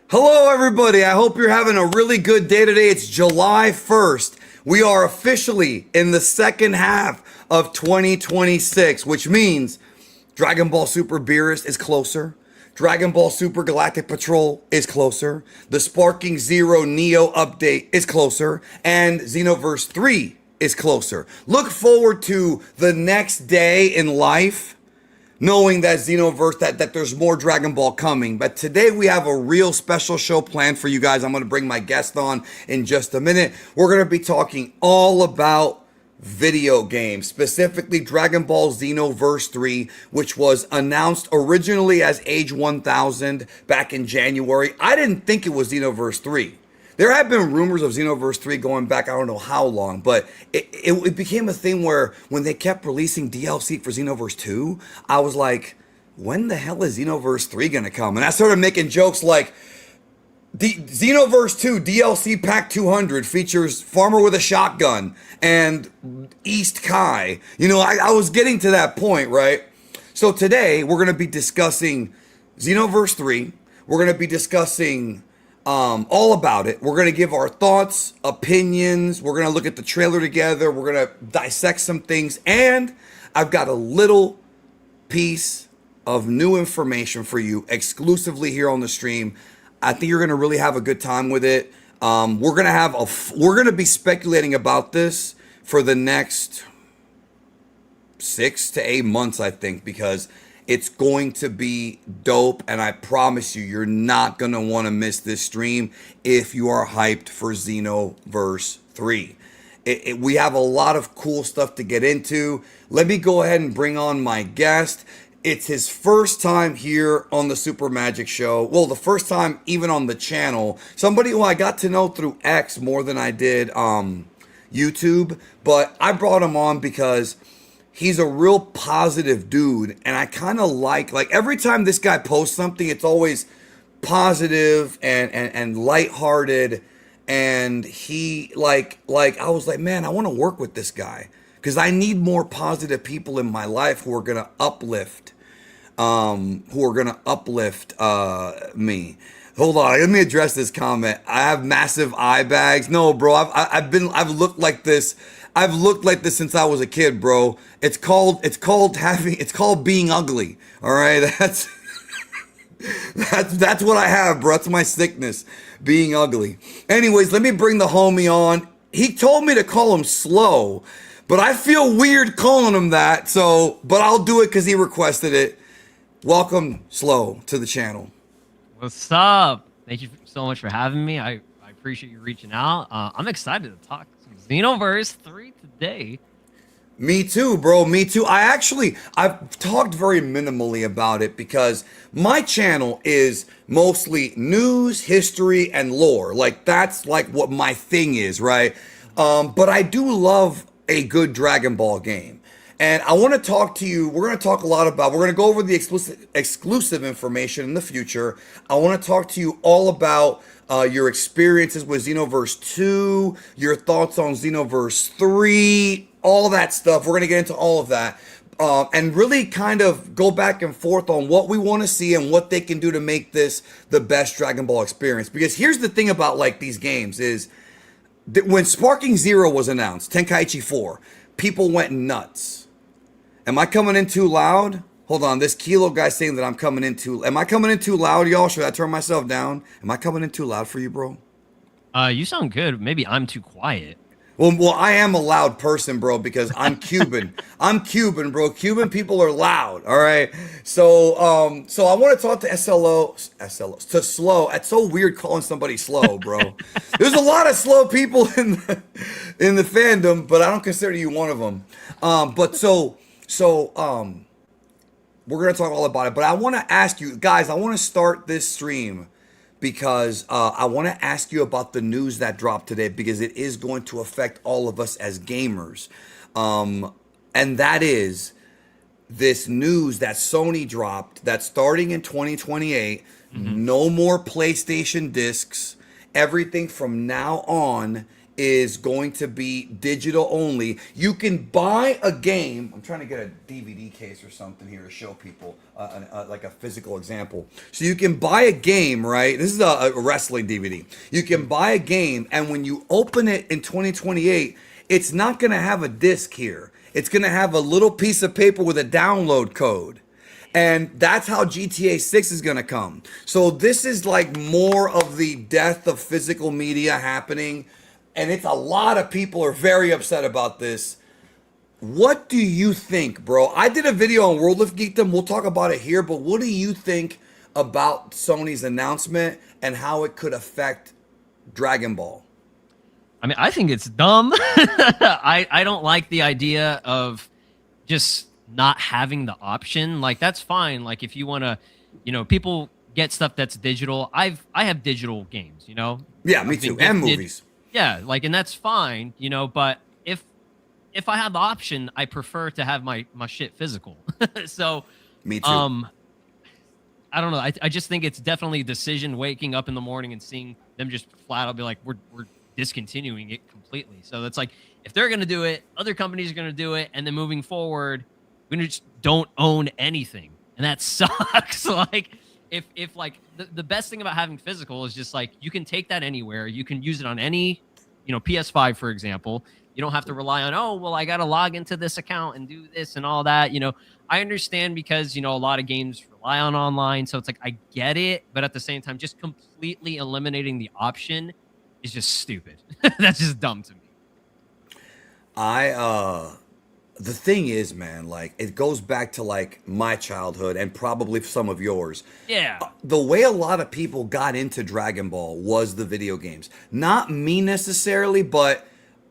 Hello everybody, I hope you're having a really good day today. It's July 1st. We are officially in the second half of 2026, which means Dragon Ball Super Beerus is closer. Dragon Ball Super Galactic Patrol is closer. The Sparking Zero Neo update is closer. And Xenoverse 3 is closer. Look forward to the next day in life, knowing that Xenoverse, that there's more Dragon Ball coming. But today we have a real special show planned for you guys. I'm going to bring my guest on in just a minute. We're going to be talking all about video games, specifically Dragon Ball Xenoverse 3, which was announced originally as Age 1000 back in January. I didn't think it was Xenoverse 3. There have been rumors of Xenoverse 3 going back, I don't know how long, but it became a thing where when they kept releasing DLC for Xenoverse 2, I was like, when the hell is Xenoverse 3 going to come? And I started making jokes like, the Xenoverse 2 DLC Pack 200 features Farmer with a Shotgun and East Kai. You know, I was getting to that point, right? So today, we're going to be discussing Xenoverse 3. We're going to be discussing all about it. We're going to give our thoughts, opinions. We're going to look at the trailer together. We're going to dissect some things. And I've got a little piece of new information for you exclusively here on the stream. I think you're going to really have a good time with it. We're going to be speculating about this for the next 6 to 8 months, I think, because it's going to be dope, and I promise you, you're not going to want to miss this stream if you are hyped for Xenoverse 3. We have a lot of cool stuff to get into. Let me go ahead and bring on my guest. It's his first time here on the Super Magic Show. Well, the first time even on the channel. Somebody who I got to know through X more than I did YouTube. But I brought him on because he's a real positive dude, and I kind of like every time this guy posts something, it's always positive and lighthearted, and he like I was like, man, I want to work with this guy because I need more positive people in my life who are gonna uplift, me. Hold on, let me address this comment. I have massive eye bags. No, bro, I've looked like this. I've looked like this since I was a kid, bro. It's called being ugly. All right, that's what I have, bro. That's my sickness, being ugly. Anyways, let me bring the homie on. he told me to call him Slow, but I feel weird calling him that. So, but I'll do it because he requested it. Welcome, Slow, to the channel. What's up? Thank you so much for having me. I appreciate you reaching out. I'm excited to talk some Xenoverse 3 today. Me too, bro. Me too. I've talked very minimally about it because my channel is mostly news, history, and lore. Like that's like what my thing is, right? But I do love a good Dragon Ball game. And I want to talk to you. We're going to talk a lot about, we're going to go over the exclusive information in the future. I want to talk to you all about your experiences with Xenoverse 2, your thoughts on Xenoverse 3, all that stuff. We're going to get into all of that. And really kind of go back and forth on what we want to see and what they can do to make this the best Dragon Ball experience. Because here's the thing about like these games is that when Sparking Zero was announced, Tenkaichi 4, people went nuts. Am I coming in too loud? Hold on, this Kilo guy saying that I'm coming in too. Am I coming in too loud, y'all? Should I turn myself down? Am I coming in too loud for you, bro? You sound good. Maybe I'm too quiet. Well, I am a loud person, bro, because I'm Cuban. I'm Cuban, bro. Cuban people are loud. All right. So I want to talk to to Slow. It's so weird calling somebody slow, bro. There's a lot of slow people in the fandom, but I don't consider you one of them. We're gonna talk all about it, but I want to ask you guys. I want to start this stream because I want to ask you about the news that dropped today because it is going to affect all of us as gamers, and that is this news that Sony dropped that starting in 2028, no more PlayStation discs. Everything from now on is going to be digital only. You can buy a game. I'm trying to get a DVD case or something here to show people like a physical example. So you can buy a game, right? This is a wrestling DVD. You can buy a game, and when you open it in 2028, it's not going to have a disc here. It's going to have a little piece of paper with a download code. And that's how GTA 6 is going to come. So this is like more of the death of physical media happening. And it's a lot of people are very upset about this. What do you think, bro? I did a video on World of Geekdom. We'll talk about it here. But what do you think about Sony's announcement and how it could affect Dragon Ball? I mean, I think it's dumb. I don't like the idea of just not having the option. Like, that's fine. Like, if you want to, people get stuff that's digital. I have digital games, Yeah, me too. And movies. Yeah, like, and that's fine, but if I have the option, I prefer to have my shit physical. So me too. I don't know. I just think it's definitely a decision waking up in the morning and seeing them just flat out be like, we're discontinuing it completely. So that's like, if they're gonna do it, other companies are gonna do it, and then moving forward, we just don't own anything. And that sucks. Like, if like the best thing about having physical is just like you can take that anywhere. You can use it on any, PS5, for example. You don't have to rely on, oh, well, I got to log into this account and do this and all that. I understand because, a lot of games rely on online. So it's like, I get it. But at the same time, just completely eliminating the option is just stupid. That's just dumb to me. The thing is, man, like, it goes back to like my childhood and probably some of yours. Yeah. The way a lot of people got into Dragon Ball was the video games. Not me necessarily, but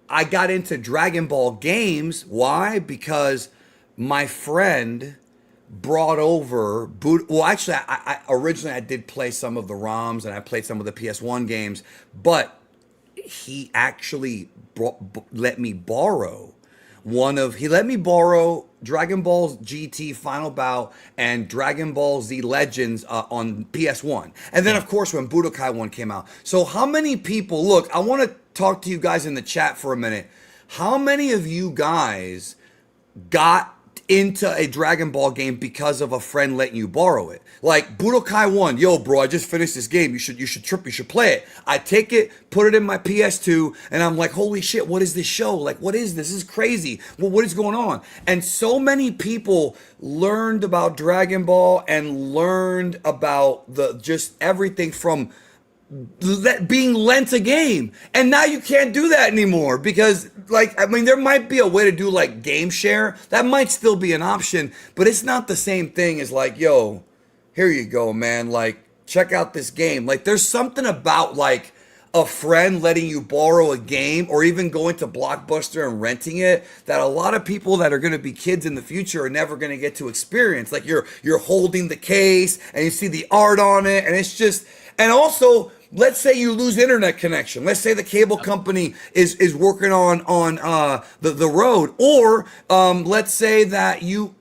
I got into Dragon Ball games. Why? Because my friend brought over well, actually, I originally I did play some of the ROMs and I played some of the PS1 games, but he actually let me borrow Dragon Ball GT Final Bout and Dragon Ball Z Legends on PS1. And then, of course, when Budokai 1 came out. So how many people, look, I want to talk to you guys in the chat for a minute. How many of you guys got into a Dragon Ball game because of a friend letting you borrow it? Like Budokai 1, yo, bro, I just finished this game. You should play it. I take it, put it in my PS2, and I'm like, holy shit, what is this show? Like, what is this? This is crazy. Well, what is going on? And so many people learned about Dragon Ball and learned about just everything from being lent a game, and now you can't do that anymore because, like, I mean, there might be a way to do like game share. That might still be an option, but it's not the same thing as like, yo, here you go, man. Like, check out this game. Like, there's something about like a friend letting you borrow a game or even going to Blockbuster and renting it that a lot of people that are going to be kids in the future are never going to get to experience. Like, you're holding the case and you see the art on it, and it's just, and also, let's say you lose internet connection. Let's say the cable company is working on the road, or let's say that you,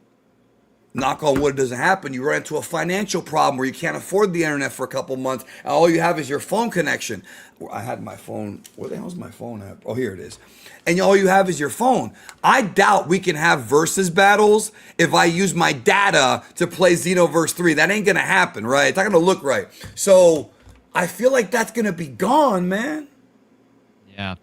knock on wood, it doesn't happen. You run into a financial problem where you can't afford the internet for a couple months, and all you have is your phone connection. I had my phone. Where the hell's my phone at? Oh, here it is. And all you have is your phone. I doubt we can have versus battles if I use my data to play Xenoverse 3. That ain't gonna happen, right? It's not gonna look right. So I feel like that's gonna be gone, man. Yeah.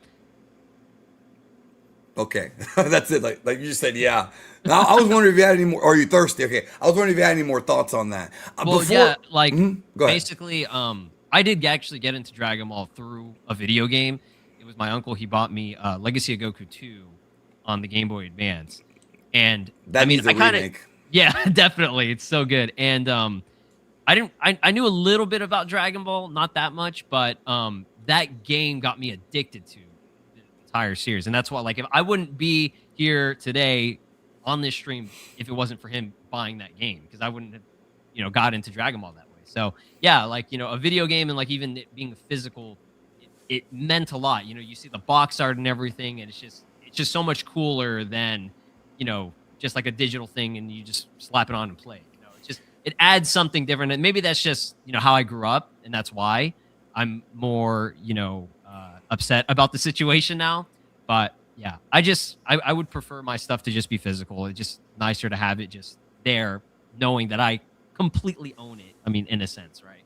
Okay, that's it. Like you just said, yeah. Now, I was wondering if you had any more. Or are you thirsty? Okay, I was wondering if you had any more thoughts on that. Well, yeah, like Go ahead. basically, I did actually get into Dragon Ball through a video game. It was my uncle. He bought me Legacy of Goku 2 on the Game Boy Advance, and That I mean, needs a I kind of, remake. yeah, definitely, it's so good. And I knew a little bit about Dragon Ball, not that much, but that game got me addicted to the entire series, and that's why, like, if I wouldn't be here today on this stream if it wasn't for him buying that game, because I wouldn't have, got into Dragon Ball that way. So yeah, like, a video game and like even it being physical, it meant a lot. You see the box art and everything, and it's just so much cooler than, just like a digital thing and you just slap it on and play. It adds something different, and maybe that's just how I grew up, and that's why I'm more upset about the situation now. But yeah, I would prefer my stuff to just be physical. It's just nicer to have it just there, knowing that I completely own it. I mean, in a sense, right?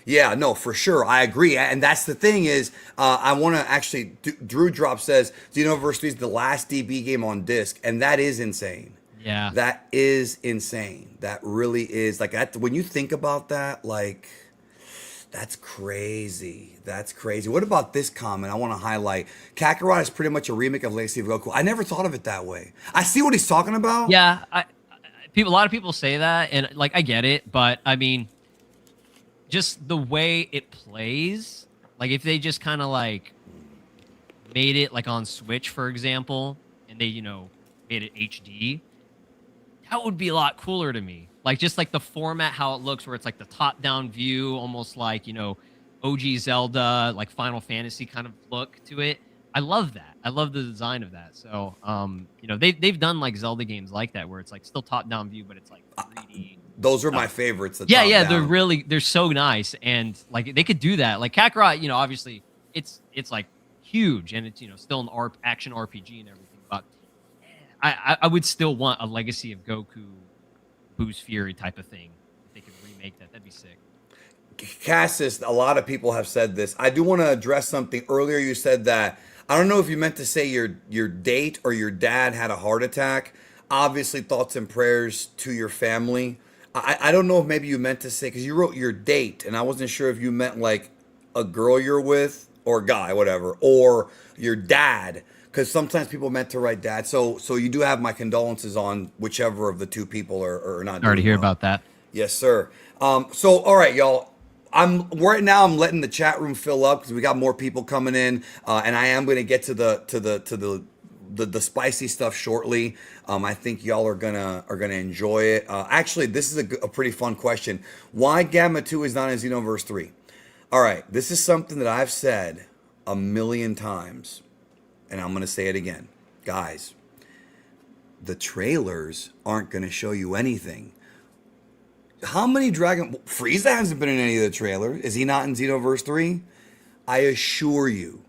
Yeah, no, for sure. I agree. And that's the thing is, I want to actually, Drew Drop says Xenoverse 3 is the last DB game on disc. And that is insane. Yeah. That is insane. That really is. Like, that, when you think about that, like, that's crazy. That's crazy. What about this comment I want to highlight? Kakarot is pretty much a remake of Legacy of Goku. I never thought of it that way. I see what he's talking about. Yeah. A lot of people say that, and like, I get it. But I mean, just the way it plays, like if they just kind of like made it like on Switch, for example, and they, made it HD, that would be a lot cooler to me. Like just like the format, how it looks, where it's like the top down view, almost like, OG Zelda, like Final Fantasy kind of look to it. I love that. I love the design of that. So, they've done like Zelda games like that, where it's like still top down view, but it's like 3D. Those are my favorites. Yeah, they're so nice, and like they could do that. Like Kakarot, obviously it's like huge, and it's still an action RPG and everything. But I would still want a Legacy of Goku, Boo's Fury type of thing. If they could remake that, that'd be sick. Cassis, a lot of people have said this. I do want to address something. Earlier you said that, I don't know if you meant to say your date or your dad had a heart attack. Obviously, thoughts and prayers to your family. I don't know if maybe you meant to say, because you wrote your date, and I wasn't sure if you meant like a girl you're with or a guy, whatever, or your dad, because sometimes people meant to write dad. So you do have my condolences on whichever of the two people are not. Sorry to hear about that. Yes, sir. So all right, y'all. I'm letting the chat room fill up because we got more people coming in, and I am going to get to the spicy stuff shortly. I think y'all are gonna enjoy it. Actually, this is a pretty fun question. Why Gamma 2 is not in Xenoverse 3? All right, this is something that I've said a million times, and I'm gonna say it again, guys. The trailers aren't gonna show you anything. How many Frieza hasn't been in any of the trailers? Is he not in Xenoverse 3? I assure you,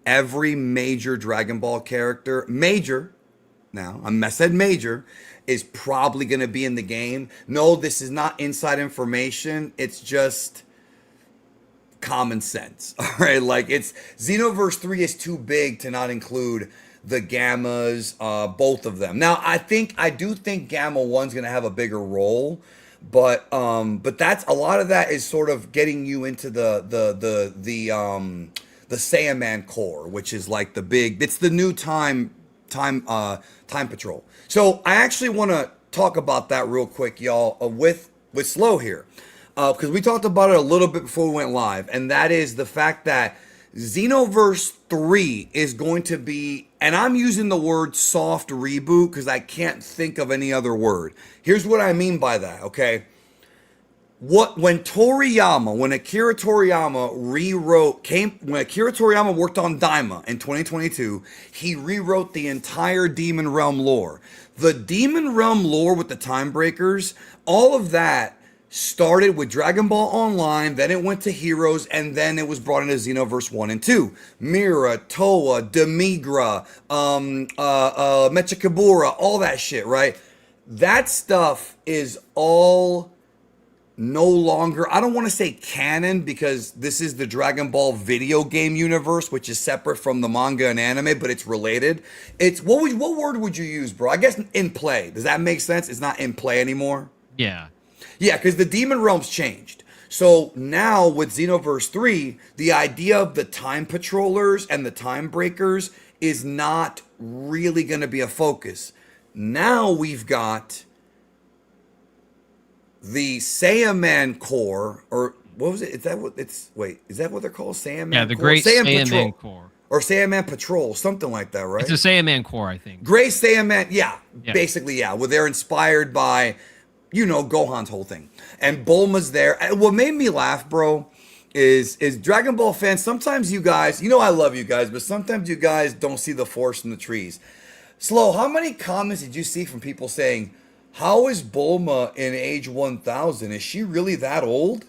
every major Dragon Ball character, I said major, is probably going to be in the game. No, this is not inside information. It's just common sense. All right, like Xenoverse 3 is too big to not include the Gammas, both of them. Now, I do think Gamma 1's going to have a bigger role, But that's a lot of that is sort of getting you into the Saiyaman core, which is like the big. It's the new time patrol. So I actually want to talk about that real quick, y'all, with Slow here, because we talked about it a little bit before we went live, and that is the fact that Xenoverse 3 is going to be, and I'm using the word soft reboot because I can't think of any other word. Here's what I mean by that, okay? When Akira Toriyama when Akira Toriyama worked on Daima in 2022, he rewrote the entire Demon Realm lore. The Demon Realm lore with the Time Breakers, all of that started with Dragon Ball Online, then it went to Heroes, and then it was brought into Xenoverse 1 and 2. Mira, Toa, Demigra, Mechakabura, all that shit, right? That stuff is all no longer, I don't want to say canon because this is the Dragon Ball video game universe, which is separate from the manga and anime, but it's related. It's what word would you use, bro? I guess in play. Does that make sense? It's not in play anymore. Yeah. Yeah, because the Demon Realm's changed. So now with Xenoverse 3, the idea of the Time Patrollers and the Time Breakers is not really going to be a focus. Now we've got the Saiyaman core, or what was it? Is that what it's? Wait, is that what they're called? Saiyaman. Yeah, the core? Great Saiyaman Patrol. Core. Or Saiyaman Patrol, something like that, right? It's a Saiyaman Core, I think. Great Saiyaman, yeah, Yeah. basically, yeah. Well, they're inspired by, Gohan's whole thing, and Bulma's there. And what made me laugh, bro, is Dragon Ball fans. Sometimes you guys, I love you guys, but sometimes you guys don't see the forest in the trees. Slow. How many comments did you see from people saying, "How is Bulma in age 1000? Is she really that old?"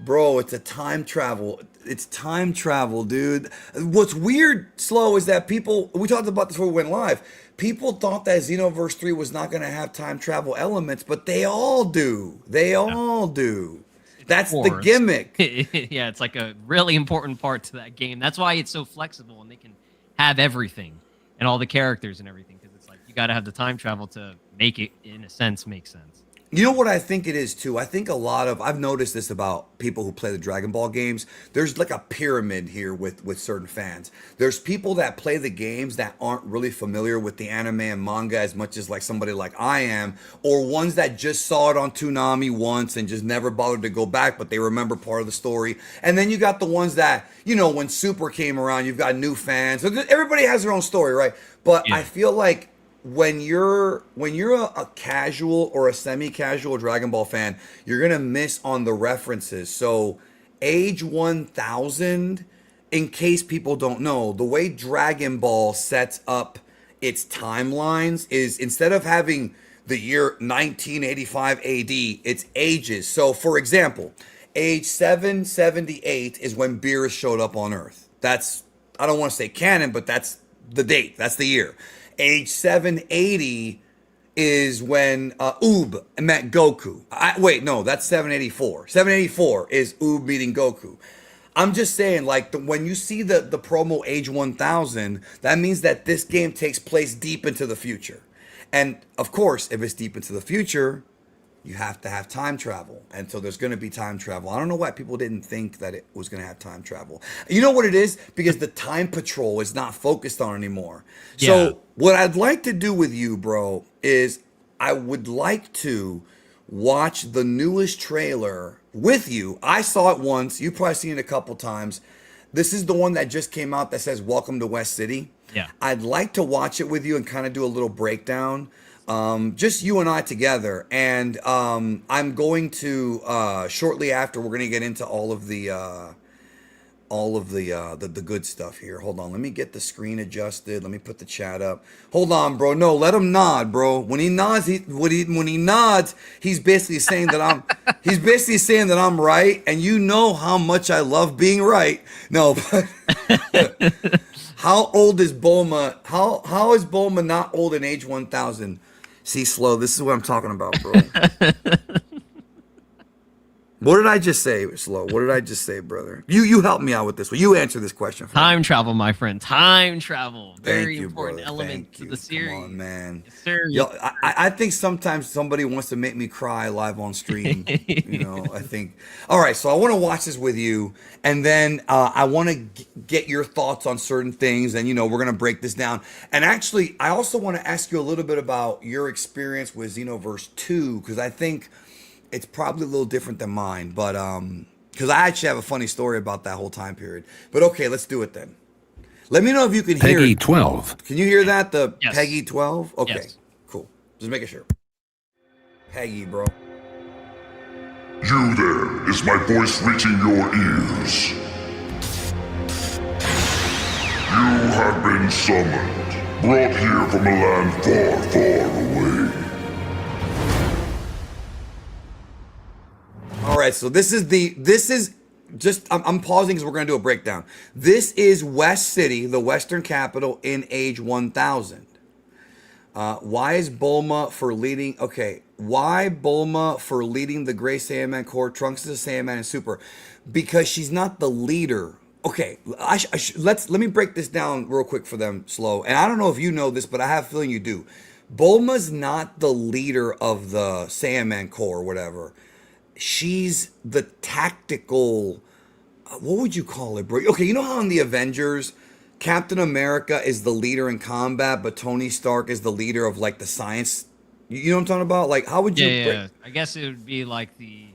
Bro, it's a time travel. It's time travel, dude. What's weird, Slow, is that we talked about this before we went live. People thought that Xenoverse 3 was not going to have time travel elements, but they all do. They all do. That's the gimmick. Yeah, it's like a really important part to that game. That's why it's so flexible and they can have everything and all the characters and everything, because it's like you got to have the time travel to make it, in a sense, make sense. You know what I think it is too? I think I've noticed this about people who play the Dragon Ball games. There's like a pyramid here with certain fans. There's people that play the games that aren't really familiar with the anime and manga as much as like somebody like I am, or ones that just saw it on Toonami once and just never bothered to go back, but they remember part of the story. And then you got the ones that, when Super came around, you've got new fans. So everybody has their own story, right? But yeah. I feel like when you're a casual or a semi-casual Dragon Ball fan, you're gonna miss on the references. So age 1000, in case people don't know, the way Dragon Ball sets up its timelines is, instead of having the year 1985 AD, it's ages. So for example, age 778 is when Beerus showed up on Earth. That's, I don't want to say canon, but that's the date, that's the year. Age 780 is when Oob met Goku. That's 784. 784 is Oob meeting Goku. I'm just saying, like, when you see the promo Age 1000, that means that this game takes place deep into the future. And, of course, if it's deep into the future, you have to have time travel. And so there's going to be time travel. I don't know why people didn't think that it was going to have time travel. You know what it is? Because the Time Patrol is not focused on anymore. Yeah. So what I'd like to do with you, bro, is I would like to watch the newest trailer with you. I saw it once. You've probably seen it a couple times. This is the one that just came out that says Welcome to West City. Yeah. I'd like to watch it with you and kind of do a little breakdown. Just you and I together, and I'm going to shortly after, we're going to get into all of the good stuff here. Hold on, let me get the screen adjusted. Let me put the chat up. Hold on, bro. No, let him nod, bro. When he nods, when he nods, he's basically saying that I'm right, and you know how much I love being right. No, but how old is Bulma? How is Bulma not old in age 1000? See, Slow, this is what I'm talking about, bro. What did I just say, Slow? What did I just say, brother? You help me out with this one. You answer this question for me. Time travel, my friend. Time travel. Very Thank you, important brother. element Thank to you. the series. Come on, man. Yes, sir. Yo, I think sometimes somebody wants to make me cry live on stream. I think. All right, so I want to watch this with you, and then I want to get your thoughts on certain things, and we're gonna break this down. And actually, I also want to ask you a little bit about your experience with Xenoverse 2, because I think it's probably a little different than mine, but because I actually have a funny story about that whole time period. But okay, let's do it then. Let me know if you can hear Peggy it. 12. Can you hear that? The Yes. Peggy 12? Okay, Yes. cool. Just making sure. Peggy, bro. You there, is my voice reaching your ears? You have been summoned, brought here from a land far, far away. All right, so this is just, I'm pausing because we're going to do a breakdown. This is West City, the Western capital in Age 1000. Why is Bulma for leading, okay, why Bulma for leading the Gray Saiyaman Corps, Trunks is a Saiyaman and Super? Because she's not the leader. Okay, let me break this down real quick for them, Slow. And I don't know if you know this, but I have a feeling you do. Bulma's not the leader of the Saiyaman Corps or whatever. She's the tactical, what would you call it, bro? Okay, you know how in the Avengers, Captain America is the leader in combat, but Tony Stark is the leader of like the science. You know what I'm talking about? Like, how would you? Yeah. I guess it would be like the.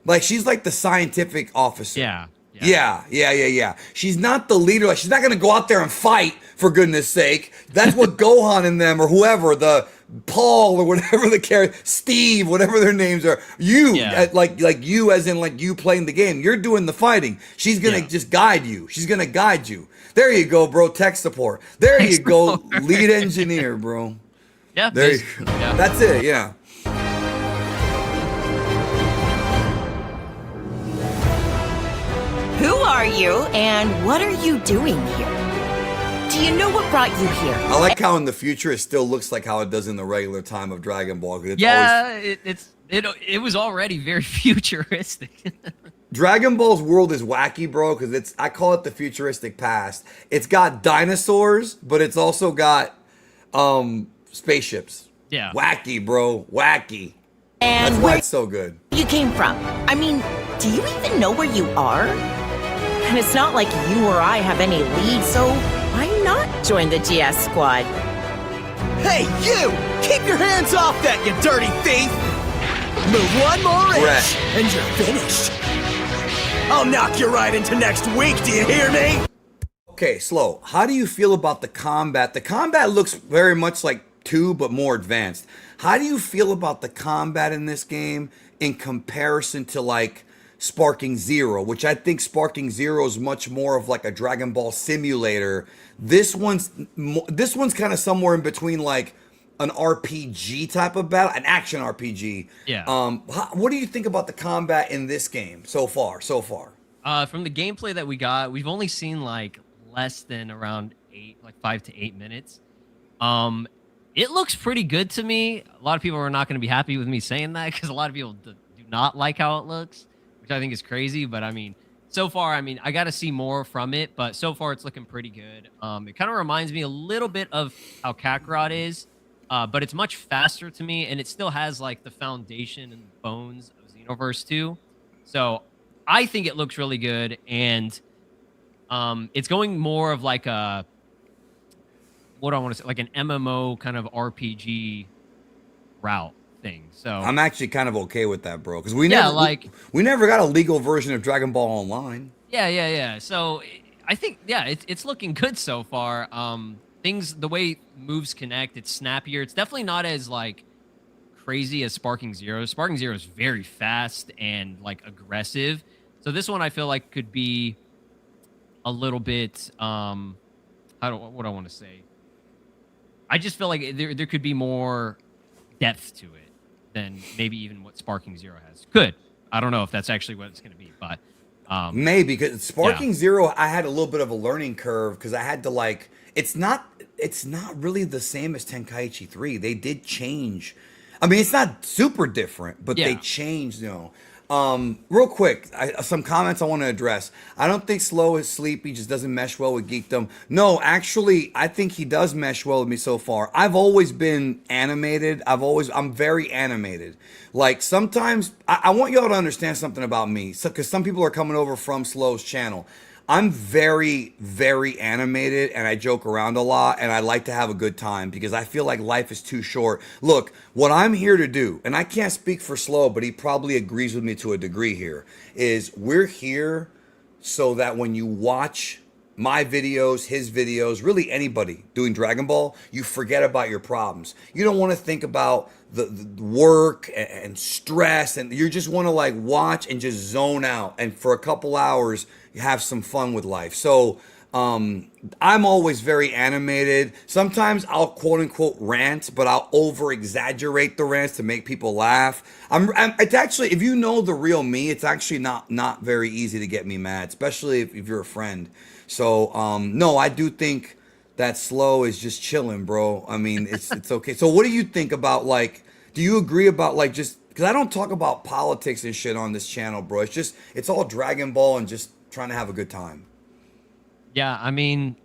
Like, she's like the scientific officer. Yeah. She's not the leader. Like, she's not gonna go out there and fight, for goodness sake. That's what Gohan and them, or whoever, the Paul or whatever the character, Steve, whatever their names are. Like you, as in like you playing the game. You're doing the fighting. She's gonna just guide you. She's gonna guide you. There you go, bro. Tech support. There you go, lead engineer, bro. Yeah. There you go. Yeah. That's it. Yeah. Who are you, and what are you doing here? Do you know what brought you here? I like how in the future it still looks like how it does in the regular time of Dragon Ball. 'Cause it's it was already very futuristic. Dragon Ball's world is wacky, bro, because I call it the futuristic past. It's got dinosaurs, but it's also got spaceships. Yeah. Wacky, bro. Wacky. And That's why where it's so good. you came from? I mean, do you even know where you are? And it's not like you or I have any lead, so why not join the GS squad? Hey, you! Keep your hands off that, you dirty thief! Move one more inch, and you're finished. I'll knock you right into next week, do you hear me? Okay, Slow. How do you feel about the combat? The combat looks very much like 2, but more advanced. How do you feel about the combat in this game in comparison to like Sparking Zero, which I think Sparking Zero is much more of like a Dragon Ball simulator. This one's kind of somewhere in between like an RPG type of battle, an action RPG. Yeah. What do you think about the combat in this game so far? From the gameplay that we got, we've only seen like less than around 5 to 8 minutes. It looks pretty good to me. A lot of people are not going to be happy with me saying that because a lot of people do not like how it looks, which I think is crazy. But I mean, so far, I got to see more from it, but so far it's looking pretty good. It kind of reminds me a little bit of how Kakarot is, but it's much faster to me, and it still has like the foundation and bones of Xenoverse 2. So I think it looks really good, and it's going more of like a, what do I want to say, like an MMO kind of RPG route thing. So I'm actually kind of okay with that, bro, because we never got a legal version of Dragon Ball Online. Yeah. So I think it's looking good so far. The way moves connect, it's snappier. It's definitely not as like crazy as Sparking Zero. Sparking Zero is very fast and like aggressive. So this one I feel like could be a little bit what do I want to say? I just feel like there could be more depth to it than maybe even what Sparking Zero has. Could. I don't know if that's actually what it's going to be, but maybe, because Sparking Zero, I had a little bit of a learning curve because I had to like, it's not really the same as Tenkaichi 3. They did change. I mean, it's not super different, but they changed, Real quick, some comments I want to address. I don't think Slow is sleepy, just doesn't mesh well with geekdom. No, actually, I think he does mesh well with me so far. I've always been animated. I'm very animated. Like sometimes, I want y'all to understand something about me, because some people are coming over from Slow's channel. I'm very, very animated and I joke around a lot and I like to have a good time because I feel like life is too short. Look, what I'm here to do, and I can't speak for Slow, but he probably agrees with me to a degree here, is we're here so that when you watch my videos, his videos, really anybody doing Dragon Ball, you forget about your problems. You don't want to think about the work and stress, and you just want to like watch and just zone out and for a couple hours have some fun with life. So I'm always very animated. Sometimes I'll quote unquote rant, but I'll over exaggerate the rants to make people laugh. It's actually, if you know the real me, it's actually not very easy to get me mad, especially if you're a friend. So no, I do think that Slow is just chilling, bro. I mean, it's okay. So what do you think about, like, do you agree about like, just because I don't talk about politics and shit on this channel, bro. It's all Dragon Ball and just trying to have a good time. Yeah, I mean,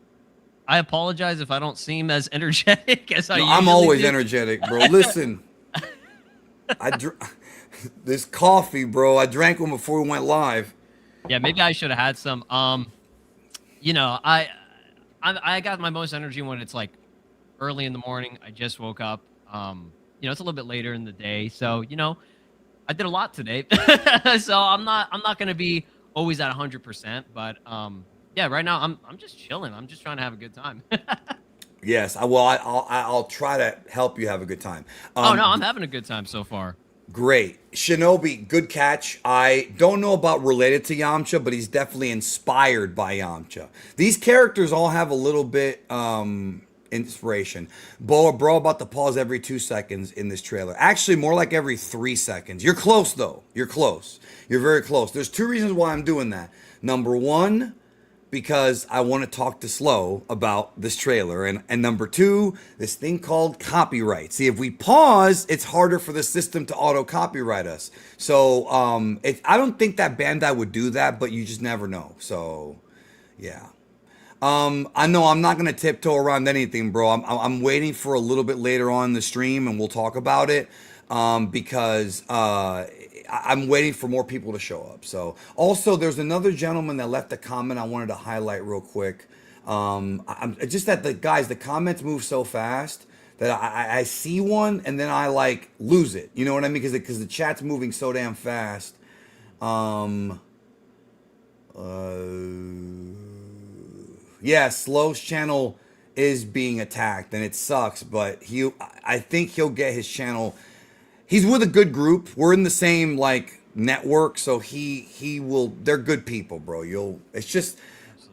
I apologize if I don't seem as energetic as I usually I'm always do. energetic, bro. Listen, this coffee, bro, I drank one before we went live. Yeah, maybe I should have had some. You know, I got my most energy when it's like early in the morning. I just woke up. You know, it's a little bit later in the day, so you know, I did a lot today. So I'm not gonna be always at 100%, but yeah, right now I'm just chilling. I'm just trying to have a good time. Yes, I'll try to help you have a good time. Oh no, I'm having a good time so far. Great. Shinobi, good catch. I don't know about related to Yamcha, but he's definitely inspired by Yamcha. These characters all have a little bit inspiration. Bro about to pause every 2 seconds in this trailer. Actually, more like every 3 seconds. You're close, though. You're close. You're very close. There's 2 reasons why I'm doing that. Number 1, because I want to talk to Slow about this trailer. And number 2, this thing called copyright. See, if we pause, it's harder for the system to auto-copyright us. So I don't think that Bandai would do that, but you just never know. So, yeah. I know I'm not going to tiptoe around anything, bro. I'm waiting for a little bit later on in the stream, and we'll talk about it because I'm waiting for more people to show up. So also there's another gentleman that left a comment I wanted to highlight real quick. I'm just that the comments move so fast that I see one and then I like lose it. You know what I mean? Because the chat's moving so damn fast. Yeah, Slow's channel is being attacked and it sucks, but I think he'll get his channel. He's with a good group. We're in the same like network, so he will. They're good people, bro. It's just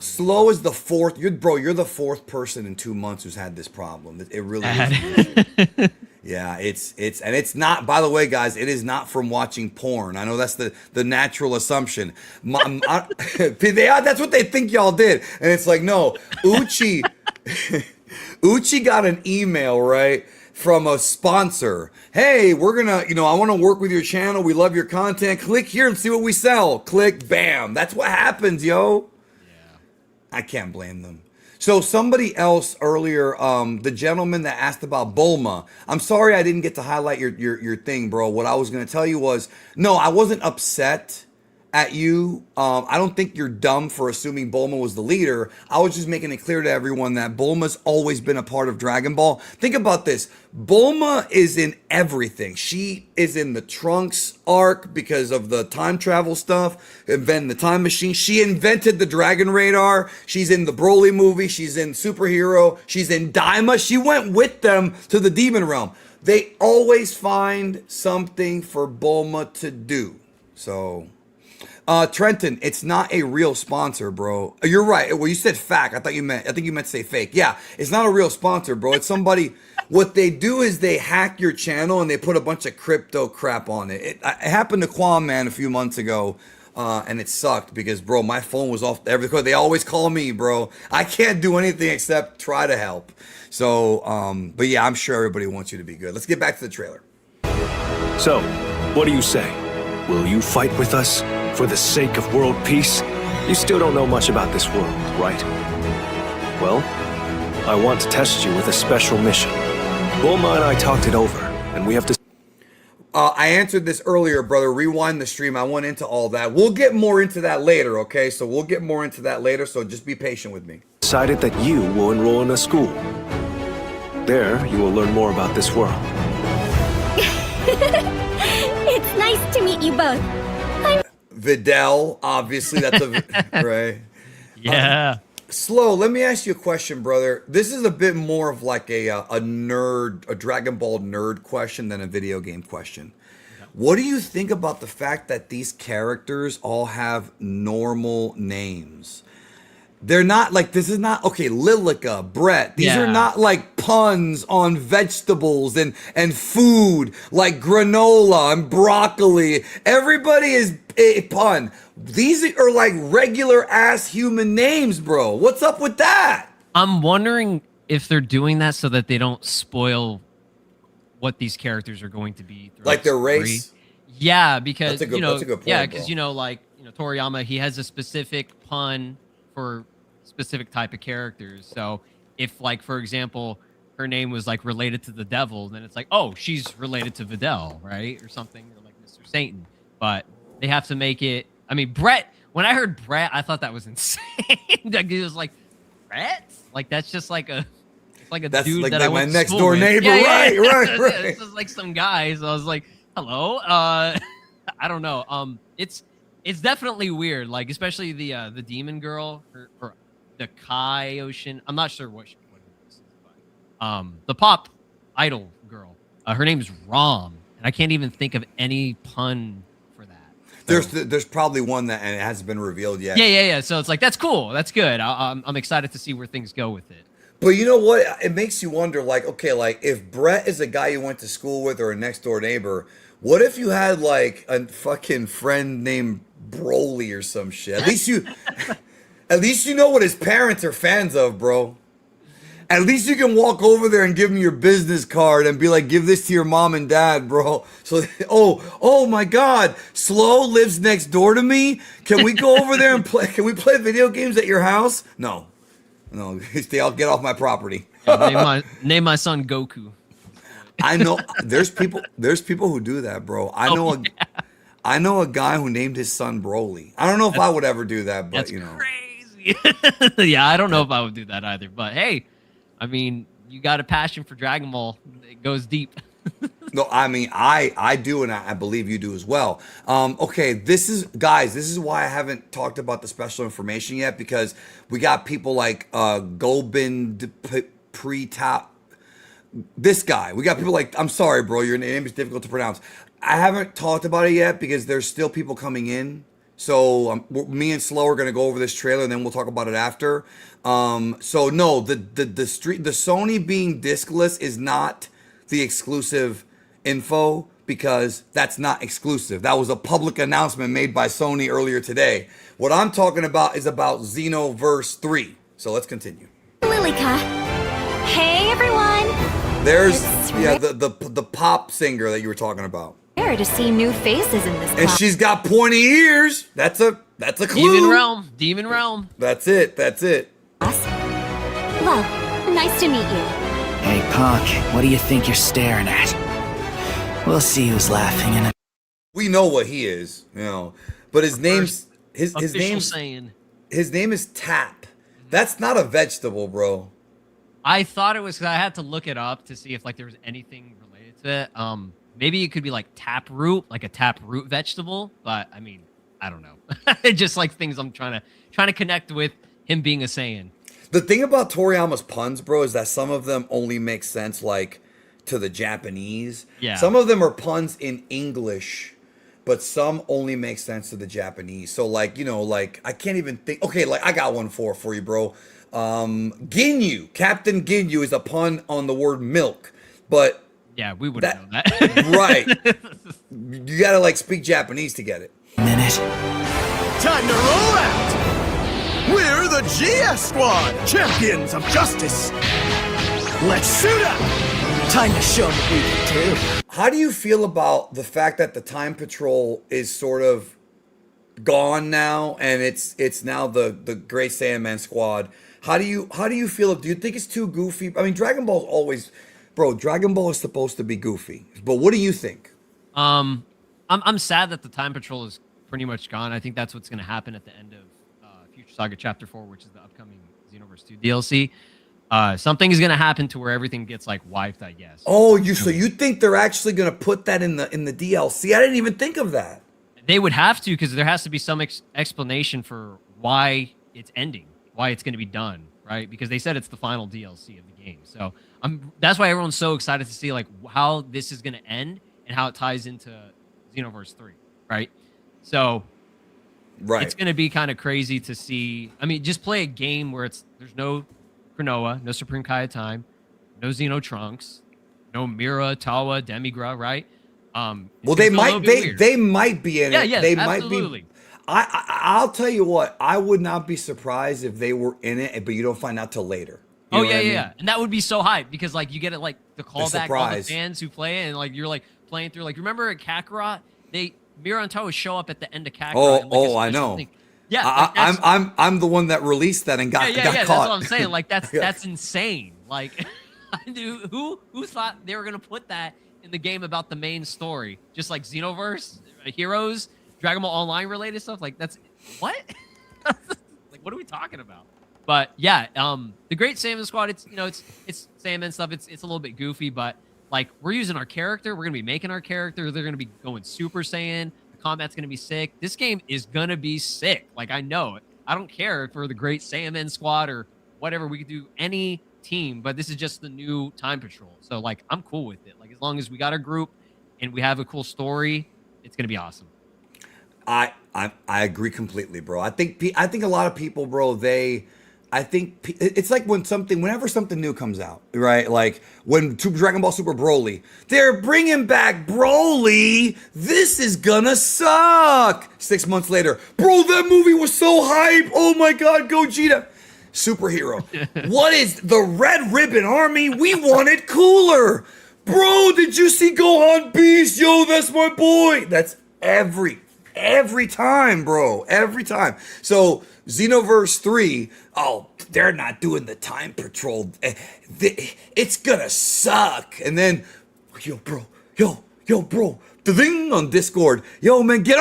Slow is the fourth. You're the 4th person in 2 months who's had this problem. It really is. Yeah, it's not. By the way, guys, it is not from watching porn. I know that's the natural assumption. That's what they think y'all did, and it's like no. Uchi got an email, right, from a sponsor. Hey, we're gonna, I want to work with your channel. We love your content. Click here and see what we sell. Click, bam. That's what happens, yo. Yeah. I can't blame them. So somebody else earlier, the gentleman that asked about Bulma. I'm sorry I didn't get to highlight your thing, bro. What I was gonna tell you was, no, I wasn't upset at you. I don't think you're dumb for assuming Bulma was the leader. I was just making it clear to everyone that Bulma's always been a part of Dragon Ball. Think about this. Bulma is in everything. She is in the Trunks arc because of the time travel stuff, inventing the time machine. She invented the Dragon Radar. She's in the Broly movie. She's in Superhero. She's in Daima. She went with them to the Demon Realm. They always find something for Bulma to do. So... Trenton, it's not a real sponsor, bro. You're right. Well, you said fact. I think you meant to say fake. Yeah, it's not a real sponsor, bro. It's somebody. What they do is they hack your channel and they put a bunch of crypto crap on it. It happened to Quam Man a few months ago, and it sucked because, bro, my phone was off everything. They always call me, bro. I can't do anything except try to help. So, but yeah, I'm sure everybody wants you to be good. Let's get back to the trailer. So, what do you say? Will you fight with us for the sake of world peace? You still don't know much about this world, right? Well, I want to test you with a special mission. Bulma and I talked it over, and we have to... I answered this earlier, brother. Rewind the stream. I went into all that. We'll get more into that later, okay? So we'll get more into that later, so just be patient with me. Decided that you will enroll in a school. There, you will learn more about this world. It's nice to meet you both. Videl, obviously, that's a... right? Yeah. Slow, let me ask you a question, brother. This is a bit more of like a nerd, a Dragon Ball nerd question than a video game question. What do you think about the fact that these characters all have normal names? They're not like, this is not, okay, Lilica, Brett, these are not like puns on vegetables and food, like granola and broccoli. Everybody is a pun. These are like regular ass human names, bro. What's up with that? I'm wondering if they're doing that so that they don't spoil what these characters are going to be. Like their race? Yeah, because, that's a good point, yeah, because, bro. Toriyama, he has a specific pun for specific type of characters. So if, like, for example, her name was like related to the devil, then it's like, oh, she's related to Videl, right? Or something, or like Mr. Satan. But they have to make it, I mean, Brett, when I heard Brett, I thought that was insane. Like, it was like, Brett? Like, that's just like a, it's like a That's dude like, that I my went to next school door with. neighbor, Yeah. right. It's just like some guy. So I was like, hello? I don't know. It's definitely weird. Like, especially the demon girl, or the Kai Ocean. I'm not sure what it is, but the pop idol girl. Her name's Rom, and I can't even think of any pun for that. There's probably one that, and it hasn't been revealed yet. Yeah. So it's like, that's cool. That's good. I'm excited to see where things go with it. But you know what? It makes you wonder, like, okay, like if Brett is a guy you went to school with or a next door neighbor, what if you had like a fucking friend named Broly or some shit? At least you know what his parents are fans of, bro. At least you can walk over there and give them your business card and be like, give this to your mom and dad, bro. So, oh my God, Slow lives next door to me. Can we go over there and play? Can we play video games at your house? No, I'll get off my property. Name my son Goku. I know there's people who do that, bro. I know a guy who named his son Broly. I don't know if I would ever do that, but That's you know. crazy. Yeah, I don't know if I would do that either. But hey, I mean, you got a passion for Dragon Ball. It goes deep. No, I mean, I do, and I believe you do as well. Okay, this is why I haven't talked about the special information yet, because we got people like Gobind Pretap. This guy. We got people like, I'm sorry, bro, your name is difficult to pronounce. I haven't talked about it yet because there's still people coming in. So me and Slow are gonna go over this trailer and then we'll talk about it after. So no, the Sony being discless is not the exclusive info, because that's not exclusive. That was a public announcement made by Sony earlier today. What I'm talking about is about Xenoverse 3. So let's continue. Lilica. Hey, everyone. There's the pop singer that you were talking about. Rare to see new faces in this And class. she's got pointy ears. That's a clue. Demon Realm. That's it. Well, nice to meet you. Hey, punk, what do you think you're staring at? We'll see who's laughing and... We know what he is, you know. But his name's his name is Tap. That's not a vegetable, bro. I thought it was, because I had to look it up to see if like there was anything related to it. Maybe it could be like taproot, like a taproot vegetable. But I mean, I don't know. It's just like things I'm trying to connect with him being a Saiyan. The thing about Toriyama's puns, bro, is that some of them only make sense like to the Japanese. Yeah. Some of them are puns in English, but some only make sense to the Japanese. So like, you know, like I can't even think. Okay, like I got one for you, bro. Ginyu, Captain Ginyu is a pun on the word milk, but yeah, we would have known that. Right. You gotta like speak Japanese to get it. Minute. Time to roll out! We're the GS Squad, champions of justice. Let's suit up! Time to show them what we can do. How do you feel about the fact that the Time Patrol is sort of gone now, and it's now the Great Saiyaman Squad? How do you feel? Do you think it's too goofy? I mean, Dragon Ball's always, bro. Dragon Ball is supposed to be goofy, but what do you think? I'm sad that the Time Patrol is pretty much gone. I think that's what's going to happen at the end of Future Saga Chapter 4, which is the upcoming Xenoverse 2 DLC. Something is going to happen to where everything gets like wiped, I guess. Oh, so you think they're actually going to put that in the DLC? I didn't even think of that. They would have to, because there has to be some explanation for why it's ending, why it's going to be done, right? Because they said it's the final DLC of the game. So that's why everyone's so excited to see like how this is going to end and how it ties into Xenoverse 3, right? So it's going to be kind of crazy to see. I mean, just play a game where there's no Cronoa, no Supreme Kai of Time, no Xeno Trunks, no Mira, Tawa, Demigra, right? Well, they might be in it. Yeah, they absolutely. might be. I'll tell you what, I would not be surprised if they were in it, but you don't find out till later. You know what I mean? And that would be so hype because like you get it like the callback all the fans who play it, and like you're like playing through. Like remember at Kakarot, Mira and Tawa show up at the end of Kakarot. I know. Thing. Yeah, I'm the one that released that and got caught. That's what I'm saying. Like that's insane. Like who thought they were gonna put that in the game about the main story? Just like Xenoverse, Heroes, Dragon Ball Online related stuff. Like that's what? Like what are we talking about? But yeah, the Great Saiyaman Squad. It's it's Saiyaman stuff. It's a little bit goofy, but like we're using our character. We're gonna be making our character. They're gonna be going Super Saiyan. Combat's gonna be sick. This game is gonna be sick. Like I know it. I don't care for the Great Saiyaman Squad or whatever. We could do any team, but this is just the new Time Patrol. So like I'm cool with it. Like as long as we got a group and we have a cool story, it's gonna be awesome. I agree completely, bro. I think a lot of people, bro, it's like whenever something new comes out, right? Like when Dragon Ball Super Broly, they're bringing back Broly. This is gonna suck. 6 months later, bro, that movie was so hype. Oh my God, Gogeta. Superhero. What is the Red Ribbon Army? We want it cooler. Bro, did you see Gohan Beast? Yo, that's my boy. That's every time, bro. Every time. So Xenoverse 3, they're not doing the Time Patrol. It's gonna suck. And then, yo, bro, the thing on Discord, yo, man, get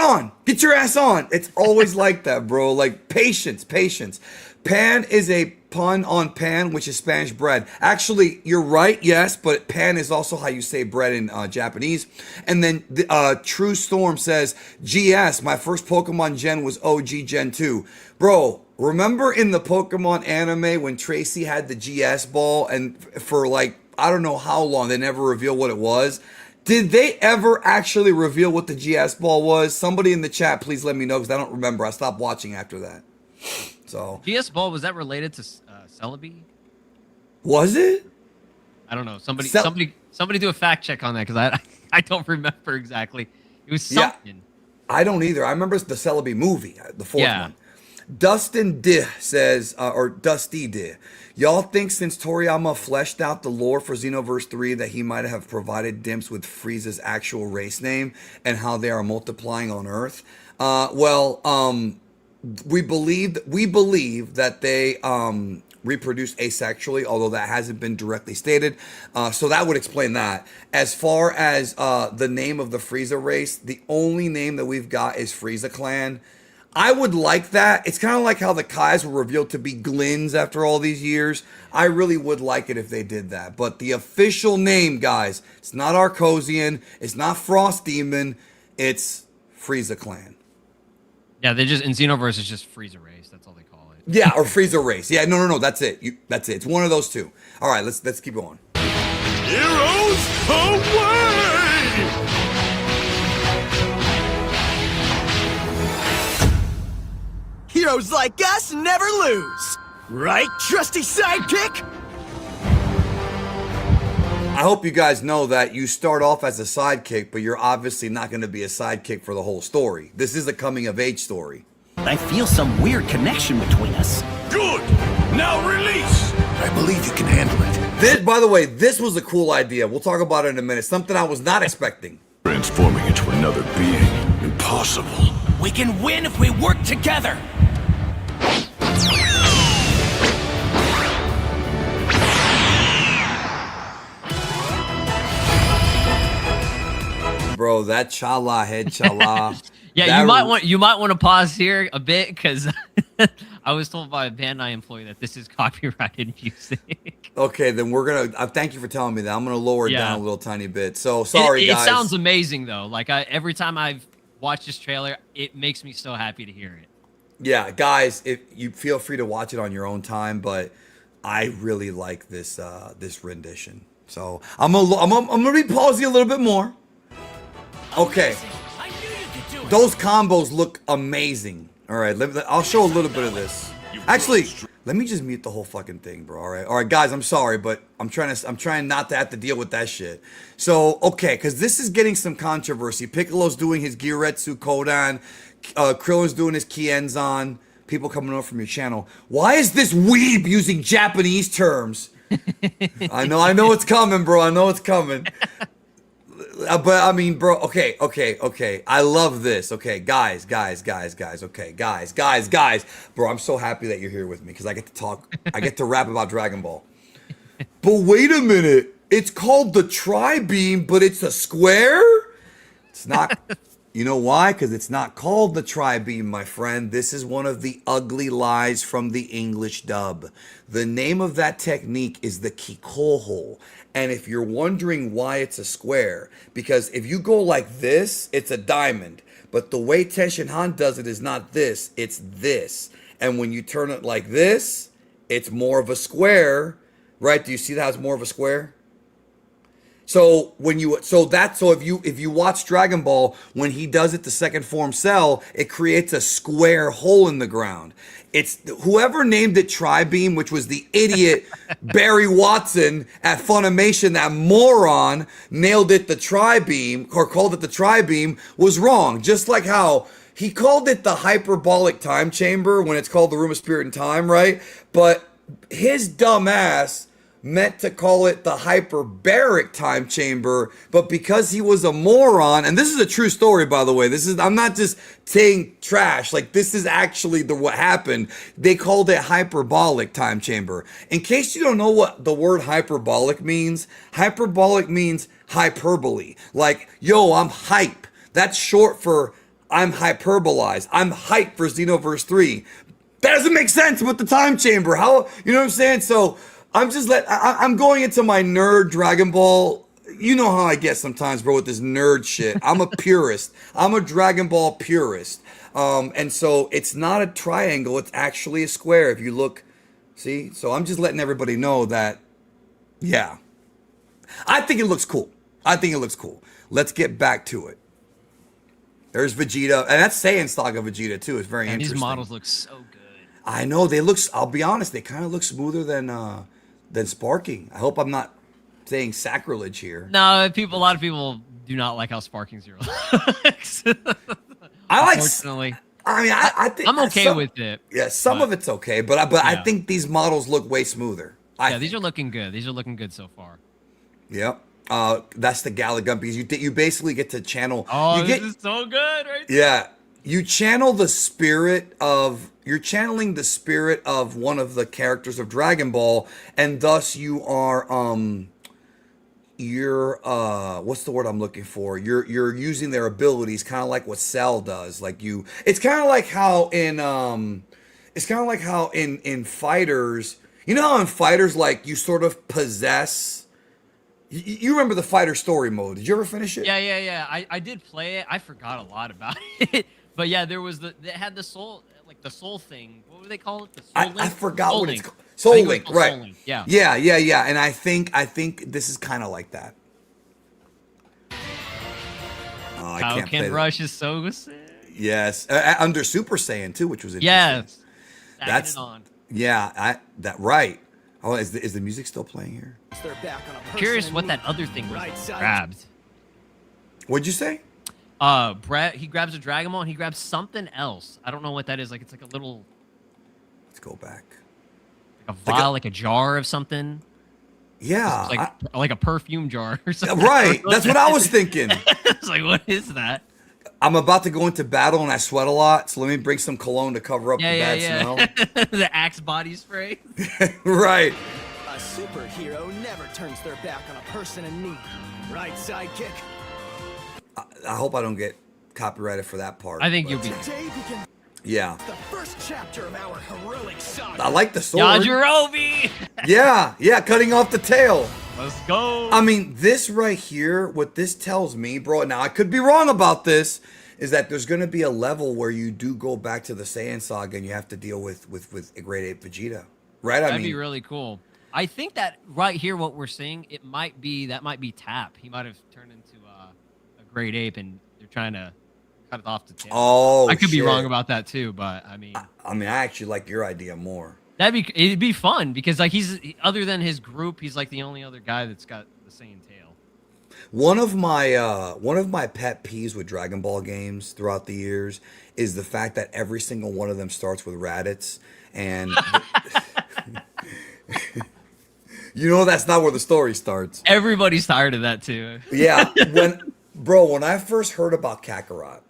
your ass on. It's always like that, bro. Like patience. Pan is a pun on pan, which is Spanish bread. Actually, you're right, yes, but pan is also how you say bread in Japanese. And then True Storm says, GS, my first Pokemon gen was OG Gen 2. Bro, remember in the Pokemon anime when Tracy had the GS ball and for like, I don't know how long, they never revealed what it was? Did they ever actually reveal what the GS ball was? Somebody in the chat, please let me know because I don't remember. I stopped watching after that. So GS Ball, was that related to Celebi? Was it? I don't know. Somebody do a fact check on that because I don't remember exactly. It was something. Yeah, I don't either. I remember the Celebi movie, the fourth one. Dustin D says, or Dusty D, y'all think since Toriyama fleshed out the lore for Xenoverse 3 that he might have provided Dimps with Frieza's actual race name and how they are multiplying on Earth? We believe that they reproduce asexually, although that hasn't been directly stated. So that would explain that. As far as the name of the Frieza race, the only name that we've got is Frieza Clan. I would like that. It's kind of like how the Kais were revealed to be Glins after all these years. I really would like it if they did that. But the official name, guys, it's not Arcosian, it's not Frost Demon, it's Frieza Clan. Yeah, they just in Xenoverse it's just Frieza race. That's all they call it. Yeah, or Frieza race. Yeah, no, that's it. That's it. It's one of those two. All right, let's keep going. Heroes away! Heroes like us never lose, right, trusty sidekick? I hope you guys know that you start off as a sidekick, but you're obviously not going to be a sidekick for the whole story. This is a coming-of-age story. I feel some weird connection between us. Good! Now release! I believe you can handle it. This, by the way, this was a cool idea. We'll talk about it in a minute. Something I was not expecting. Transforming into another being. Impossible. We can win if we work together. Bro, that chala head chala. Yeah, that you might want to pause here a bit because I was told by a Bandai employee that this is copyrighted music. Okay, then we're gonna. Thank you for telling me that. I'm gonna lower it Yeah. down a little tiny bit. So sorry, It guys. sounds amazing though. Like every time I've watched this trailer, it makes me so happy to hear it. Yeah, guys, if you feel free to watch it on your own time, but I really like this this rendition. So I'm gonna be pausing a little bit more. Okay, those combos look amazing. All right, I'll show a little bit of this. Actually, let me just mute the whole fucking thing, bro. All right, guys. I'm sorry, but I'm trying not to have to deal with that shit. So, okay, because this is getting some controversy. Piccolo's doing his Giretsu Kodan. Krillin's doing his Kienzan. People coming over from your channel. Why is this weeb using Japanese terms? I know it's coming, bro. I know it's coming. But I mean, bro, okay. I love this. Okay, guys. Okay, guys. Bro, I'm so happy that you're here with me because I get to talk, I get to rap about Dragon Ball. But wait a minute. It's called the Tri-Beam, but it's a square? It's not. You know why? Because it's not called the Tri-Beam, my friend. This is one of the ugly lies from the English dub. The name of that technique is the Kikoho. And if you're wondering why it's a square, because if you go like this, it's a diamond. But the way Tenshin Han does it is not this, it's this. And when you turn it like this, it's more of a square, right? Do you see how it's more of a square? So if you watch Dragon Ball, when he does it the second form cell, it creates a square hole in the ground. It's whoever named it Tri-Beam, which was the idiot Barry Watson at Funimation, that moron nailed it the Tri-Beam or called it the Tri-Beam, was wrong. Just like how he called it the hyperbolic time chamber when it's called the room of spirit and time, right? But his dumb ass meant to call it the hyperbaric time chamber, but because he was a moron, and this is a true story, by the way, I'm not just saying trash, like this is actually what happened. They called it hyperbolic time chamber. In case you don't know what the word hyperbolic means hyperbole. Like, yo, I'm hype. That's short for I'm hyperbolized. I'm hype for Xenoverse 3. That doesn't make sense with the time chamber. How, you know what I'm saying? So I'm going into my nerd Dragon Ball. You know how I get sometimes, bro, with this nerd shit. I'm a purist. I'm a Dragon Ball purist. And so it's not a triangle. It's actually a square. If you look, see? So I'm just letting everybody know that, yeah. I think it looks cool. Let's get back to it. There's Vegeta. And that's Saiyan Saga Vegeta, too. It's very interesting. These models look so good. I know. I'll be honest, they kind of look smoother than Sparking. I hope I'm not saying sacrilege here. No, a lot of people do not like how Sparking Zero looks. Unfortunately. I mean, I think I'm okay with it. Yeah, some of it's okay, but I think these models look way smoother. These are looking good. These are looking good so far. Yep. That's the Galagun, because you basically get to channel. Oh, this is so good, right? Yeah. You channel the spirit of. You're channeling the spirit of one of the characters of Dragon Ball, and thus you are what's the word I'm looking for? You're using their abilities, kind of like what Cell does. It's kind of like how in Fighters, you know how in Fighters, like, you sort of possess. You remember the Fighter story mode? Did you ever finish it? Yeah. I did play it. I forgot a lot about it, but yeah, it had the soul. Like the soul thing. What would they call it? The soul link? I forgot soul what link. it's called. Soul Link, right. Soul Link. Yeah. Yeah. And I think this is kind of like that. Oh, I can't play Rush is so sick. Yes. Under Super Saiyan too, which was interesting. Yes. That's on. Yeah, right. Oh, is the music still playing here? Curious what that other thing was grabbed. What'd you say? Brett, he grabs a Dragon Ball and he grabs something else. I don't know what that is. Like, it's like a little. Let's go back. Like a vial, like a jar of something. Yeah, It's like a perfume jar or something. right. That's what I was thinking. It's like, what is that? I'm about to go into battle and I sweat a lot, so let me bring some cologne to cover up the bad smell. The Axe body spray. Right. A superhero never turns their back on a person in need. Right, sidekick? I hope I don't get copyrighted for that part. I think you'll be. Today begins Yeah. the first chapter of our heroic saga. I like the sword. Yajirobe! Yeah, cutting off the tail. Let's go. I mean, this right here, what this tells me, bro, now I could be wrong about this, is that there's going to be a level where you do go back to the Saiyan saga and you have to deal with a Grade 8 Vegeta. Right? That'd be really cool. I think that right here, what we're seeing, that might be Tap. He might have turned into a Great Ape and they're trying to cut it off the tail. Oh, I could be shit. wrong about that too, but I mean, I actually like your idea more. it'd be fun because like he's other than his group, he's like the only other guy that's got the Saiyan tail. One of my pet peeves with Dragon Ball games throughout the years is the fact that every single one of them starts with Raditz, and you know that's not where the story starts. Everybody's tired of that too. Yeah, when I first heard about Kakarot,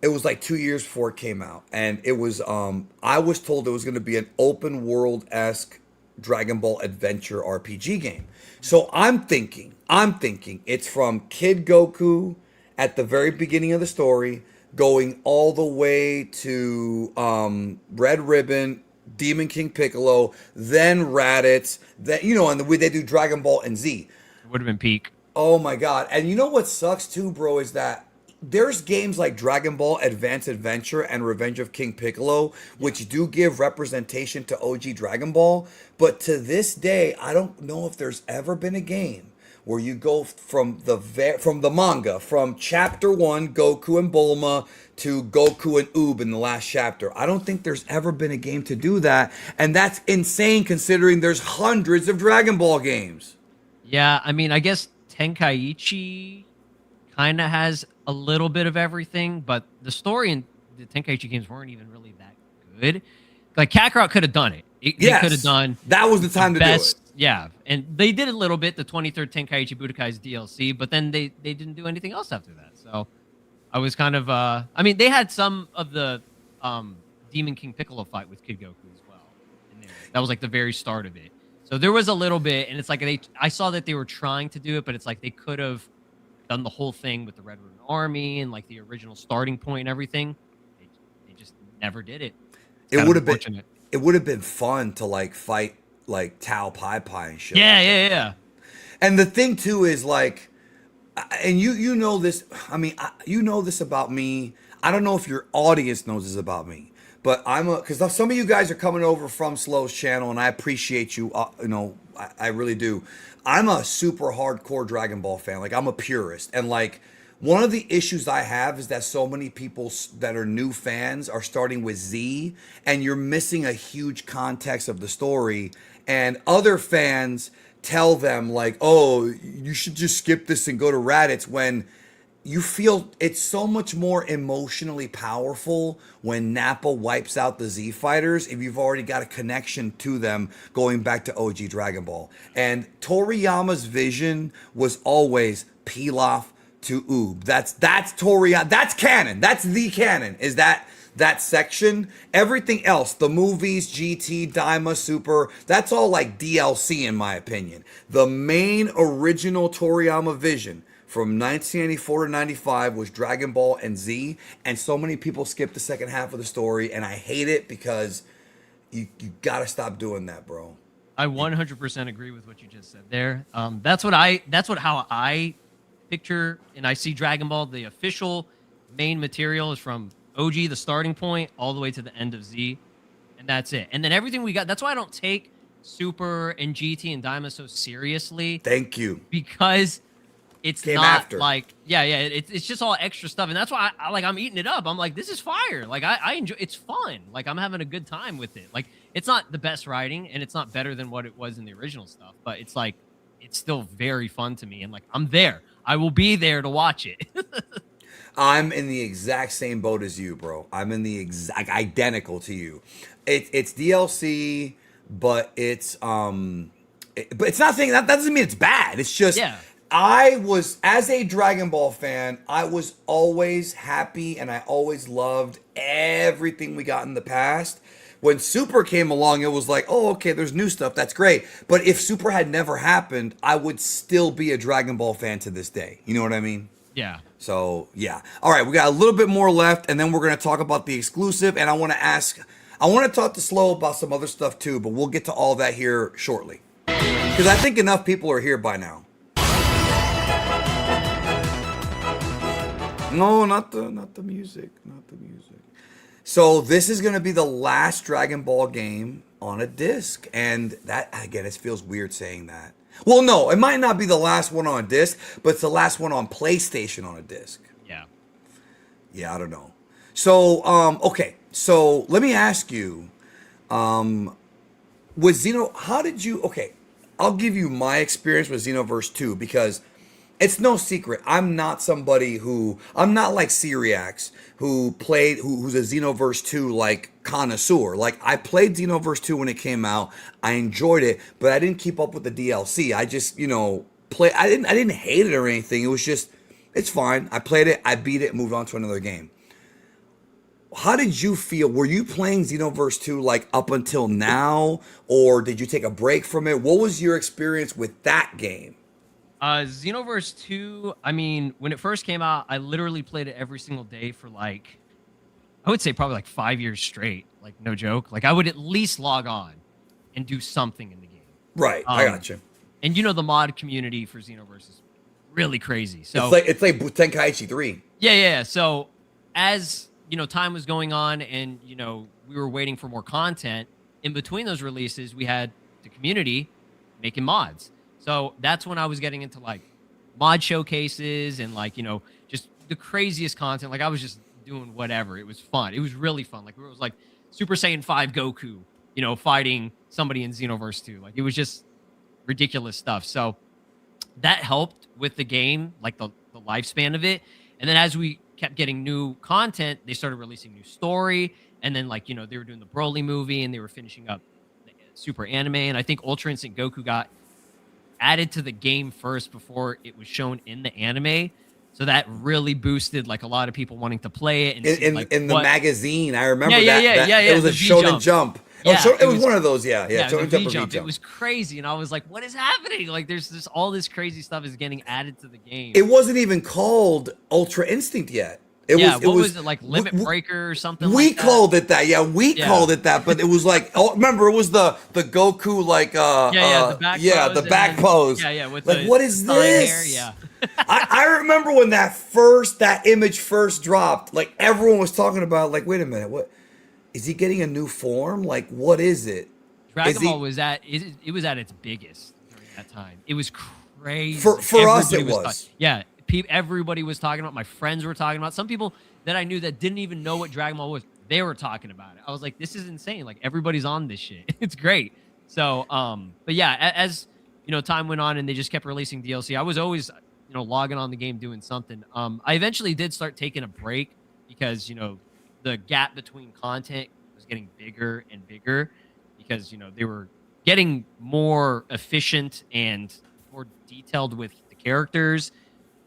it was like 2 years before it came out, and it was I was told it was going to be an open world-esque Dragon Ball adventure RPG game. So I'm thinking it's from Kid Goku at the very beginning of the story, going all the way to Red Ribbon, Demon King Piccolo, then Raditz, then and the way they do Dragon Ball and Z. It would have been peak. Oh my god. And you know what sucks too, bro, is that there's games like Dragon Ball Advanced Adventure and Revenge of King Piccolo, which do give representation to OG Dragon Ball. But to this day, I don't know if there's ever been a game where you go from the manga, from chapter 1, Goku and Bulma, to Goku and Oob in the last chapter. I don't think there's ever been a game to do that. And that's insane considering there's hundreds of Dragon Ball games. Yeah, I mean, I guess Tenkaichi kind of has a little bit of everything, but the story in the Tenkaichi games weren't even really that good. Like Kakarot could have done it. He could have done that was the time to do it. Yeah, and they did a little bit, the 23rd Tenkaichi Budokai's DLC, but then they didn't do anything else after that. So I was kind of I mean, they had some of the Demon King Piccolo fight with Kid Goku as well in there. That was like the very start of it. So there was a little bit, and it's like I saw that they were trying to do it, but it's like they could have done the whole thing with the Red Ribbon Army and like the original starting point and everything. They just never did it. It would have been fun to like fight like Tao Pai Pai and shit. Yeah. And the thing too is like, and you know this. I mean, you know this about me. I don't know if your audience knows this about me, but because some of you guys are coming over from Slow's channel, and I appreciate you. I really do. I'm a super hardcore Dragon Ball fan. Like I'm a purist, and like one of the issues I have is that so many people that are new fans are starting with Z, and you're missing a huge context of the story. And other fans tell them like, "Oh, you should just skip this and go to Raditz," when you feel it's so much more emotionally powerful when Nappa wipes out the Z fighters if you've already got a connection to them going back to OG Dragon Ball. And Toriyama's vision was always Pilaf to Oob. That's Toriyama. That's canon. That's the canon. Is that section? Everything else, the movies, GT, Daima, Super, that's all like DLC in my opinion. The main original Toriyama vision from 1994 to 95 was Dragon Ball and Z, and so many people skip the second half of the story, and I hate it because you gotta stop doing that, bro. I 100% agree with what you just said there. That's how I picture and I see Dragon Ball. The official main material is from OG, the starting point, all the way to the end of Z, and that's it. And then everything we got. That's why I don't take Super and GT and Daima so seriously. Thank you. Because it's Came not after. like it's just all extra stuff, and that's why I'm eating it up. I'm like, this is fire. Like I enjoy. It's fun. Like I'm having a good time with it. Like it's not the best writing, and it's not better than what it was in the original stuff, but it's like it's still very fun to me, and like I'm there. I will be there to watch it. I'm in the exact same boat as you, bro. I'm in the exact identical to you. It's DLC, but it's but it's not saying that doesn't mean it's bad. It's just Yeah. I was, as a Dragon Ball fan, I was always happy and I always loved everything we got in the past. When Super came along, it was like, oh, okay, there's new stuff. That's great. But if Super had never happened, I would still be a Dragon Ball fan to this day. You know what I mean? Yeah. So, yeah. All right, we got a little bit more left, and then we're going to talk about the exclusive. And I want to talk to Slow about some other stuff too, but we'll get to all that here shortly. Because I think enough people are here by now. No, not the music. Not the music. So this is going to be the last Dragon Ball game on a disc. And that, again, it feels weird saying that. Well, no, it might not be the last one on a disc, but it's the last one on PlayStation on a disc. Yeah. Yeah, I don't know. So, okay. So let me ask you, with how did you, okay, I'll give you my experience with Xenoverse 2 because it's no secret. I'm not like Syriax who's a Xenoverse 2 like connoisseur. Like I played Xenoverse 2 when it came out. I enjoyed it, but I didn't keep up with the DLC. I just, I didn't hate it or anything. It was just, it's fine. I played it, I beat it, moved on to another game. How did you feel? Were you playing Xenoverse 2 like up until now, or did you take a break from it? What was your experience with that game? Xenoverse 2, I mean, when it first came out, I literally played it every single day for like, I would say probably like 5 years straight. Like, no joke. Like, I would at least log on and do something in the game. Right, I got you. And the mod community for Xenoverse is really crazy. So it's like Tenkaichi 3. Yeah. So as time was going on and we were waiting for more content, in between those releases, we had the community making mods. So that's when I was getting into like mod showcases and like, just the craziest content. Like I was just doing whatever. It was fun. It was really fun. Like it was like Super Saiyan 5 Goku, fighting somebody in Xenoverse 2. Like it was just ridiculous stuff. So that helped with the game, like the lifespan of it. And then as we kept getting new content, they started releasing new story. And then like, they were doing the Broly movie and they were finishing up the Super Anime. And I think Ultra Instinct Goku got added to the game first before it was shown in the anime, so that really boosted like a lot of people wanting to play it. And in the magazine, I remember yeah. It was a Shonen Jump. Yeah, it was one of those. Yeah. Shonen Jump or V-Jump. It was crazy, and I was like, "What is happening?" Like, there's just all this crazy stuff is getting added to the game. It wasn't even called Ultra Instinct yet. What was it like Limit Breaker or something? We like that? called it that. Yeah, we called it that. But it was like, remember, it was the Goku like the back pose. Yeah. With like, what is this? Hair, yeah. I remember when that image first dropped. Like everyone was talking about. Like, wait a minute, what is he getting a new form? Like, what is it? Dragon Ball was at its biggest during that time. It was crazy for us. It was. Everybody was talking about. My friends were talking about. Some people that I knew that didn't even know what Dragon Ball was, they were talking about it. I was like, this is insane. Like everybody's on this shit. It's great. So, but yeah, as time went on and they just kept releasing DLC, I was always logging on the game doing something. I eventually did start taking a break because the gap between content was getting bigger and bigger because they were getting more efficient and more detailed with the characters.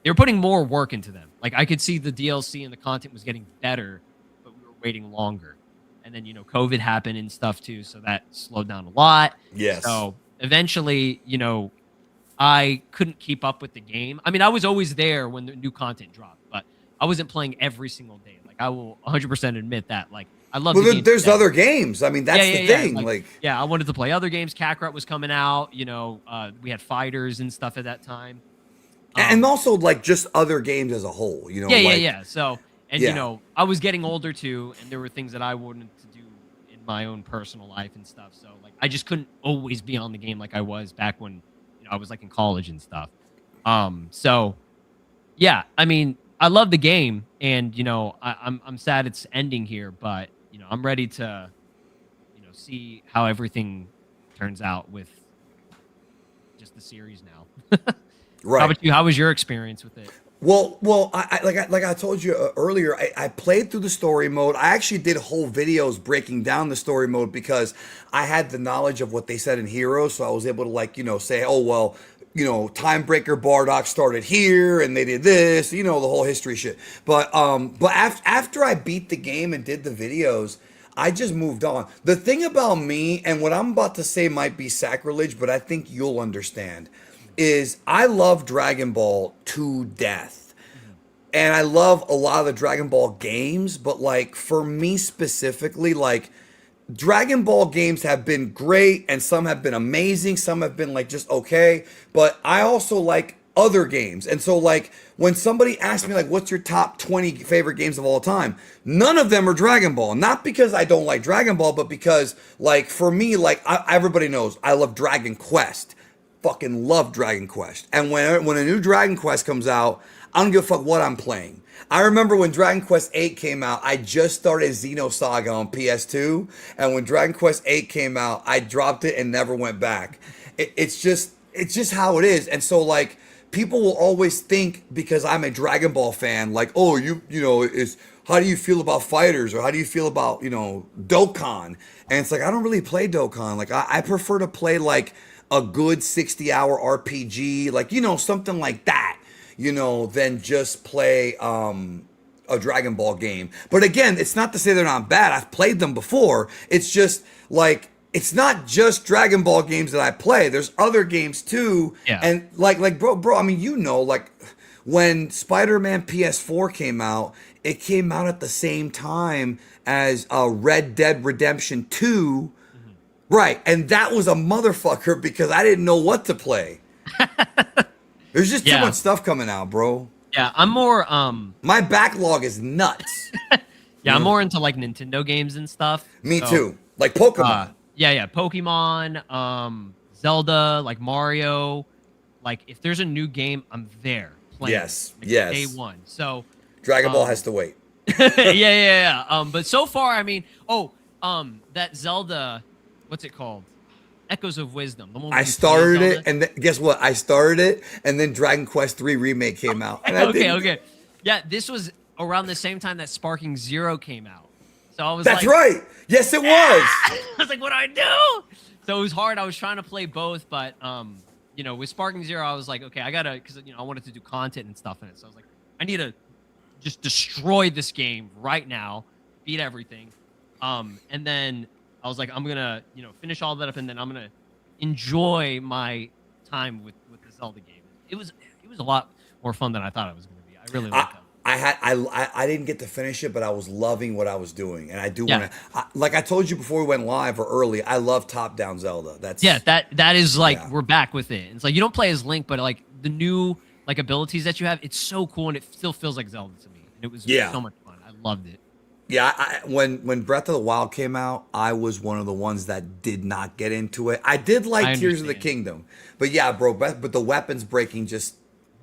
They were putting more work into them. Like I could see the DLC and the content was getting better, but we were waiting longer. And then, COVID happened and stuff too. So that slowed down a lot. Yes. So eventually, I couldn't keep up with the game. I mean, I was always there when the new content dropped, but I wasn't playing every single day. Like I will 100% admit that. Like I love the game. There's other games. I mean, that's the thing. Like, I wanted to play other games. Kakarot was coming out. We had fighters and stuff at that time. And also like just other games as a whole, Yeah. So, and I was getting older too, and there were things that I wanted to do in my own personal life and stuff. So like, I just couldn't always be on the game like I was back when I was like in college and stuff. So yeah, I mean, I love the game, and I'm sad it's ending here, but I'm ready to see how everything turns out with just the series now. Right. How about you? How was your experience with it? Well, like I told you earlier, I played through the story mode. I actually did whole videos breaking down the story mode because I had the knowledge of what they said in Heroes, so I was able to say, oh well, Timebreaker Bardock started here and they did this, the whole history shit. But after I beat the game and did the videos, I just moved on. The thing about me, and what I'm about to say might be sacrilege, but I think you'll understand, is I love Dragon Ball to death. And I love a lot of the Dragon Ball games, but like for me specifically, like Dragon Ball games have been great and some have been amazing, some have been like just okay, but I also like other games. And so like when somebody asks me like what's your top 20 favorite games of all time, none of them are Dragon Ball. Not because I don't like Dragon Ball, but because like for me, like everybody knows I love Dragon Quest. Fucking love Dragon Quest. And when a new Dragon Quest comes out, I don't give a fuck what I'm playing. I remember when Dragon Quest 8 came out, I just started Xenosaga on PS2, and when Dragon Quest 8 came out, I dropped it and never went back. It's just how it is. And so like people will always think because I'm a Dragon Ball fan, like, oh, is how do you feel about fighters, or how do you feel about Dokkan? And it's like I don't really play Dokkan. Like I prefer to play like a good 60-hour RPG, like something like that, than just play a Dragon Ball game. But again, it's not to say they're not bad. I've played them before. It's just like it's not just Dragon Ball games that I play. There's other games too. Yeah. And like bro, I mean, like when Spider-Man PS4 came out, it came out at the same time as Red Dead Redemption 2. Right, and that was a motherfucker because I didn't know what to play. There's just too much stuff coming out, bro. Yeah, I'm more My backlog is nuts. yeah, I'm more into like Nintendo games and stuff. Me too. Like Pokemon. Yeah, Pokemon, Zelda, like Mario. Like if there's a new game, I'm there playing. Yes, like, yes. Day one. So Dragon Ball has to wait. yeah. But so far, I mean, that Zelda, what's it called? Echoes of Wisdom. The one I started it, and guess what? I started it, and then Dragon Quest 3 Remake came out. And okay. Yeah, this was around the same time that Sparking Zero came out. So I was That's like, right. Yes, it was. I was like, what do I do? So it was hard. I was trying to play both, but with Sparking Zero, I was like, okay, I gotta, because I wanted to do content and stuff in it. So I was like, I need to just destroy this game right now, beat everything, and then I was like, I'm gonna, finish all that up, and then I'm gonna enjoy my time with the Zelda game. It was a lot more fun than I thought it was gonna be. I really liked it. I didn't get to finish it, but I was loving what I was doing, and I do want to. Like I told you before we went live or early, I love top-down Zelda. That is like we're back with it. It's like you don't play as Link, but like the new like abilities that you have, it's so cool, and it still feels like Zelda to me. And it was so much fun. I loved it. Yeah, when Breath of the Wild came out, I was one of the ones that did not get into it. I did like Tears of the Kingdom, but yeah, bro, but the weapons breaking just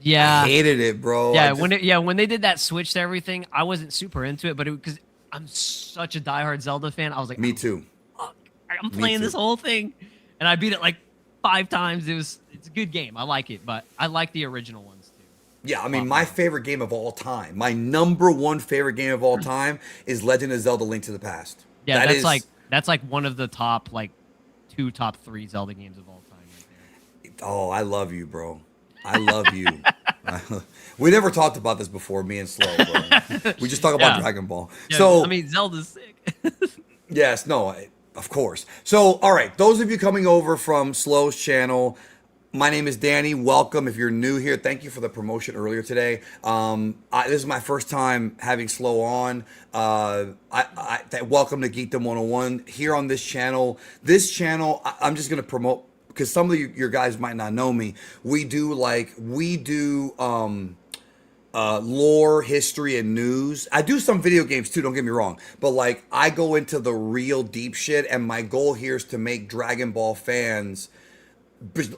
I hated it, bro. Yeah, when they did that switch to everything, I wasn't super into it, but because I'm such a diehard Zelda fan, I was like, me too. Fuck, I'm playing this whole thing, and I beat it like 5 times. It's a good game. I like it, but I like the original ones. Yeah, I mean, my favorite game of all time, my number one favorite game of all time is Legend of Zelda: Link to the Past. Yeah, that's like one of the top 3 Zelda games of all time. Right there. Oh, I love you, bro. I love you. We never talked about this before, me and Slow, bro. We just talk about Dragon Ball. Yeah, so I mean, Zelda's sick. Yes, no, of course. So, all right, those of you coming over from Slow's channel, my name is Danny. Welcome. If you're new here, thank you for the promotion earlier today. This is my first time having Slow on. Welcome to Geekdom 101 here on this channel. This channel, I'm just going to promote because some of your guys might not know me. We do lore, history, and news. I do some video games too, don't get me wrong. But like I go into the real deep shit, and my goal here is to make Dragon Ball fans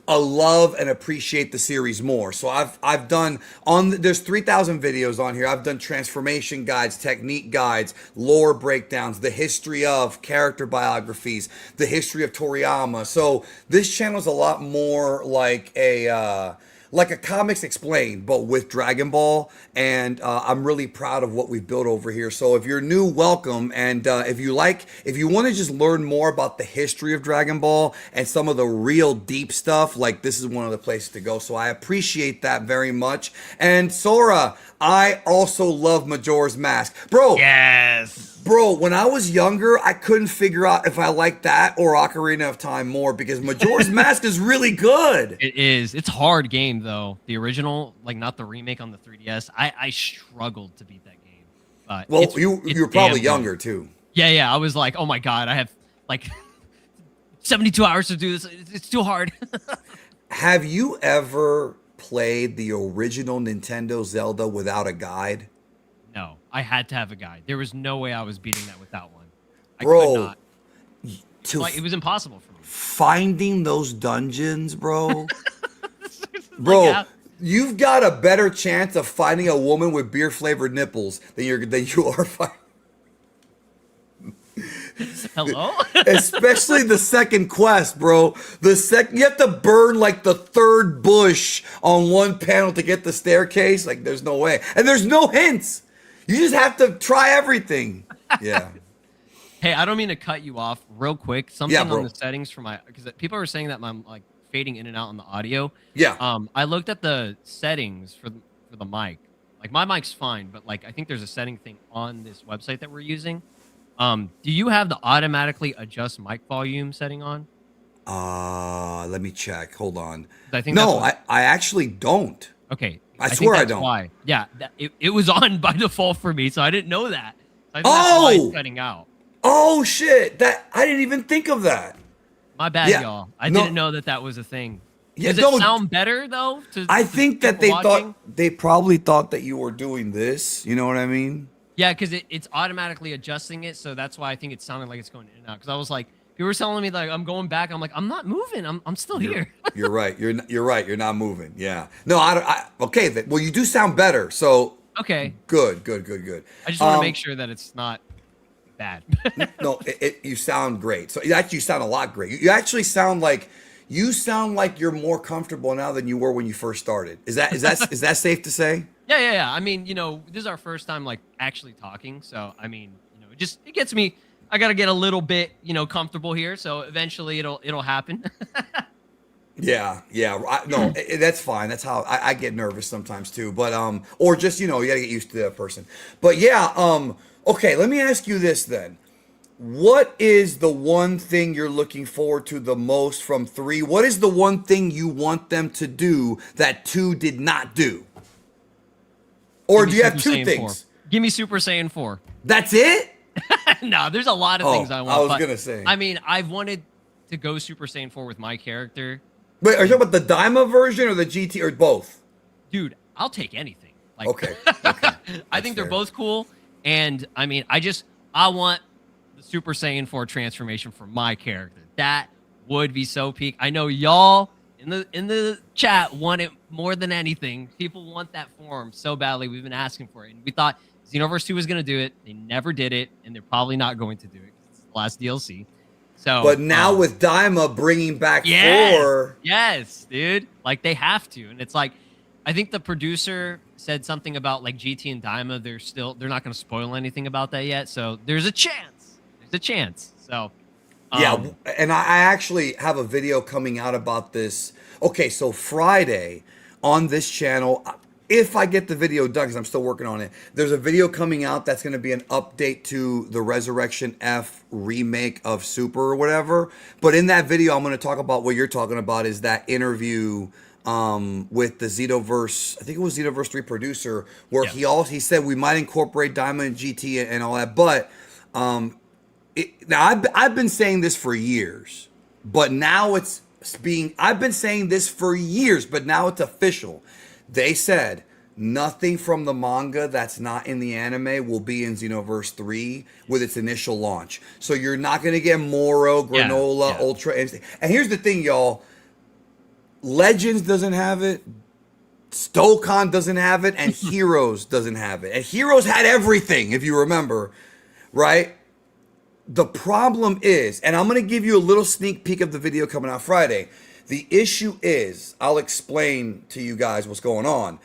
love and appreciate the series more. So I've done there's 3,000 videos on here. I've done transformation guides, technique guides, lore breakdowns, the history of character biographies, the history of Toriyama. So this channel is a lot more like a like a Comics Explained, but with Dragon Ball. And I'm really proud of what we've built over here. So if you're new, welcome. And if you want to just learn more about the history of Dragon Ball and some of the real deep stuff, like this is one of the places to go. So I appreciate that very much. And Sora, I also love Majora's Mask. Bro. Yes. Bro, when I was younger, I couldn't figure out if I liked that or Ocarina of Time more because Majora's Mask is really good. It is. It's a hard game though. The original, like not the remake on the 3DS. I struggled to beat that game. But Well, it's you were probably damn younger good. too. Yeah. I was like, oh my god, I have like 72 hours to do this. It's too hard. Have you ever played the original Nintendo Zelda without a guide? No, I had to have a guide. There was no way I was beating that without one. I Bro, could not. Like, it was impossible for me. Finding those dungeons, bro. Bro, like, you've got a better chance of finding a woman with beer flavored nipples than you are finding. hello? Especially the second quest, bro. You have to burn like the third bush on one panel to get the staircase. Like, there's no way. And there's no hints. You just have to try everything. Yeah. Hey, I don't mean to cut you off real quick. Something bro. on the settings for because people are saying that I'm like fading in and out on the audio. Yeah. I looked at the settings for the mic. Like my mic's fine, but like I think there's a setting thing on this website that we're using. Do you have the automatically adjust mic volume setting on? Let me check. Hold on. I think no, I actually don't. Okay. I think swear I that's don't. Why? Yeah, it was on by default for me, so I didn't know that. So I think that's why it's cutting out. Oh shit! I didn't even think of that. My bad, y'all. I didn't know that was a thing. Yeah, Does it sound better though? I think that they probably thought that you were doing this. You know what I mean? Yeah, because it's automatically adjusting it, so that's why I think it sounded like it's going in and out. Because I was like, you were telling me like I'm going back. I'm like, I'm not moving. I'm still here. You're right. You're right. You're not moving. Yeah. No. Okay. Well, you do sound better. So. Okay. Good. I just want to make sure that it's not bad. No, you sound great. So you sound a lot great. You actually sound like you're more comfortable now than you were when you first started. Is that safe to say? Yeah. I mean, this is our first time like actually talking, so I mean, it gets me. I gotta get a little bit, comfortable here. So eventually it'll happen. Yeah. No, that's fine. That's how I get nervous sometimes too. But or just you gotta get used to that person. But yeah. Okay. Let me ask you this then. What is the one thing you're looking forward to the most from 3? What is the one thing you want them to do that 2 did not do? Or do you have 2 things? 4. Give me Super Saiyan 4. That's it? No, there's a lot of things I want. I was gonna say. I mean, I've wanted to go Super Saiyan 4 with my character. Wait, are you talking about the Daima version or the GT or both? Dude, I'll take anything. Like, okay. I think they're both cool, and I mean, I want the Super Saiyan 4 transformation for my character. That would be so peak. I know y'all in the chat want it more than anything. People want that form so badly. We've been asking for it, and we thought Xenoverse 2 was going to do it. They never did it, and they're probably not going to do it. It's the last DLC. So, but now with Daima bringing back 4, yes, dude, like they have to, and it's like, I think the producer said something about like GT and Daima. They're not going to spoil anything about that yet. So there's a chance. So yeah, and I actually have a video coming out about this. Okay, so Friday on this channel, if I get the video done, because I'm still working on it, there's a video coming out that's going to be an update to the Resurrection F remake of Super or whatever. But in that video, I'm going to talk about what you're talking about, is that interview with the Xenoverse, I think it was Xenoverse 3 producer, where he said we might incorporate Daima and GT and all that. But now I've been saying this for years, but now I've been saying this for years, but now it's official. They said nothing from the manga that's not in the anime will be in Xenoverse 3 with its initial launch. So you're not going to get Moro, Granola, Ultra. And here's the thing, y'all. Legends doesn't have it. Stokon doesn't have it. And Heroes doesn't have it. And Heroes had everything, if you remember. Right? The problem is, and I'm going to give you a little sneak peek of the video coming out Friday. The issue is, I'll explain to you guys what's going on,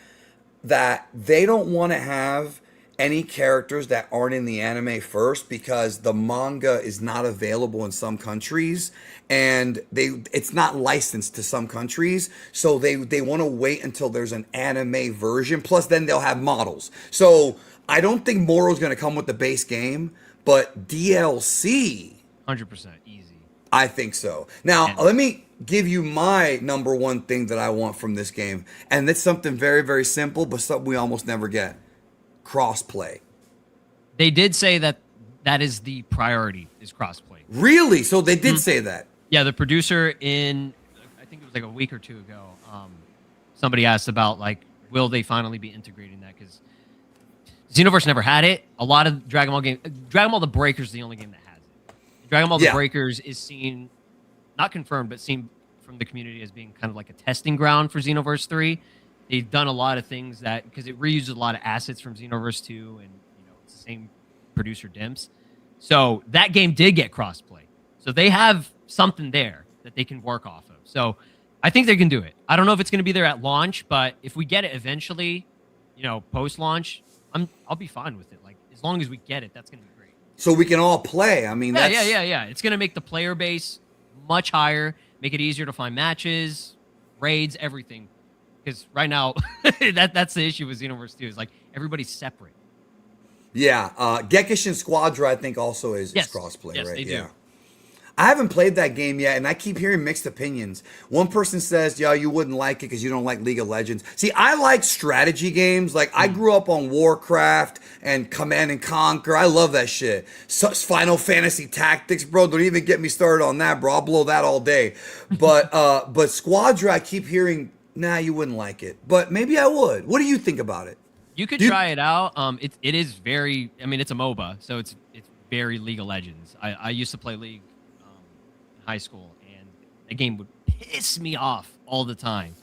that they don't want to have any characters that aren't in the anime first because the manga is not available in some countries and it's not licensed to some countries, so they want to wait until there's an anime version, plus then they'll have models. So I don't think Moro's going to come with the base game, but DLC 100% easy. I think so. Now, let me give you my number one thing that I want from this game, and it's something very, very simple, but something we almost never get. Crossplay. They did say that is the priority, is crossplay. Really? So they did say that? Yeah, the producer I think it was like a week or two ago, somebody asked about, like, will they finally be integrating that? Because Xenoverse never had it. A lot of Dragon Ball The Breakers is the only game that has it. Dragon Ball The Breakers is seen, not confirmed, but seen from the community as being kind of like a testing ground for Xenoverse 3. They've done a lot of things because it reuses a lot of assets from Xenoverse 2, and it's the same producer Dimps. So that game did get crossplay. So they have something there that they can work off of. So I think they can do it. I don't know if it's going to be there at launch, but if we get it eventually, post-launch, I'll be fine with it. Like, as long as we get it, that's going to be great. So we can all play. I mean, yeah. It's going to make the player base much higher, make it easier to find matches, raids, everything. Because right now, that's the issue with Xenoverse 2, is like everybody's separate. Yeah, Gekish and Squadra, I think, also is crossplay, yes, right? They do. I haven't played that game yet, and I keep hearing mixed opinions. One person says, yeah, you wouldn't like it because you don't like League of Legends. See, I like strategy games. Like, I grew up on Warcraft and Command and Conquer. I love that shit. Final Fantasy Tactics, bro. Don't even get me started on that, bro. I'll blow that all day. But Squadra, I keep hearing, nah, you wouldn't like it. But maybe I would. What do you think about it? You could try it out. It is very, it's a MOBA, so it's very League of Legends. I used to play League in high school, and the game would piss me off all the time.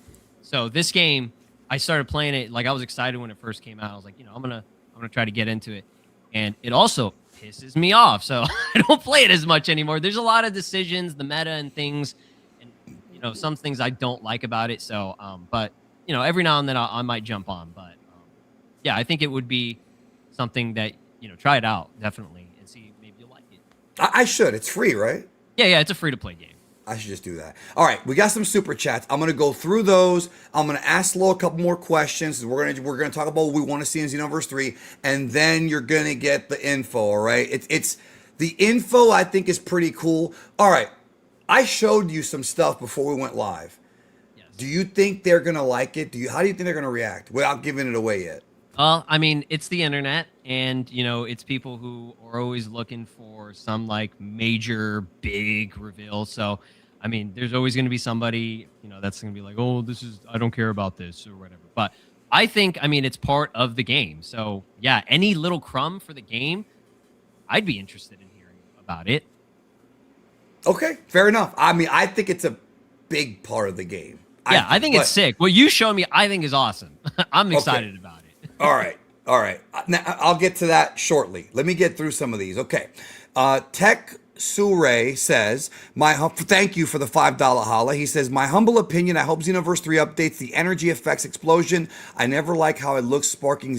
So this game, I started playing it, like, I was excited when it first came out. I was like, I'm gonna try to get into it, and it also pisses me off. So I don't play it as much anymore. There's a lot of decisions, the meta and things, and some things I don't like about it. So, but every now and then I might jump on. But yeah, I think it would be something that try it out definitely and see maybe you'll like it. I should. It's free, right? Yeah, it's a free-to-play game. I should just do that. All right, we got some super chats. I'm gonna go through those. I'm gonna ask Lo a couple more questions. We're gonna talk about what we want to see in Xenoverse 3, and then you're gonna get the info. All right, it's the info. I think is pretty cool. All right, I showed you some stuff before we went live. Yes. Do you think they're gonna like it? How do you think they're gonna react without giving it away yet? Well, it's the internet, and it's people who are always looking for some like major big reveal. So, there's always going to be somebody, that's going to be like, oh, I don't care about this or whatever. But I think, it's part of the game. So yeah, any little crumb for the game, I'd be interested in hearing about it. Okay, fair enough. I think it's a big part of the game. Yeah, I think it's sick. What you showed me, I think is awesome. I'm excited about it. All right. Now, I'll get to that shortly. Let me get through some of these. Okay. Tech Sure says, thank you for the $5 holla. He says, my humble opinion, I hope Xenoverse 3 updates the energy effects explosion. I never like how it looks. Sparking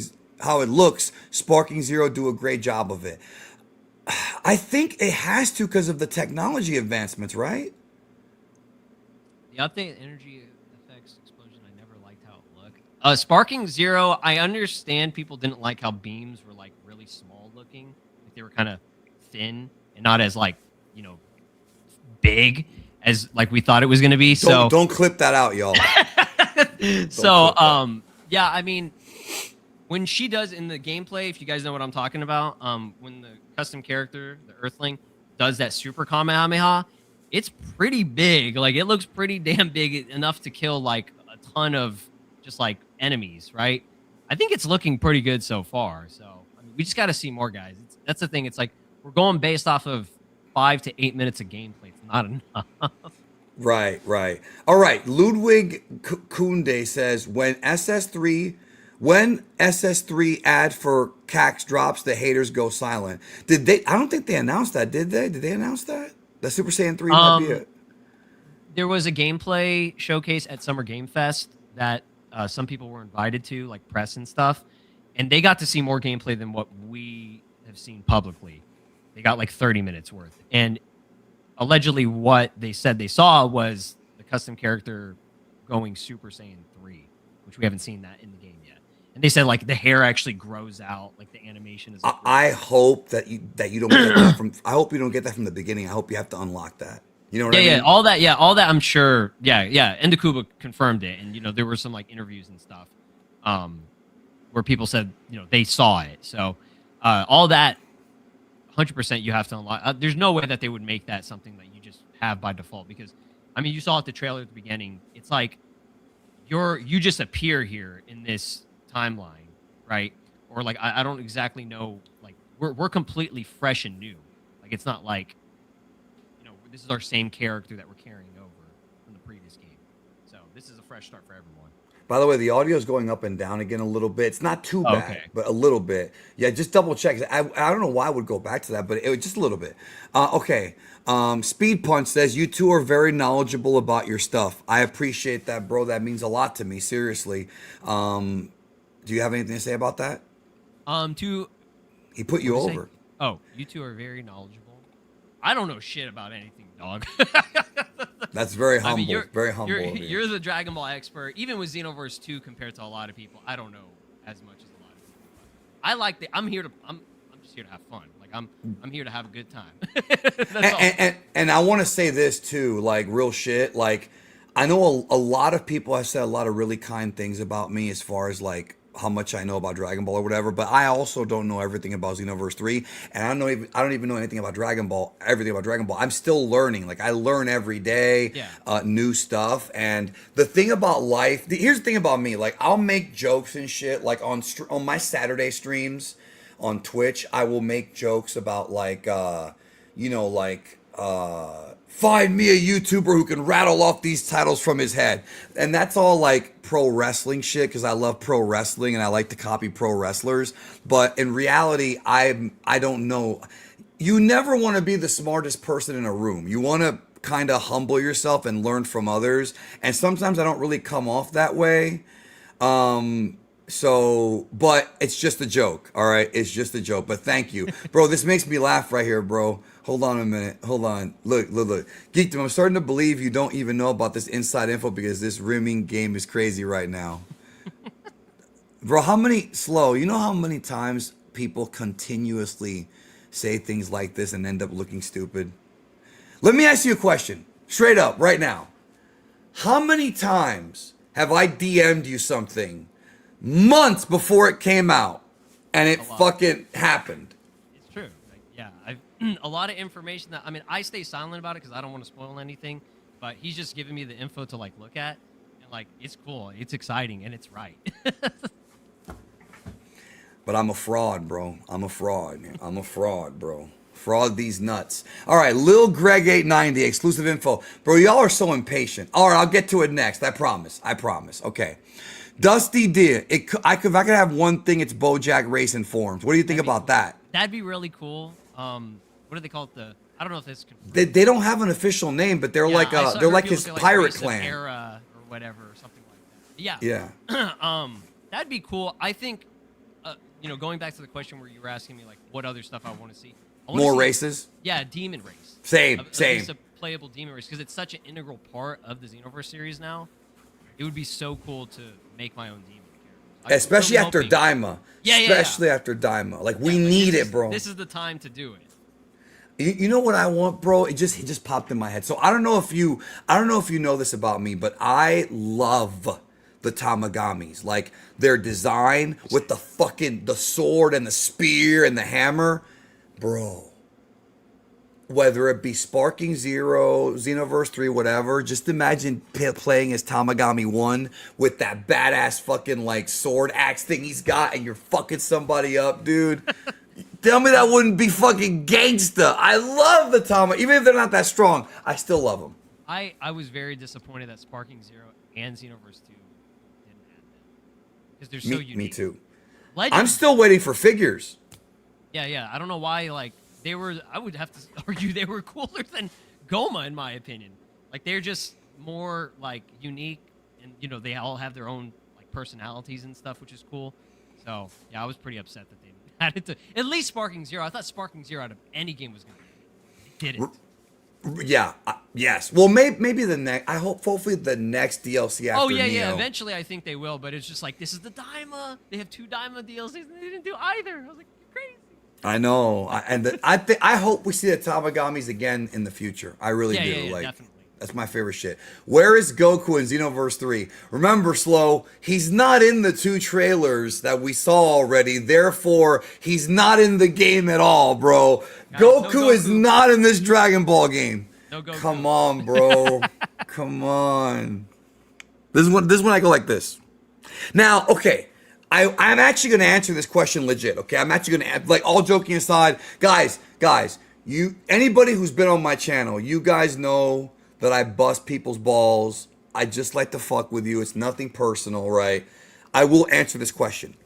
Zero do a great job of it. I think it has to because of the technology advancements, right? The update energy effects explosion, I never liked how it looked. Sparking Zero, I understand people didn't like how beams were like really small looking. Like they were kind of thin and not as like, big as like we thought it was going to be. Don't clip that out, y'all. Yeah, when she does in the gameplay, if you guys know what I'm talking about, when the custom character, the Earthling, does that super Kamehameha, it's pretty big. Like, it looks pretty damn big, enough to kill, like, a ton of just, like, enemies, right? I think it's looking pretty good so far. So, we just got to see more, guys. That's the thing. It's like, we're going based off of 5 to 8 minutes of gameplay. It's not enough. Right. All right. Ludwig Kunde says, when SS3 ad for Cax drops, the haters go silent. I don't think they announced that, did they? Did they announce that? The Super Saiyan 3 might be it. there was a gameplay showcase at Summer Game Fest that some people were invited to, like press and stuff, and they got to see more gameplay than what we have seen publicly. They got like 30 minutes worth, and allegedly what they said they saw was the custom character going Super Saiyan 3, which we haven't seen that in the game yet. And they said like the hair actually grows out, like the animation is. I hope that you don't get that from. I hope you don't get that from the beginning. I hope you have to unlock that. You know what I mean? Yeah, all that. I'm sure. Yeah. Endakuba confirmed it, and there were some like interviews and stuff, where people said they saw it. So, all that, 100% you have to unlock. There's no way that they would make that something that you just have by default, because, I mean, you saw at the trailer at the beginning. It's like you just appear here in this timeline, right? Or like I don't exactly know. Like we're completely fresh and new. Like it's not like this is our same character that we're carrying over from the previous game. So this is a fresh start for everyone. By the way, the audio is going up and down again a little bit. It's not too bad, okay, but a little bit. Yeah, just double check. I don't know why I would go back to that, but it was just a little bit. Okay. Speed Punch says, you two are very knowledgeable about your stuff. I appreciate that, bro. That means a lot to me. Seriously. Do you have anything to say about that? He put you over. Oh, you two are very knowledgeable. I don't know shit about anything, dog. That's very humble. I mean, very humble. You're the Dragon Ball expert. Even with Xenoverse 2, compared to a lot of people, I don't know as much as a lot of people. I like I'm just here to have fun. Like I'm here to have a good time. That's and I want to say this too, like real shit. Like I know a lot of people have said a lot of really kind things about me as far as like how much I know about Dragon Ball or whatever, but I also don't know everything about Xenoverse 3, and I don't even know anything about Dragon Ball, everything about Dragon Ball. I'm still learning. Like I learn every day, new stuff. And the thing about life, here's the thing about me, like I'll make jokes and shit, like on my Saturday streams on Twitch, I will make jokes about like find me a YouTuber who can rattle off these titles from his head. And that's all like pro wrestling shit, because I love pro wrestling and I like to copy pro wrestlers. But in reality, I don't know. You never want to be the smartest person in a room. You want to kind of humble yourself and learn from others. And sometimes I don't really come off that way. But it's just a joke, all right? It's just a joke, but thank you. Bro, this makes me laugh right here, bro. Hold on a minute. Hold on. Look. Geekdom, I'm starting to believe you don't even know about this inside info because this rimming game is crazy right now. Bro, you know how many times people continuously say things like this and end up looking stupid? Let me ask you a question, straight up, right now. How many times have I DM'd you something months before it came out and it fucking happened? It's true. Like, yeah, a lot of information that, I mean, I stay silent about it because I don't want to spoil anything, but he's just giving me the info to like look at, and like it's cool, it's exciting, and it's right. But I'm a fraud, bro. I'm a fraud, bro. Fraud these nuts. All right, Lil Greg 890, exclusive info. Bro, y'all are so impatient. All right, I'll get to it next. I promise. Okay. Dusty D, if I could have one thing, it's BoJack Racing Forms. What do you think about that? That'd be really cool. What do they call it? I don't know if it's. They don't have an official name, but they're like his pirate clan. Era or whatever, or something like that. Yeah. That'd be cool. I think, going back to the question where you were asking me like what other stuff I want to see. More races? Yeah, Demon Race. Same. At least a playable Demon Race, because it's such an integral part of the Xenoverse series now. It would be so cool to make my own Demon character. Especially after Daima. Especially after Daima. Like, we need it, bro. This is the time to do it. You know what I want, bro? It just popped in my head. So I don't know if you know this about me, but I love the Tamagamis. Like their design with the sword and the spear and the hammer. Bro. Whether it be Sparking Zero, Xenoverse 3, whatever, just imagine playing as Tamagami 1 with that badass fucking like sword axe thing he's got and you're fucking somebody up, dude. Tell me that wouldn't be fucking gangsta. I love the Tama. Even if they're not that strong, I still love them. I was very disappointed that Sparking Zero and Xenoverse 2 didn't have them. Because they're so unique. Me too. Legends. I'm still waiting for figures. Yeah. I don't know why, like, I would have to argue they were cooler than Goma, in my opinion. Like, they're just more like unique, and you know they all have their own like personalities and stuff, which is cool. So yeah, I was pretty upset that they had it to at least Sparking Zero. I thought Sparking Zero out of any game was gonna be. They didn't. Yeah. Yes. Well, maybe the next. I hope. Hopefully, the next DLC after. Oh yeah, yeah. Neo. Eventually, I think they will. But it's just like this is the Daima. They have 2 Daima DLCs, and they didn't do either. I was like, you're crazy. I know. I hope we see the Tamagamis again in the future. I really do. Yeah, like, definitely. that's my favorite shit. Where is Goku in Xenoverse 3? Remember, Slow, he's not in the 2 trailers that we saw already. Therefore, he's not in the game at all, bro. Guys, no Goku is Goku. not in this Dragon Ball game. No Goku. Come on, bro. Come on. This is when I go like this. Now, okay. I'm actually going to answer this question legit, okay? I'm actually going to, like, all joking aside, guys, anybody who's been on my channel, you guys know that I bust people's balls. I just like to fuck with you. It's nothing personal, right? I will answer this question.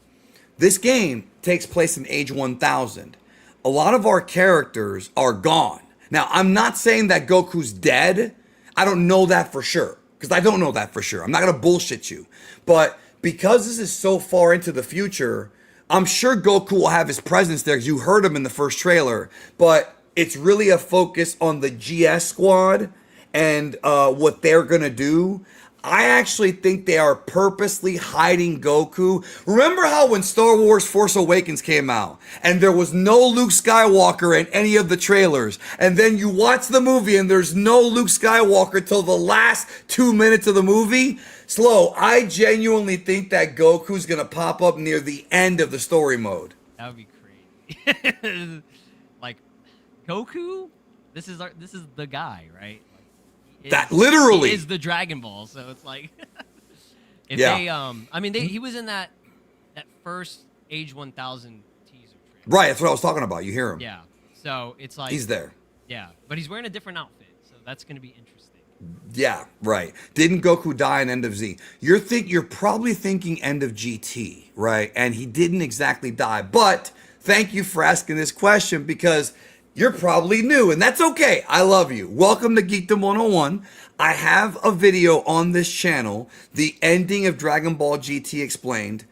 This game takes place in Age 1000. A lot of our characters are gone. Now, I'm not saying that Goku's dead. I don't know that for sure, because I don't know that for sure. I'm not going to bullshit you. But because this is so far into the future, I'm sure Goku will have his presence there, because you heard him in the first trailer. But it's really a focus on the GS squad and what they're going to do. I actually think they are purposely hiding Goku. Remember how when Star Wars Force Awakens came out and there was no Luke Skywalker in any of the trailers, and then you watch the movie and there's no Luke Skywalker till the last 2 minutes of the movie? Slow, I genuinely think that Goku's gonna pop up near the end of the story mode. That would be crazy. Like Goku, this is the guy, right? That literally is the Dragon Ball. So it's like, if Yeah. they, I mean, he was in that first Age 1000 teaser trailer. Right, that's what I was talking about. You hear him. Yeah. So it's like He's there. Yeah, but he's wearing a different outfit, so that's gonna be interesting. Yeah, right. Didn't Goku die in End of Z? You're probably thinking End of GT, right? And he didn't exactly die. But thank you for asking this question, because you're probably new, and that's okay. I love you. Welcome to Geekdom 101. I have a video on this channel, the ending of Dragon Ball GT explained.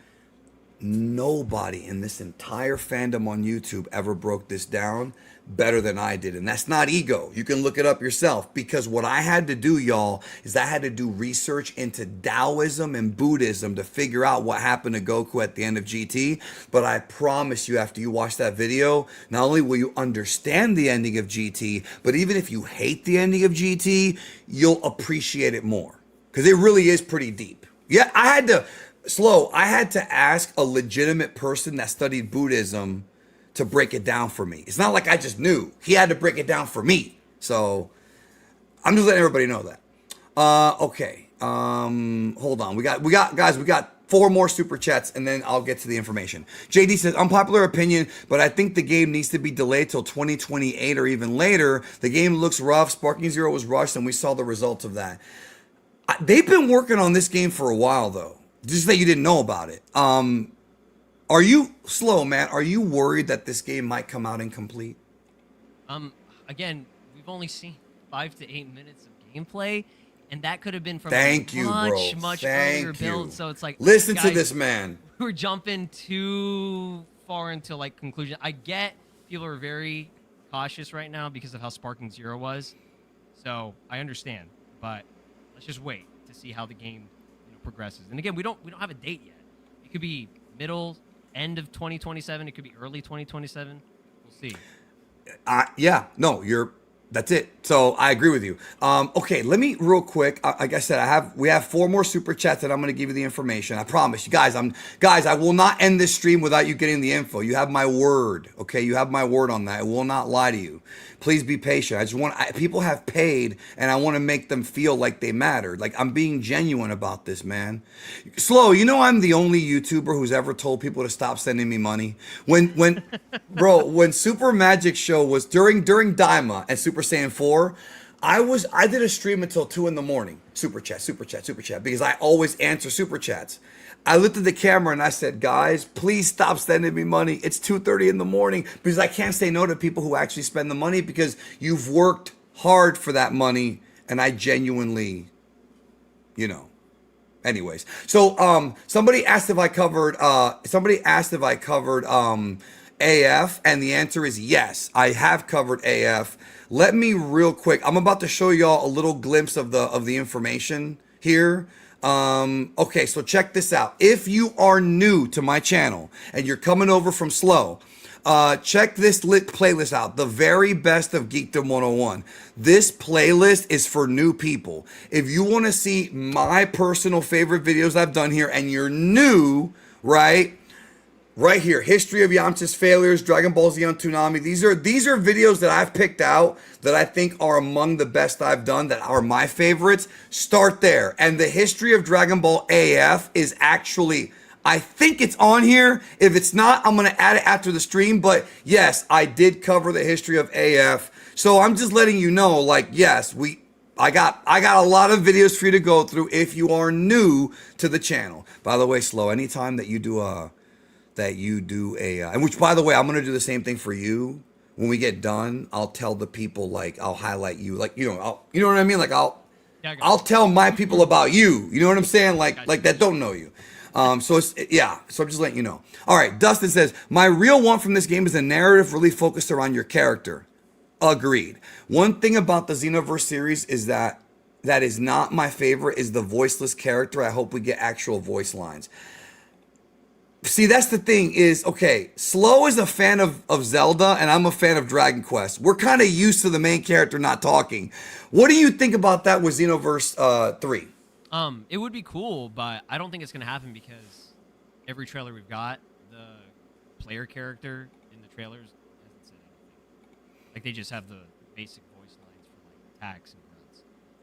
Nobody in this entire fandom on YouTube ever broke this down better than I did. And that's not ego. You can look it up yourself, because what I had to do, y'all, is I had to do research into Taoism and Buddhism to figure out what happened to Goku at the end of GT. But I promise you, after you watch that video, not only will you understand the ending of GT, but even if you hate the ending of GT, you'll appreciate it more, because it really is pretty deep. Yeah, I had to ask a legitimate person that studied Buddhism to break it down for me. It's not like I just knew. He had to break it down for me. So I'm just letting everybody know that. Okay. Hold on. We got 4 more super chats, and then I'll get to the information. JD says, unpopular opinion, but I think the game needs to be delayed till 2028 or even later. The game looks rough. Sparking Zero was rushed, and we saw the results of that. They've been working on this game for a while, though. Just that you didn't know about it. Are you slow, man? Are you worried that this game might come out incomplete? Again, we've only seen 5 to 8 minutes of gameplay, and that could have been from much earlier build. So it's like, listen guys, to this man. We're jumping too far into like conclusion. I get people are very cautious right now because of how Sparking Zero was, so I understand. But let's just wait to see how the game progresses. And again, we don't have a date yet. It could be end of 2027. It could be early 2027. We'll see. Yeah, no, that's it. So I agree with you. Okay, let me real quick. Like I said, we have 4 more super chats that I'm going to give you the information. I promise you guys. I will not end this stream without you getting the info. You have my word. Okay, you have my word on that. I will not lie to you. Please be patient. People have paid, and I want to make them feel like they mattered. Like, I'm being genuine about this, man. Slow, I'm the only YouTuber who's ever told people to stop sending me money. When Super Magic Show was during Daima and Super Saiyan 4, I did a stream until 2 in the morning. Super chat, because I always answer super chats. I looked at the camera and I said, guys, please stop sending me money. It's 2:30 in the morning, because I can't say no to people who actually spend the money, because you've worked hard for that money, and I genuinely you know. Anyways, so somebody asked if I covered AF, and the answer is yes, I have covered AF. Let me real quick. I'm about to show y'all a little glimpse of the information here. Okay, so check this out. If you are new to my channel and you're coming over from Slow, check this lit playlist out, the very best of Geekdom 101. This playlist is for new people. If you want to see my personal favorite videos I've done here and you're new, right here, history of Yamcha's failures, Dragon Ball Z on Toonami. These are videos that I've picked out that I think are among the best I've done, that are my favorites. Start there. And the history of Dragon Ball AF is actually, I think it's on here. If it's not, I'm going to add it after the stream. But yes, I did cover the history of AF. So I'm just letting you know, like, yes, I got a lot of videos for you to go through if you are new to the channel. By the way, Slow, anytime that you do a, and which, by the way, I'm going to do the same thing for you. When we get done, I'll tell the people, like, I'll highlight you, like, you know what I mean? Like, I'll tell my people about you. You know what I'm saying? Like that don't know you. So I'm just letting you know. All right. Dustin says, my real want from this game is a narrative really focused around your character. Agreed. One thing about the Xenoverse series is that is not my favorite is the voiceless character. I hope we get actual voice lines. See, that's the thing is, okay, Slow is a fan of Zelda, and I'm a fan of Dragon Quest. We're kind of used to the main character not talking. What do you think about that with Xenoverse 3? It would be cool, but I don't think it's going to happen because every trailer we've got, the player character in the trailers hasn't said anything. Like, they just have the basic voice lines for, like, attacks and grunts,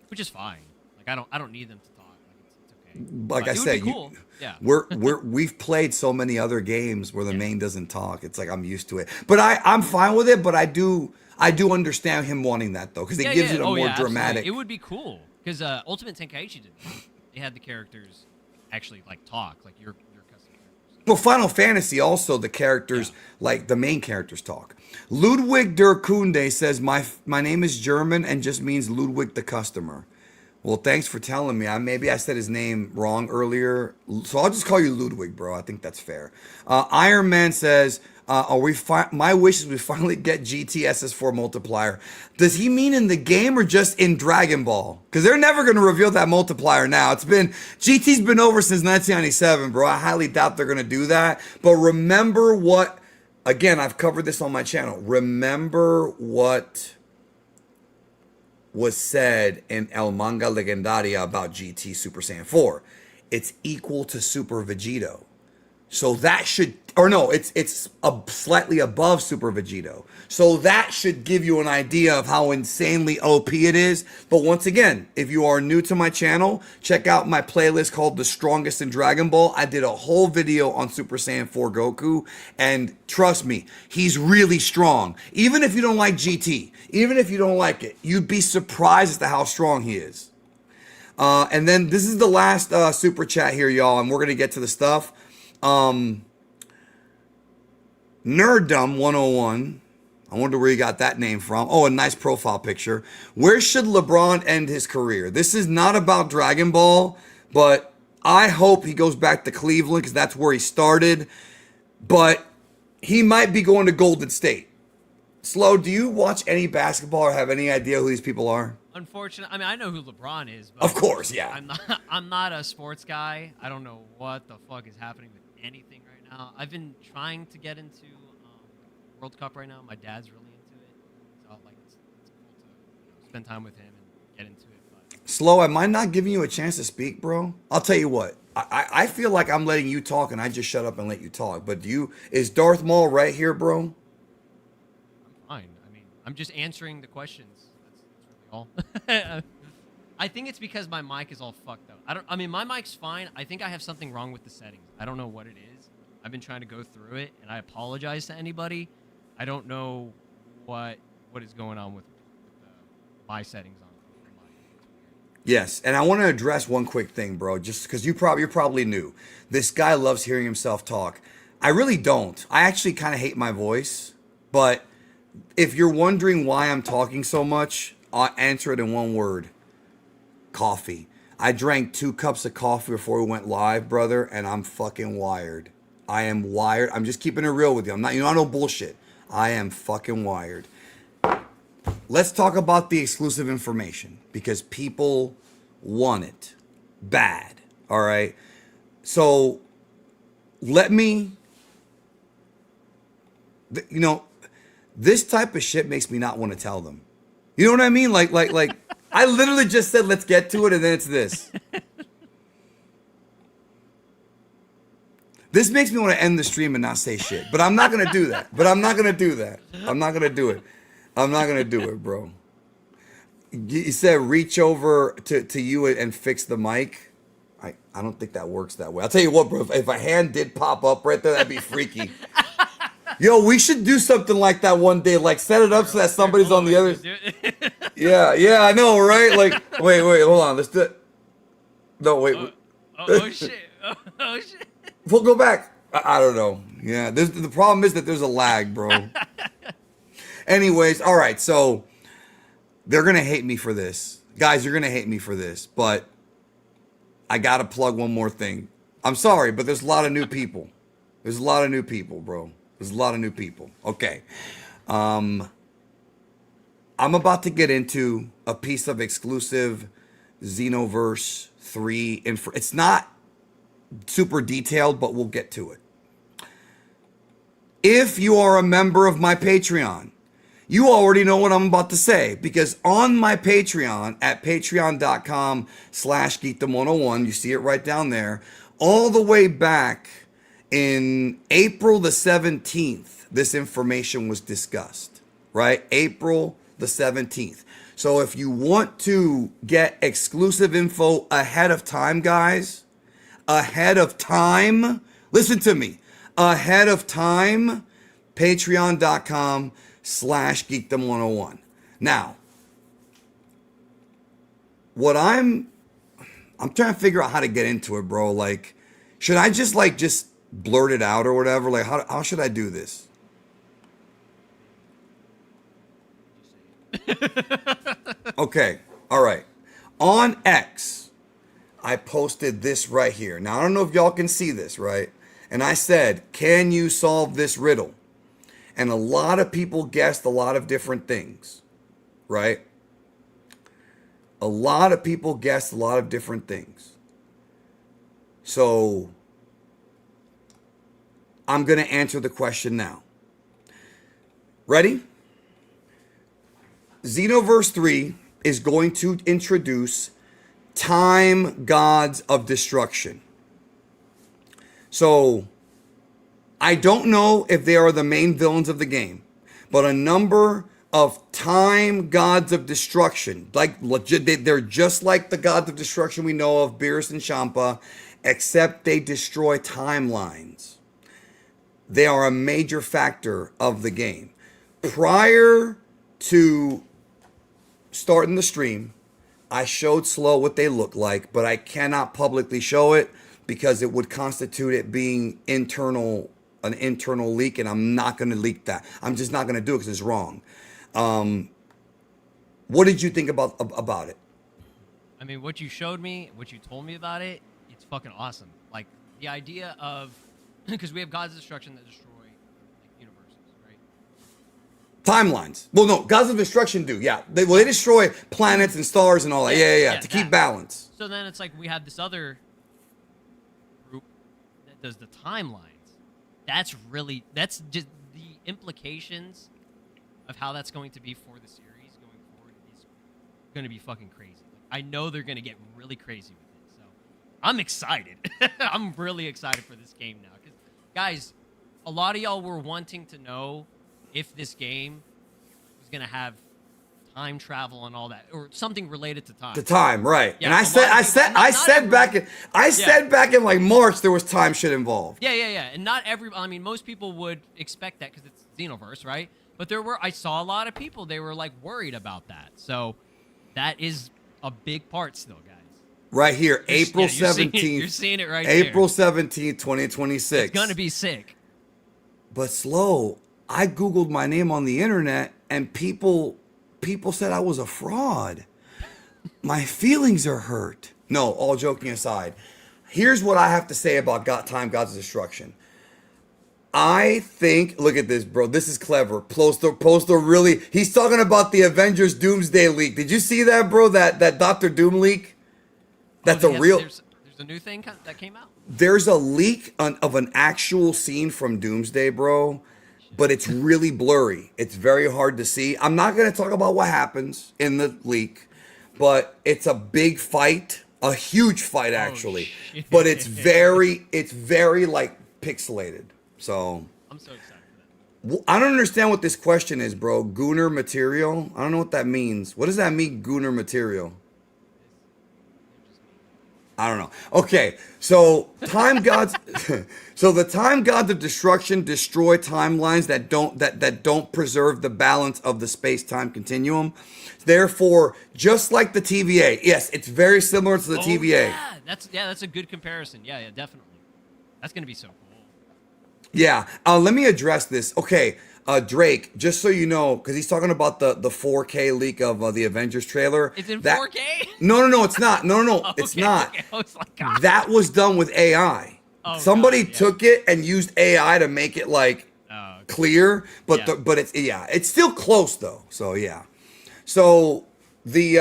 which is fine. Like, I don't need them to talk. Like, it's okay. Like I said, cool. Yeah. we've played so many other games where the main doesn't talk. It's like I'm used to it. But I'm fine with it, but I do understand him wanting that though, because it gives it a more dramatic. Absolutely. It would be cool. Because Ultimate Tenkaichi did that. They had the characters actually like talk, like your custom characters. Well, Final Fantasy also, the characters, like the main characters talk. Ludwig der Kunde says, my name is German and just means Ludwig the customer. Well, thanks for telling me. Maybe I said his name wrong earlier. So I'll just call you Ludwig, bro. I think that's fair. Iron Man says, my wish is we finally get GT SS4 multiplier. Does he mean in the game or just in Dragon Ball? Because they're never going to reveal that multiplier now. GT's been over since 1997, bro. I highly doubt they're going to do that. But remember what, again, I've covered this on my channel. Remember what was said in El Manga Legendaria about GT Super Saiyan 4. It's equal to Super Vegito. So that should, or no, it's slightly above Super Vegito. So that should give you an idea of how insanely OP it is. But once again, if you are new to my channel, check out my playlist called The Strongest in Dragon Ball. I did a whole video on Super Saiyan 4 Goku, and trust me, he's really strong. Even if you don't like GT, even if you don't like it, you'd be surprised as to how strong he is. And then this is the last super chat here, y'all, and we're gonna get to the stuff. Nerddom 101. I wonder where you got that name from. Oh, a nice profile picture. Where should LeBron end his career? This is not about Dragon Ball, but I hope he goes back to Cleveland because that's where he started. But he might be going to Golden State. Slow, do you watch any basketball or have any idea who these people are? Unfortunately, I mean, I know who LeBron is. But of course, yeah. I'm not a sports guy. I don't know what the fuck is happening with anything right now. I've been trying to get into World Cup right now. My dad's really into it, so like it's cool to spend time with him and get into it. But Slow, am I not giving you a chance to speak, bro? I'll tell you what. I feel like I'm letting you talk and I just shut up and let you talk. But is Darth Maul right here, bro? I'm fine. I mean, I'm just answering the questions. That's really all. I think it's because my mic is all fucked up. I mean, my mic's fine. I think I have something wrong with the settings. I don't know what it is. I've been trying to go through it, and I apologize to anybody. I don't know what is going on with my settings on. Yes, and I want to address one quick thing, bro, just because you're probably new. This guy loves hearing himself talk. I really don't. I actually kind of hate my voice, but if you're wondering why I'm talking so much, I'll answer it in one word. Coffee. I drank 2 cups of coffee before we went live, brother, and I'm fucking wired. I am wired. I'm just keeping it real with you. I'm not, I know bullshit. I am fucking wired. Let's talk about the exclusive information because people want it bad. All right. So let me, this type of shit makes me not want to tell them. You know what I mean? Like, I literally just said, let's get to it. And then it's this. This makes me want to end the stream and not say shit, but I'm not going to do that. I'm not going to do it. I'm not going to do it, bro. You said reach over to you and fix the mic. I don't think that works that way. I'll tell you what, bro. If a hand did pop up right there, that'd be freaky. Yo, we should do something like that one day. Like set it up so that somebody's on the other. Yeah, I know, right? Like, wait, hold on. Let's do it. No, wait. Oh shit. Oh shit. We'll go back. I don't know. Yeah, the problem is that there's a lag, bro. Anyways, all right. So they're gonna hate me for this, guys. You're gonna hate me for this, but I gotta plug one more thing. I'm sorry, but there's a lot of new people. There's a lot of new people, bro. There's a lot of new people. Okay. I'm about to get into a piece of exclusive Xenoverse 3 info. It's not super detailed, but we'll get to it. If you are a member of my Patreon, you already know what I'm about to say because on my Patreon at patreon.com/geekdom101, you see it right down there, all the way back in April the 17th, this information was discussed, right? April the 17th. So if you want to get exclusive info ahead of time, guys, ahead of time, listen to me, ahead of time, patreon.com/geekdom101. Now, what I'm trying to figure out how to get into it, bro. Like, should I just blurt it out or whatever? Like, how should I do this? Okay, all right. On X, I posted this right here. Now, I don't know if y'all can see this, right? And I said, can you solve this riddle? And a lot of people guessed a lot of different things, right? A lot of people guessed a lot of different things. So I'm going to answer the question now. Ready? Xenoverse 3 is going to introduce time gods of destruction. So I don't know if they are the main villains of the game, but a number of time gods of destruction, like legit, they're just like the gods of destruction we know of, Beerus and Champa, except they destroy timelines. They are a major factor of the game. Prior to starting the stream, I showed Slow what they look like, but I cannot publicly show it because it would constitute it being an internal leak, and I'm not going to leak that. I'm just not going to do it because it's wrong. What did you think about it? I mean, what you showed me, what you told me about it, it's fucking awesome. Like the idea of, because we have gods of destruction that destroy like universes, right? Timelines. Well, no, gods of destruction do. Yeah, they destroy planets and stars and all that. Yeah, to keep balance. So then it's like we have this other group that does the timelines. That's just the implications of how that's going to be for the series going forward is going to be fucking crazy. I know they're going to get really crazy with it. So I'm excited. I'm really excited for this game now. Because, guys, a lot of y'all were wanting to know if this game was going to have time travel and all that, or something related to time. To time, right? Yeah, and I said back in like March there was time shit involved. Yeah. And not I mean, most people would expect that because it's Xenoverse, right? But I saw a lot of people, they were like worried about that. So that is a big part still, guys. Right here, April 17th. You're seeing it right April there. 17th, 2026. It's gonna be sick. But Slow, I Googled my name on the internet and people said I was a fraud. My feelings are hurt. No, all joking aside, here's what I have to say about Time Gods of Destruction. I think, look at this, bro. This is clever. Poster really, he's talking about the Avengers Doomsday leak. Did you see that, bro? That Doctor Doom leak? That's a real. There's a new thing that came out. There's a leak of an actual scene from Doomsday, bro, but it's really blurry. It's very hard to see. I'm not going to talk about what happens in the leak, but it's a big fight, a huge fight actually. But it's very like pixelated. So I'm so excited for that. I don't understand what this question is, bro. Gooner material? I don't know what that means. What does that mean, Gooner material? I don't know. Okay, so time gods, so the time gods of destruction destroy timelines that don't preserve the balance of the space-time continuum. Therefore, just like the TVA, yes, it's very similar to the TVA. Yeah, that's a good comparison. Yeah, definitely. That's gonna be so cool. Yeah, let me address this. Okay, Drake, just so you know, because he's talking about the 4K leak of the Avengers trailer. It's in 4K? No, it's not. No, it's not. Okay. I was like, God. That was done with AI. Somebody took it and used AI to make it like clear, but it's still close though. So yeah. So the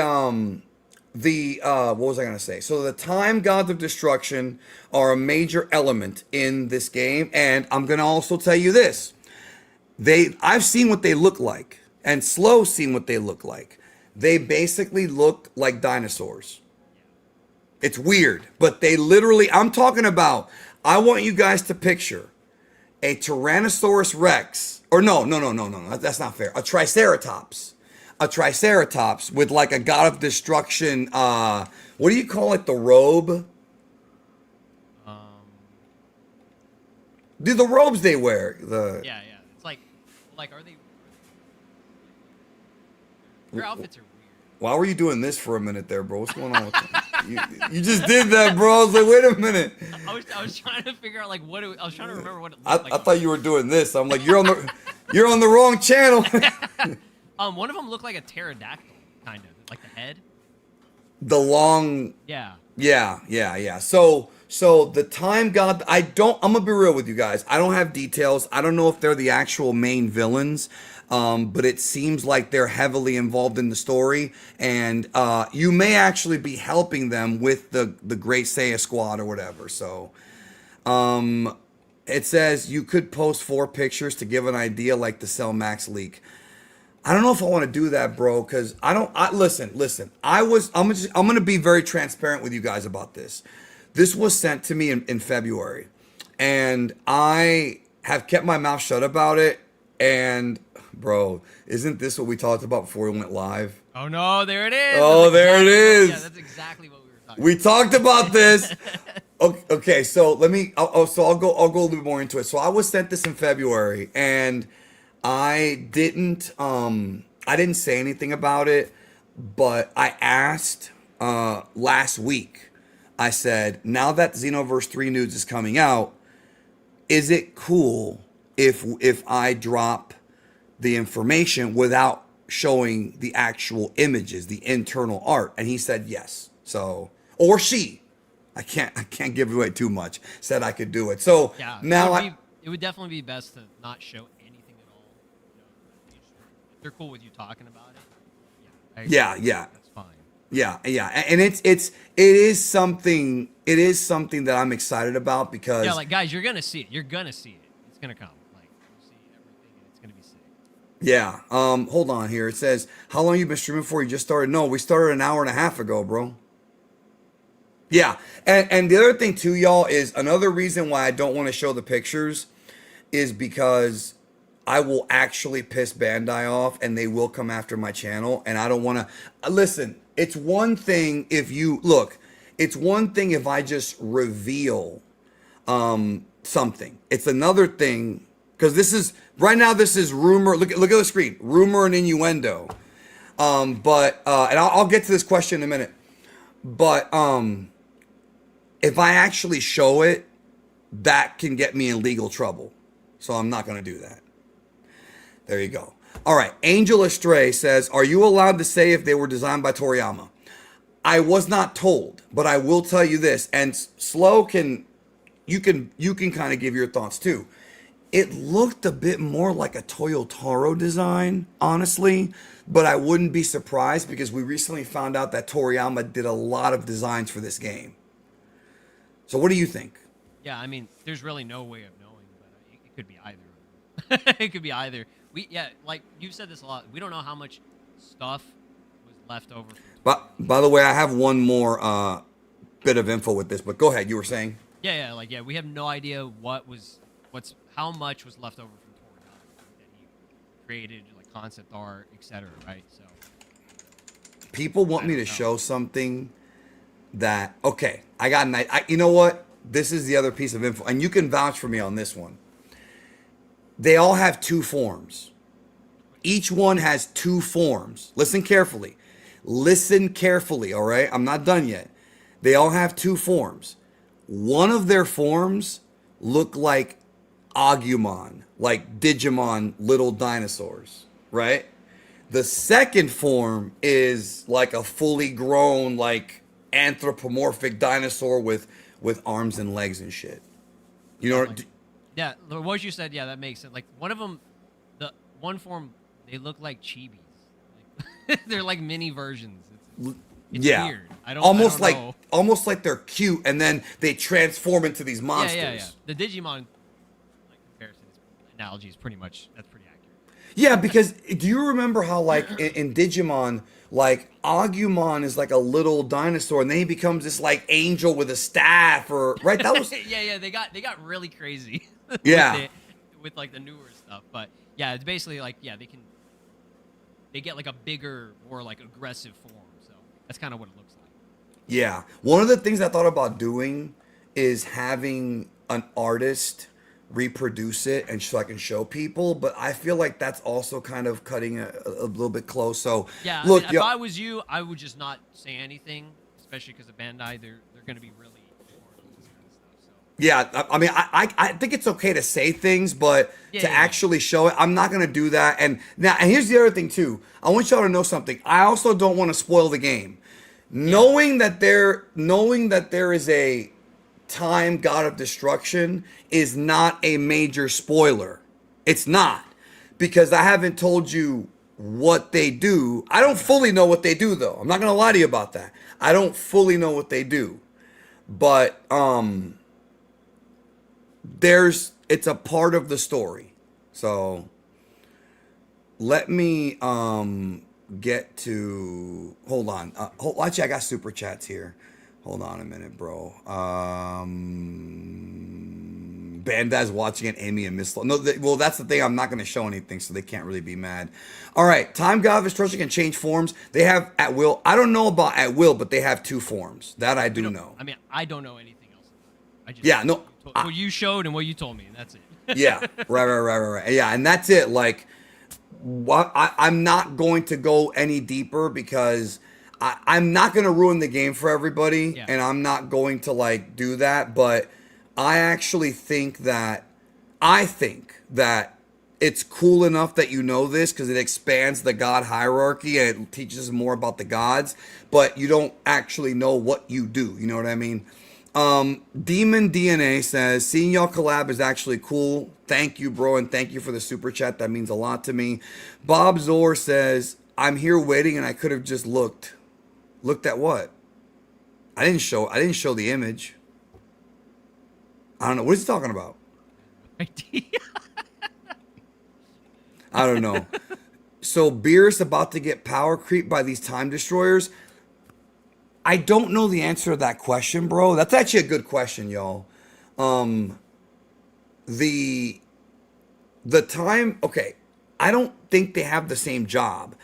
what was I gonna say? So the time gods of destruction are a major element in this game, and I'm gonna also tell you this. I've seen what they look like, and Slow's seen what they look like. They basically look like dinosaurs. It's weird, but they literally, I'm talking about, I want you guys to picture a Tyrannosaurus Rex, or no, that's not fair. A Triceratops with like a god of destruction, what do you call it, the robe? The robes they wear. Yeah. It's like are they? Their outfits are weird. Why were you doing this for a minute there, bro? What's going on with that? You just did that, bro. I was like, wait a minute. I was trying to figure out like I was trying to remember what it I looked like. I thought you were doing this. I'm like, you're on the wrong channel. One of them looked like a pterodactyl, kind of like the head. The long. Yeah. So the time god, I'm gonna be real with you guys. I don't have details. I don't know if they're the actual main villains, but it seems like they're heavily involved in the story, and you may actually be helping them with the Great Saiya Squad or whatever. So, it says you could post 4 pictures to give an idea, like the Cell Max leak. I don't know if I want to do that, bro, because listen. I'm gonna be very transparent with you guys about this. This was sent to me in February, and I have kept my mouth shut about it. And bro, isn't this what we talked about before we went live? Oh no, there it is. Oh, there it is. Yeah, that's exactly what we were talking. We talked about this. Okay, so I'll go a little bit more into it. So I was sent this in February, and I didn't say anything about it, but I asked last week. I said, now that Xenoverse 3 news is coming out, is it cool if I drop the information without showing the actual images, the internal art? And he said yes. So, or she, I can't give away too much, said I could do it. So now it would definitely be best to not show anything at all. If they're cool with you talking about it. Yeah. That's fine. Yeah, and it is something that I'm excited about, because like, guys, you're gonna see it. It's gonna come. Like, you'll see everything, and it's gonna be sick. Yeah. Hold on here. It says, how long you been streaming for? You just started? No, we started an hour and a half ago, bro. Yeah, and the other thing too, y'all, is another reason why I don't want to show the pictures is because I will actually piss Bandai off, and they will come after my channel, and I don't want to. Listen, it's one thing if it's one thing if I just reveal something. It's another thing, because this is rumor. Look at the screen, rumor and innuendo. But and I'll get to this question in a minute. But if I actually show it, that can get me in legal trouble. So I'm not going to do that. There you go. All right. Angel Astray says, are you allowed to say if they were designed by Toriyama? I was not told, but I will tell you this, and Slow you can kind of give your thoughts too. It looked a bit more like a Toyotaro design, honestly, but I wouldn't be surprised because we recently found out that Toriyama did a lot of designs for this game. So what do you think? Yeah, I mean, there's really no way of knowing, but it could be either. It could be either. Like you've said this a lot. We don't know how much stuff was left over. But by the way, I have one more bit of info with this, but go ahead. You were saying? Yeah. We have no idea how much was left over from Toriyama that he created, like concept art, etc. Right? So people want me to show something that I got you know what? This is the other piece of info, and you can vouch for me on this one. They all have two forms. Each one has two forms. Listen carefully. All right? I'm not done yet. They all have two forms. One of their forms look like Agumon, like Digimon little dinosaurs, right? The second form is like a fully grown, like anthropomorphic dinosaur with arms and legs and shit. You know? Yeah, what you said, that makes sense. Like one of them, the one form, they look like chibis. Like, they're like mini versions. It's weird. Almost know. like they're cute, and then they transform into these monsters. Yeah. The Digimon comparison analogy is pretty accurate. Yeah, because do you remember how like in Digimon, like Agumon is like a little dinosaur, and then he becomes this like angel with a staff, or right? That was yeah. They got really crazy. Yeah, with like the newer stuff, but yeah, it's basically like they get like a bigger, more like aggressive form. So that's kind of what it looks like. Yeah, one of the things I thought about doing is having an artist reproduce it and so I can show people, but I feel like that's also kind of cutting a little bit close. So yeah, look, if I was you, I would just not say anything, especially because of Bandai. They're going to be really important with this kind of stuff. So yeah, I mean, I think it's okay to say things, but actually show it, I'm not going to do that. And here's the other thing too. I want y'all to know something. I also don't want to spoil the game. Knowing that there is a time god of destruction is not a major spoiler. It's not, because I haven't told you what they do. I don't fully know what they do though. I'm not gonna lie to you about that. I don't fully know what they do, but it's a part of the story. So let me get to, hold on. Actually, I got super chats here. Hold on a minute, bro. Bandai's watching it, Amy and Miss Lo. No, well, that's the thing. I'm not going to show anything, so they can't really be mad. All right. Time God of Destruction can change forms. They have at will. I don't know about at will, but they have two forms. That I do know. I mean, I don't know anything else about it. Yeah, no. What you showed and what you told me, and that's it. Yeah, right. Yeah, and that's it. Like, I'm not going to go any deeper because I'm not going to ruin the game for everybody, and I'm not going to like do that. But I actually think that it's cool enough that you know this because it expands the god hierarchy and it teaches more about the gods, but you don't actually know what you do. You know what I mean? Demon DNA says, seeing y'all collab is actually cool. Thank you, bro, and thank you for the super chat. That means a lot to me. Bob Zor says, I'm here waiting and I could have just looked. Looked at what? I didn't show the image. I don't know. What is he talking about? I don't know. So Beerus about to get power creep by these time destroyers. I don't know the answer to that question, bro. That's actually a good question, y'all. The time, okay, I don't think they have the same job.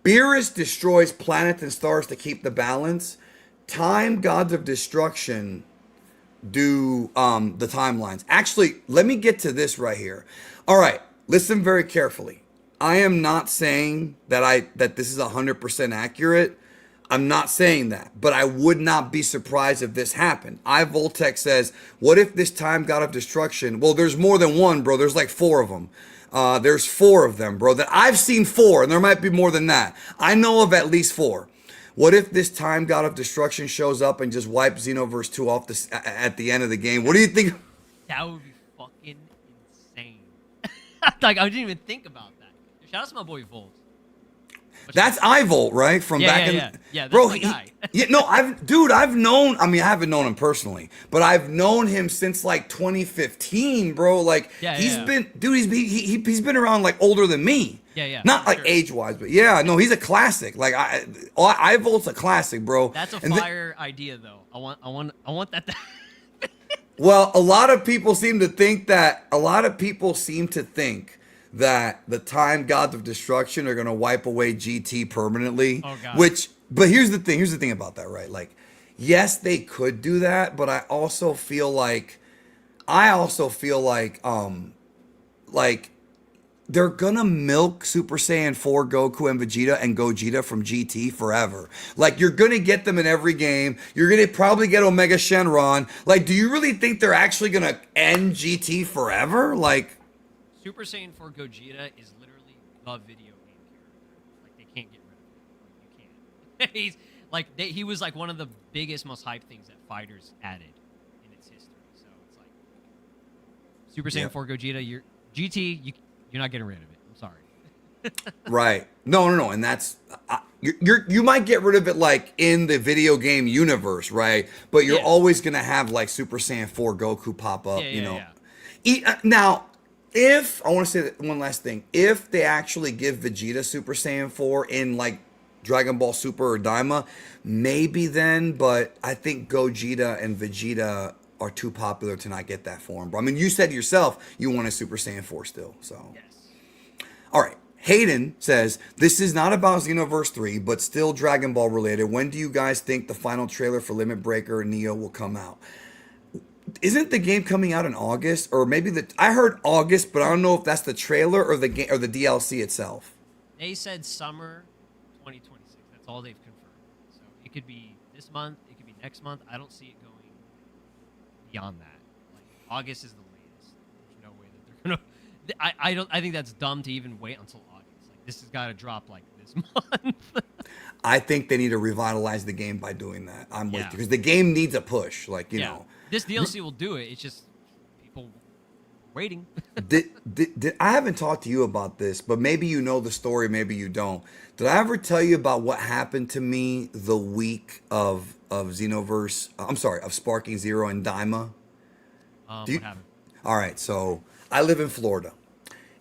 Beerus destroys planets and stars to keep the balance. Time gods of destruction do the timelines. Actually, let me get to this right here. All right, listen very carefully. I am not saying that this is 100% accurate. I'm not saying that, but I would not be surprised if this happened. Voltec says, what if this time god of destruction? Well, there's more than one, bro. There's like 4 of them. There's 4 of them, bro, that I've seen 4, and there might be more than that. I know of at least 4. What if this time God of Destruction shows up and just wipes Xenoverse 2 off at the end of the game? What do you think? That would be fucking insane. Like, I didn't even think about that. Shout out to my boy Volt. That's iVolt, right? From back in yeah, that's bro, my guy. I've known, I mean, I haven't known him personally, but I've known him since like 2015, bro. Like he's been around like older than me. Yeah. Not like sure. age-wise, but yeah, no, he's a classic. Like iVolt's a classic, bro. That's a fire idea though. I want that to Well, a lot of people seem to think that the time gods of destruction are gonna wipe away GT permanently. Oh, God. But here's the thing about that, right? Like, yes, they could do that, but I also feel like they're gonna milk Super Saiyan 4 Goku and Gogeta from GT forever. Like, you're gonna get them in every game. You're gonna probably get Omega Shenron. Like, do you really think they're actually gonna end GT forever? Like, Super Saiyan 4 Gogeta is literally the video game character. Like, they can't get rid of him. Like, you can't. He's like he was like one of the biggest, most hyped things that fighters added in its history. So it's like Super Saiyan 4 Gogeta, you're not getting rid of it. I'm sorry. right? No, and that's you might get rid of it like in the video game universe, right? But you're always gonna have like Super Saiyan 4 Goku pop up, you know. Now, if I want to say that one last thing, if they actually give Vegeta Super Saiyan 4 in like Dragon Ball Super or Daima, maybe then. But I think Gogeta and Vegeta are too popular to not get that form, bro. I mean, you said yourself you want a Super Saiyan 4 still, so. Yes. All right. Hayden says, this is not about Xenoverse 3, but still Dragon Ball related. When do you guys think the final trailer for Limit Breaker and Neo will come out? Isn't the game coming out in August? Or maybe I heard August, but I don't know if that's the trailer or the game or the DLC itself. They said summer 2026. That's all they've confirmed. So it could be this month, it could be next month. I don't see it going beyond that. Like, August is the latest. There's no way that they're gonna I think that's dumb to even wait until August. Like, this has got to drop like this month. I think they need to revitalize the game by doing that. I'm with you, because the game needs a push. Like, you know, this DLC will do it. It's just people waiting. did I haven't talked to you about this, but maybe you know the story, maybe you don't. Did I ever tell you about what happened to me the week of Xenoverse? I'm sorry, of Sparking Zero and Daima? What happened? All right, so I live in Florida.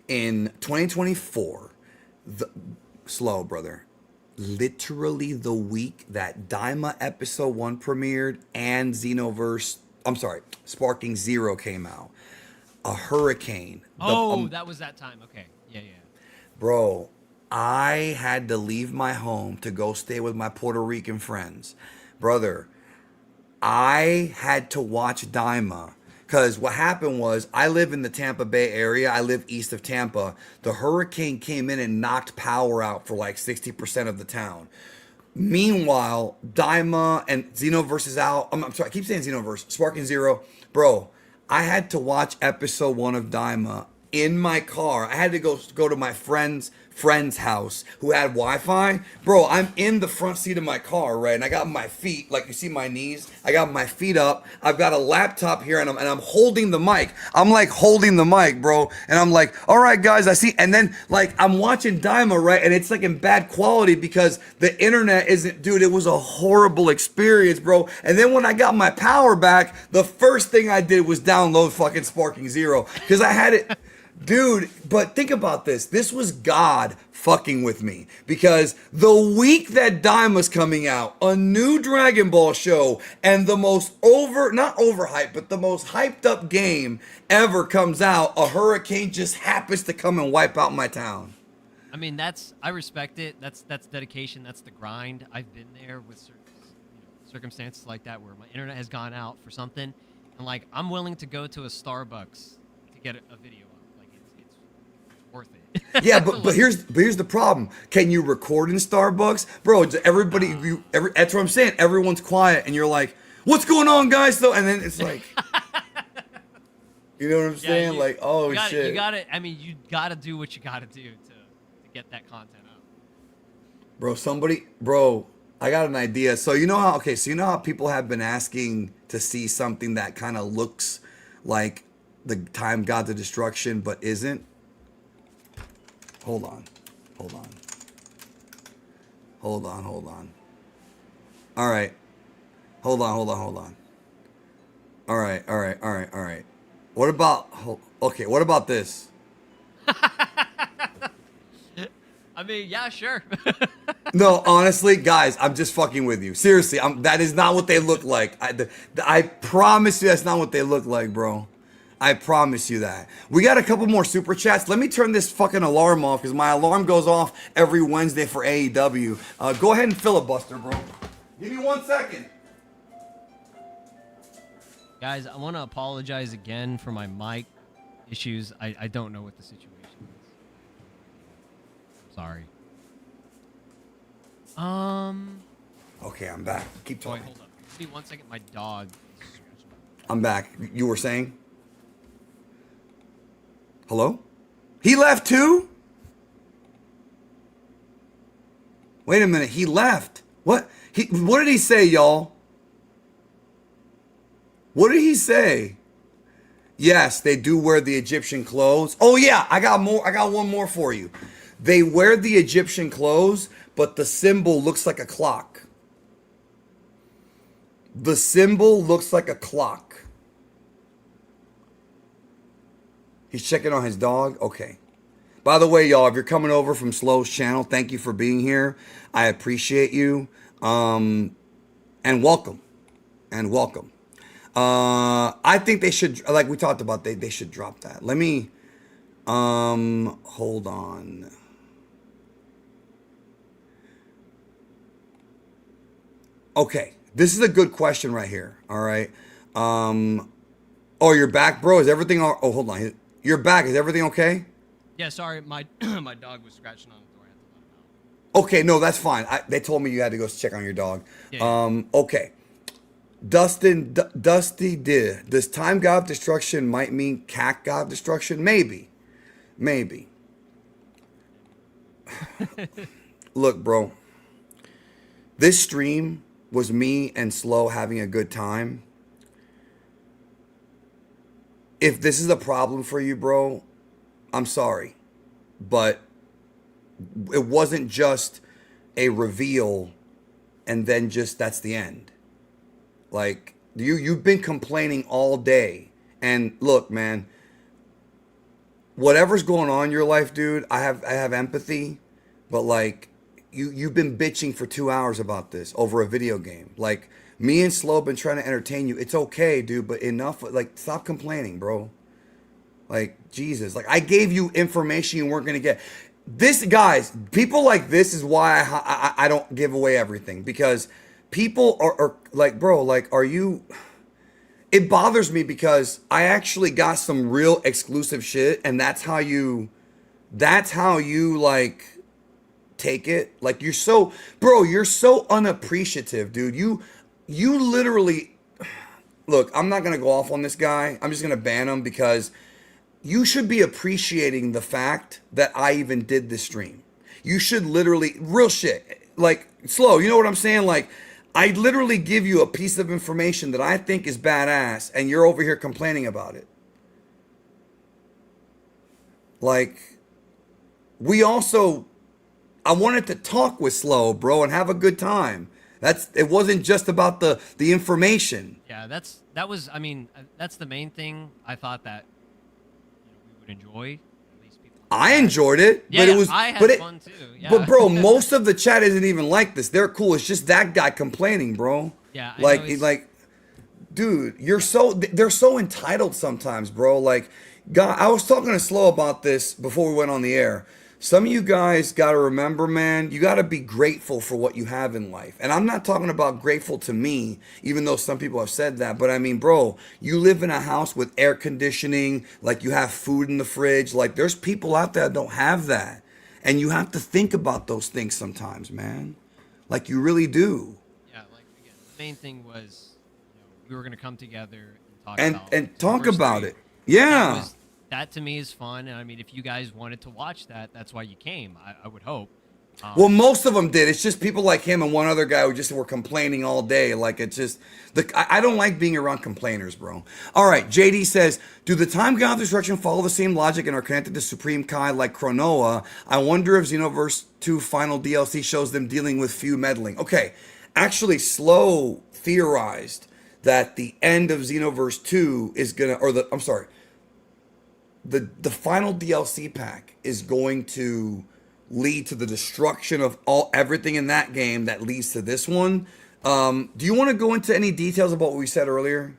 In 2024, slow, brother. Literally the week that Daima Episode 1 premiered and Sparking Zero came out, a hurricane. That was that time. Okay. Yeah. Bro, I had to leave my home to go stay with my Puerto Rican friends. Brother, I had to watch Daima. Because what happened was, I live in the Tampa Bay area. I live east of Tampa. The hurricane came in and knocked power out for like 60% of the town. Meanwhile, Daima and Xenoverse is out. I'm sorry, I keep saying Xenoverse. Sparking Zero. Bro, I had to watch episode 1 of Daima in my car. I had to go to my friend's house who had Wi-Fi. Bro, I'm in the front seat of my car, right? And I got my feet, like you see my knees. I got my feet up. I've got a laptop here, and I'm holding the mic. I'm like holding the mic, bro. And I'm like, all right, guys, I see. And then like I'm watching Daima, right? And it's like in bad quality because the internet isn't, dude, it was a horrible experience, bro. And then when I got my power back, the first thing I did was download fucking Sparking Zero because I had it. Dude, but think about this. This was God fucking with me because the week that Daima's coming out, a new Dragon Ball show and the most not overhyped, but the most hyped up game ever comes out, a hurricane just happens to come and wipe out my town. I mean, I respect it. That's dedication. That's the grind. I've been there with certain circumstances like that where my internet has gone out for something, and like I'm willing to go to a Starbucks to get a video up. Like it's worth it. Yeah, but here's the problem. Can you record in Starbucks, bro? Everybody, that's what I'm saying. Everyone's quiet, and you're like, "What's going on, guys?" Though, and then it's like, you know what I'm saying? Like, oh shit. You got to. I mean, you got to do what you got to do to get that content up. Bro, I got an idea. So you know how people have been asking to see something that kind of looks like the Time God to Destruction but isn't? Hold on. All right. Hold on. All right. What about this? I mean, yeah, sure. No, honestly, guys, I'm just fucking with you. Seriously, that is not what they look like. I promise you that's not what they look like, bro. I promise you that. We got a couple more super chats. Let me turn this fucking alarm off because my alarm goes off every Wednesday for AEW. Go ahead and filibuster, bro. Give me 1 second. Guys, I want to apologize again for my mic issues. I don't know what the situation is. Sorry. Okay, I'm back. Keep Wait, talking. hold up. Give me 1 second. My dog. I'm back. You were saying? Hello? He left too? Wait a minute. He left. What? What did he say, y'all? What did he say? Yes, they do wear the Egyptian clothes. Oh yeah, I got one more for you. They wear the Egyptian clothes, but the symbol looks like a clock. The symbol looks like a clock. He's checking on his dog? Okay. By the way, y'all, if you're coming over from Slow's channel, thank you for being here. I appreciate you. And welcome. I think they should, like we talked about, they should drop that. Let me, hold on. Okay, this is a good question right here. All right. Oh, you're back, bro. Is everything all? Oh, hold on. You're back. Is everything okay? Yeah, sorry. My my dog was scratching on the door. I had to let him out. Okay, no, that's fine. They told me you had to go check on your dog. Yeah. Okay. Dusty did. Does Time God of Destruction might mean Cat God of Destruction? Maybe. Look, bro. This stream was me and Slow having a good time. If this is a problem for you, bro, I'm sorry. But it wasn't just a reveal and then just that's the end. Like, you've been complaining all day. And look, man, whatever's going on in your life, dude, I have empathy. But like, you've been bitching for 2 hours about this over a video game. Like, me and Slow been trying to entertain you. It's okay, dude, but enough. Like, stop complaining, bro. Like, Jesus. Like, I gave you information you weren't going to get. This, guys, people like this is why I don't give away everything. Because people are like, bro, like, are you... It bothers me because I actually got some real exclusive shit. And that's how you, like... take it. Like, you're so, bro, you're so unappreciative, dude. You literally, look, I'm not gonna go off on this guy. I'm just gonna ban him because you should be appreciating the fact that I even did this stream. You should literally, real shit, like, Slow, you know what I'm saying? Like, I literally give you a piece of information that I think is badass and you're over here complaining about it. Like, we also, I wanted to talk with Slow, bro, and have a good time. It wasn't just about the information. Yeah, that's the main thing. I thought that we would enjoy. At least people. I enjoyed it, Yeah, but it was. I had fun too. Yeah. But bro, most of the chat isn't even like this. They're cool. It's just that guy complaining, bro. Yeah, like, dude, they're so entitled sometimes, bro. Like, God, I was talking to Slow about this before we went on the air. Some of you guys got to remember, man, you got to be grateful for what you have in life. And I'm not talking about grateful to me, even though some people have said that. But I mean, bro, you live in a house with air conditioning, like you have food in the fridge. Like, there's people out there that don't have that. And you have to think about those things sometimes, man. Like, you really do. Yeah, like, again, the main thing was, we were going to come together and talk about it. Yeah. That to me is fun, and I mean, if you guys wanted to watch that, that's why you came. I would hope. Well, most of them did. It's just people like him and one other guy who just were complaining all day. Like, it's just I don't like being around complainers, bro. All right, JD says, do the time god destruction follow the same logic and are connected to Supreme Kai like Chronoa? I wonder if Xenoverse 2 final DLC shows them dealing with few meddling. Okay, actually, Slow theorized that the end of Xenoverse 2 is gonna, the final DLC pack is going to lead to the destruction of everything in that game that leads to this one. Do you want to go into any details about what we said earlier?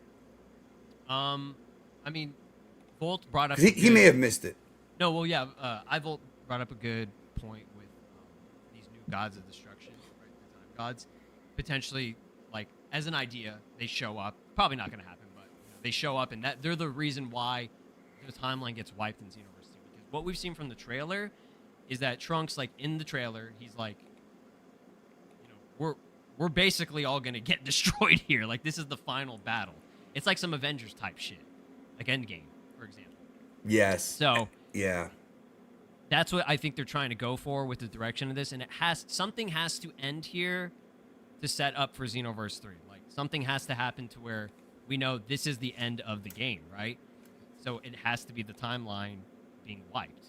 I mean, Volt brought up. He may have missed it. No, well, yeah. Volt brought up a good point with these new gods of destruction, right? The time gods, potentially, like as an idea, they show up. Probably not going to happen, but they show up, and that they're the reason why the timeline gets wiped in Xenoverse 2. Because what we've seen from the trailer is that Trunks, like in the trailer, he's like, we're basically all gonna get destroyed here. Like this is the final battle. It's like some Avengers type shit, like Endgame, for example. Yes. So yeah, that's what I think they're trying to go for with the direction of this, and something has to end here to set up for Xenoverse 3. Like something has to happen to where we know this is the end of the game, right? So it has to be the timeline being wiped.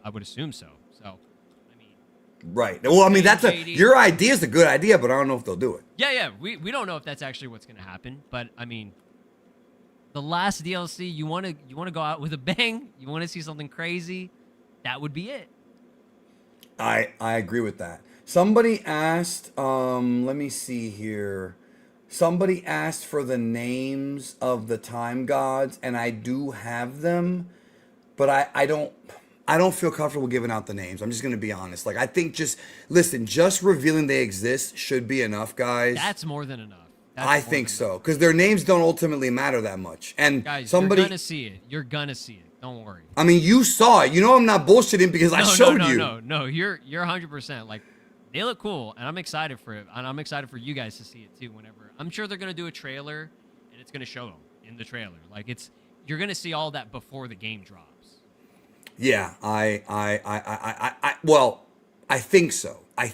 I would assume so. So, I mean, right. Well, I mean, your idea is a good idea, but I don't know if they'll do it. Yeah. We don't know if that's actually what's going to happen, but I mean, the last DLC, you want to go out with a bang. You want to see something crazy. That would be it. I agree with that. Somebody asked. Let me see here. Somebody asked for the names of the time gods, and I do have them, but I don't feel comfortable giving out the names. I'm just going to be honest. Like, I think just revealing they exist should be enough, guys. That's more than enough. I think so, because their names don't ultimately matter that much. And guys, somebody, you're gonna see it. You're gonna see it. Don't worry. I mean, you saw it. You know I'm not bullshitting because I showed you. No. You're 100%. Like, they look cool, and I'm excited for it. And I'm excited for you guys to see it too. Whenever I'm sure they're gonna do a trailer, and it's gonna show them in the trailer. Like, you're gonna see all that before the game drops. Yeah, well, I think so. I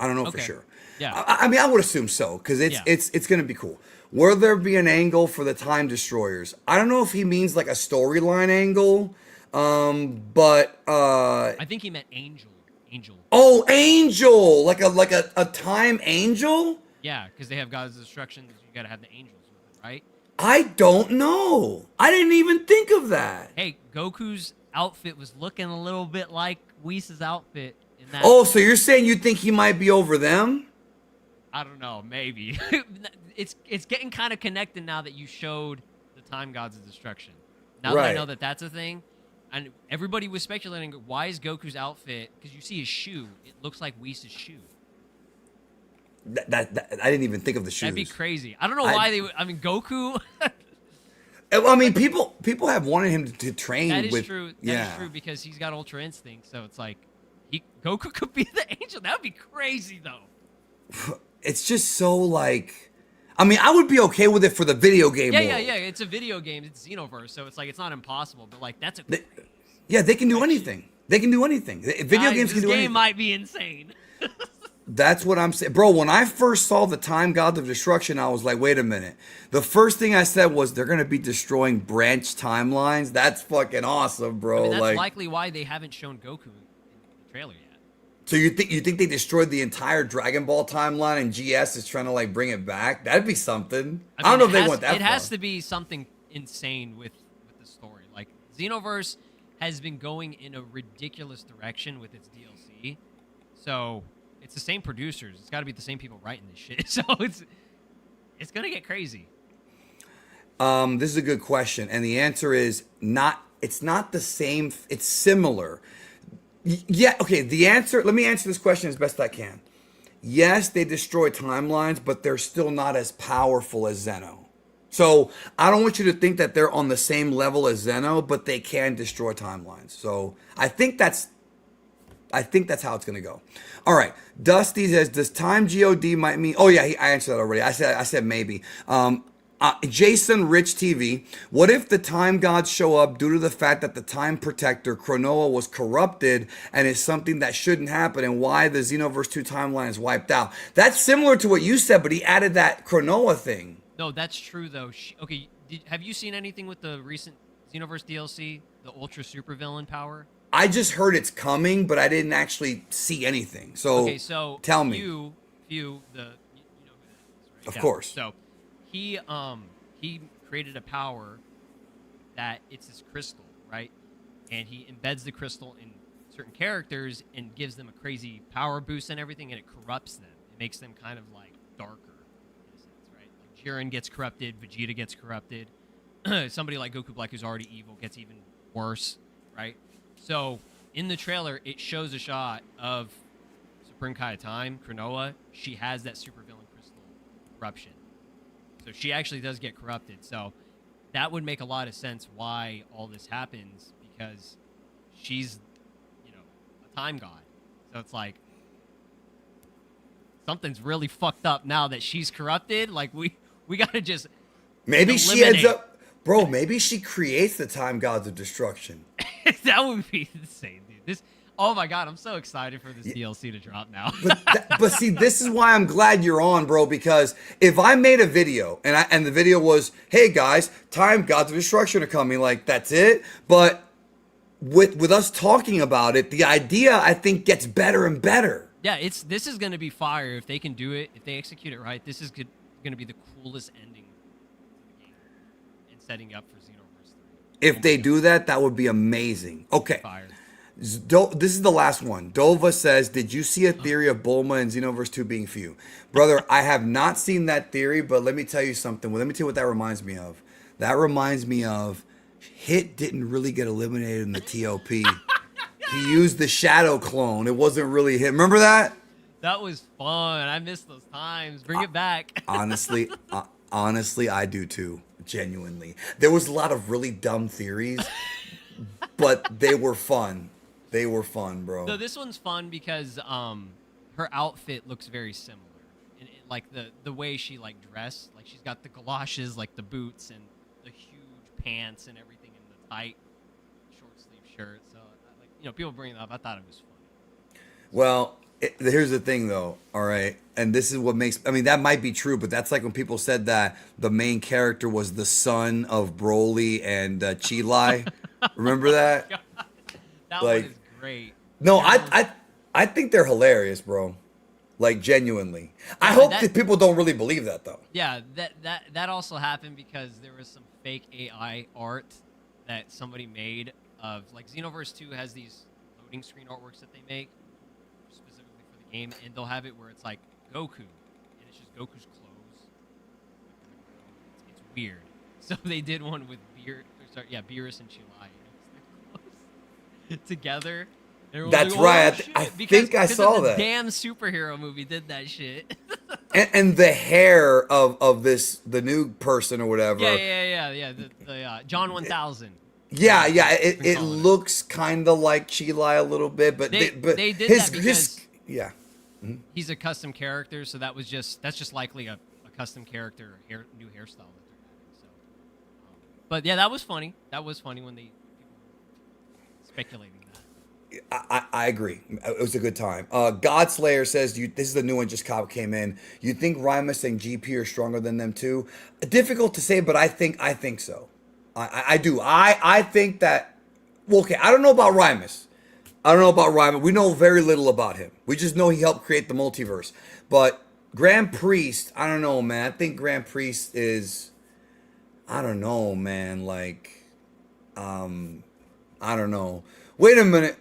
don't know for sure. Yeah. I mean, I would assume so because it's going to be cool. Will there be an angle for the Time Destroyers? I don't know if he means like a storyline angle, but I think he meant Angel. Oh, Angel, like a time angel. Yeah, because they have gods of destruction. You got to have the angels with it, right? I don't know. I didn't even think of that. Hey, Goku's outfit was looking a little bit like Whis' outfit in that. Oh, so you're saying you think he might be over them? I don't know, maybe. it's getting kind of connected now that you showed the time gods of destruction. Now that I know that that's a thing, and everybody was speculating, why is Goku's outfit? Because you see his shoe, it looks like Whis' shoe. That I didn't even think of the shoes. That'd be crazy. I don't know why they. I mean, Goku. I mean, people have wanted him to train. That is with, true. That is true because he's got Ultra Instinct, so it's like Goku could be the angel. That would be crazy, though. It's just so like, I mean, I would be okay with it for the video game. Yeah. It's a video game. It's Xenoverse, so it's like it's not impossible. But like that's they can do anything. They can do anything. Video games can do anything. This game might be insane. That's what I'm saying, bro. When I first saw the Time God of Destruction, I was like, wait a minute. The first thing I said was they're gonna be destroying branch timelines. That's fucking awesome, bro. I mean, that's likely why they haven't shown Goku in the trailer yet. So you think they destroyed the entire Dragon Ball timeline and GS is trying to like bring it back? That'd be something. I don't know if they went that far. It has to be something insane with the story. Like Xenoverse has been going in a ridiculous direction with its DLC. So it's the same producers. It's got to be the same people writing this shit. So it's gonna get crazy. This is a good question, and the answer is not. It's not the same. It's similar. Yeah. Okay. The answer. Let me answer this question as best I can. Yes, they destroy timelines, but they're still not as powerful as Zeno. So I don't want you to think that they're on the same level as Zeno, but they can destroy timelines. So I think that's how it's gonna go. All right. Dusty says, "Does time God might mean?" Oh yeah, I answered that already. I said maybe. Jason Rich TV, what if the time gods show up due to the fact that the time protector, Cronoa, was corrupted and is something that shouldn't happen, and why the Xenoverse 2 timeline is wiped out? That's similar to what you said, but he added that Cronoa thing. No, that's true, though. Okay, have you seen anything with the recent Xenoverse DLC, the Ultra Supervillain power? I just heard it's coming, but I didn't actually see anything. So, okay, so tell me. You know who that is, right? Of course. So he created a power that it's this crystal, right? And he embeds the crystal in certain characters and gives them a crazy power boost and everything, and it corrupts them. It makes them kind of like darker, in a sense, right? Like Jiren gets corrupted, Vegeta gets corrupted. Somebody like Goku Black, who's already evil, gets even worse, right? So in the trailer, it shows a shot of Supreme Kai of Time, Cronoa. She has that supervillain crystal corruption. So she actually does get corrupted. So that would make a lot of sense why all this happens, because she's, a time god. So it's like something's really fucked up now that she's corrupted. Like we got to just maybe she ends up, bro, maybe she creates the time gods of destruction. That would be insane, dude. Oh my god, I'm so excited for this DLC to drop now. but see, this is why I'm glad you're on, bro, because if I made a video and the video was, hey guys, time gods of destruction are coming, like that's it. But with us talking about it, the idea I think gets better and better. Yeah, this is gonna be fire if they can do it, if they execute it right. This is gonna be the coolest ending to the game and setting up for Xenoverse 3. If they do that, that would be amazing. Okay. Fire. This is the last one. Dova says, did you see a theory of Bulma and Xenoverse 2 being few? Brother, I have not seen that theory, but let me tell you something. Well, let me tell you what that reminds me of. That reminds me of Hit didn't really get eliminated in the TOP. He used the Shadow clone. It wasn't really him. Remember that? That was fun. I miss those times. Bring it back. Honestly, I do too. Genuinely. There was a lot of really dumb theories, but they were fun. They were fun, bro. So this one's fun because her outfit looks very similar. And like the way she like dressed, like she's got the galoshes, like the boots and the huge pants and everything in the tight short sleeve shirt. So like people bring it up. I thought it was funny. Well, here's the thing though, all right? And this is what makes, I mean, that might be true, but that's like when people said that the main character was the son of Broly and Chi-Lai. Remember that? That like, one is great. No, I think they're hilarious, bro. Like genuinely. I hope that people don't really believe that though. Yeah, that also happened because there was some fake AI art that somebody made of like Xenoverse 2 has these loading screen artworks that they make specifically for the game, and they'll have it where it's like Goku, and it's just Goku's clothes. It's weird. So they did one with Beerus and Chilai together. That's like, right. I think I saw that. Damn superhero movie did that shit. and the hair of the new person or whatever. Yeah. The John 1000. Yeah. It looks kind of like Chilai a little bit, but they did that because he's a custom character, so that's just likely a custom character new hairstyle that they're having. So, but yeah, that was funny. That was funny when people were speculating that. I agree. It was a good time. Godslayer says, this is the new one just came in. You think Rymus and GP are stronger than them too? Difficult to say, but I think so. I do. I think that, well, okay, I don't know about Rymus. We know very little about him. We just know he helped create the multiverse. But Grand Priest, I don't know, man. I think Grand Priest is, I don't know, man. Like, I don't know. Wait a minute.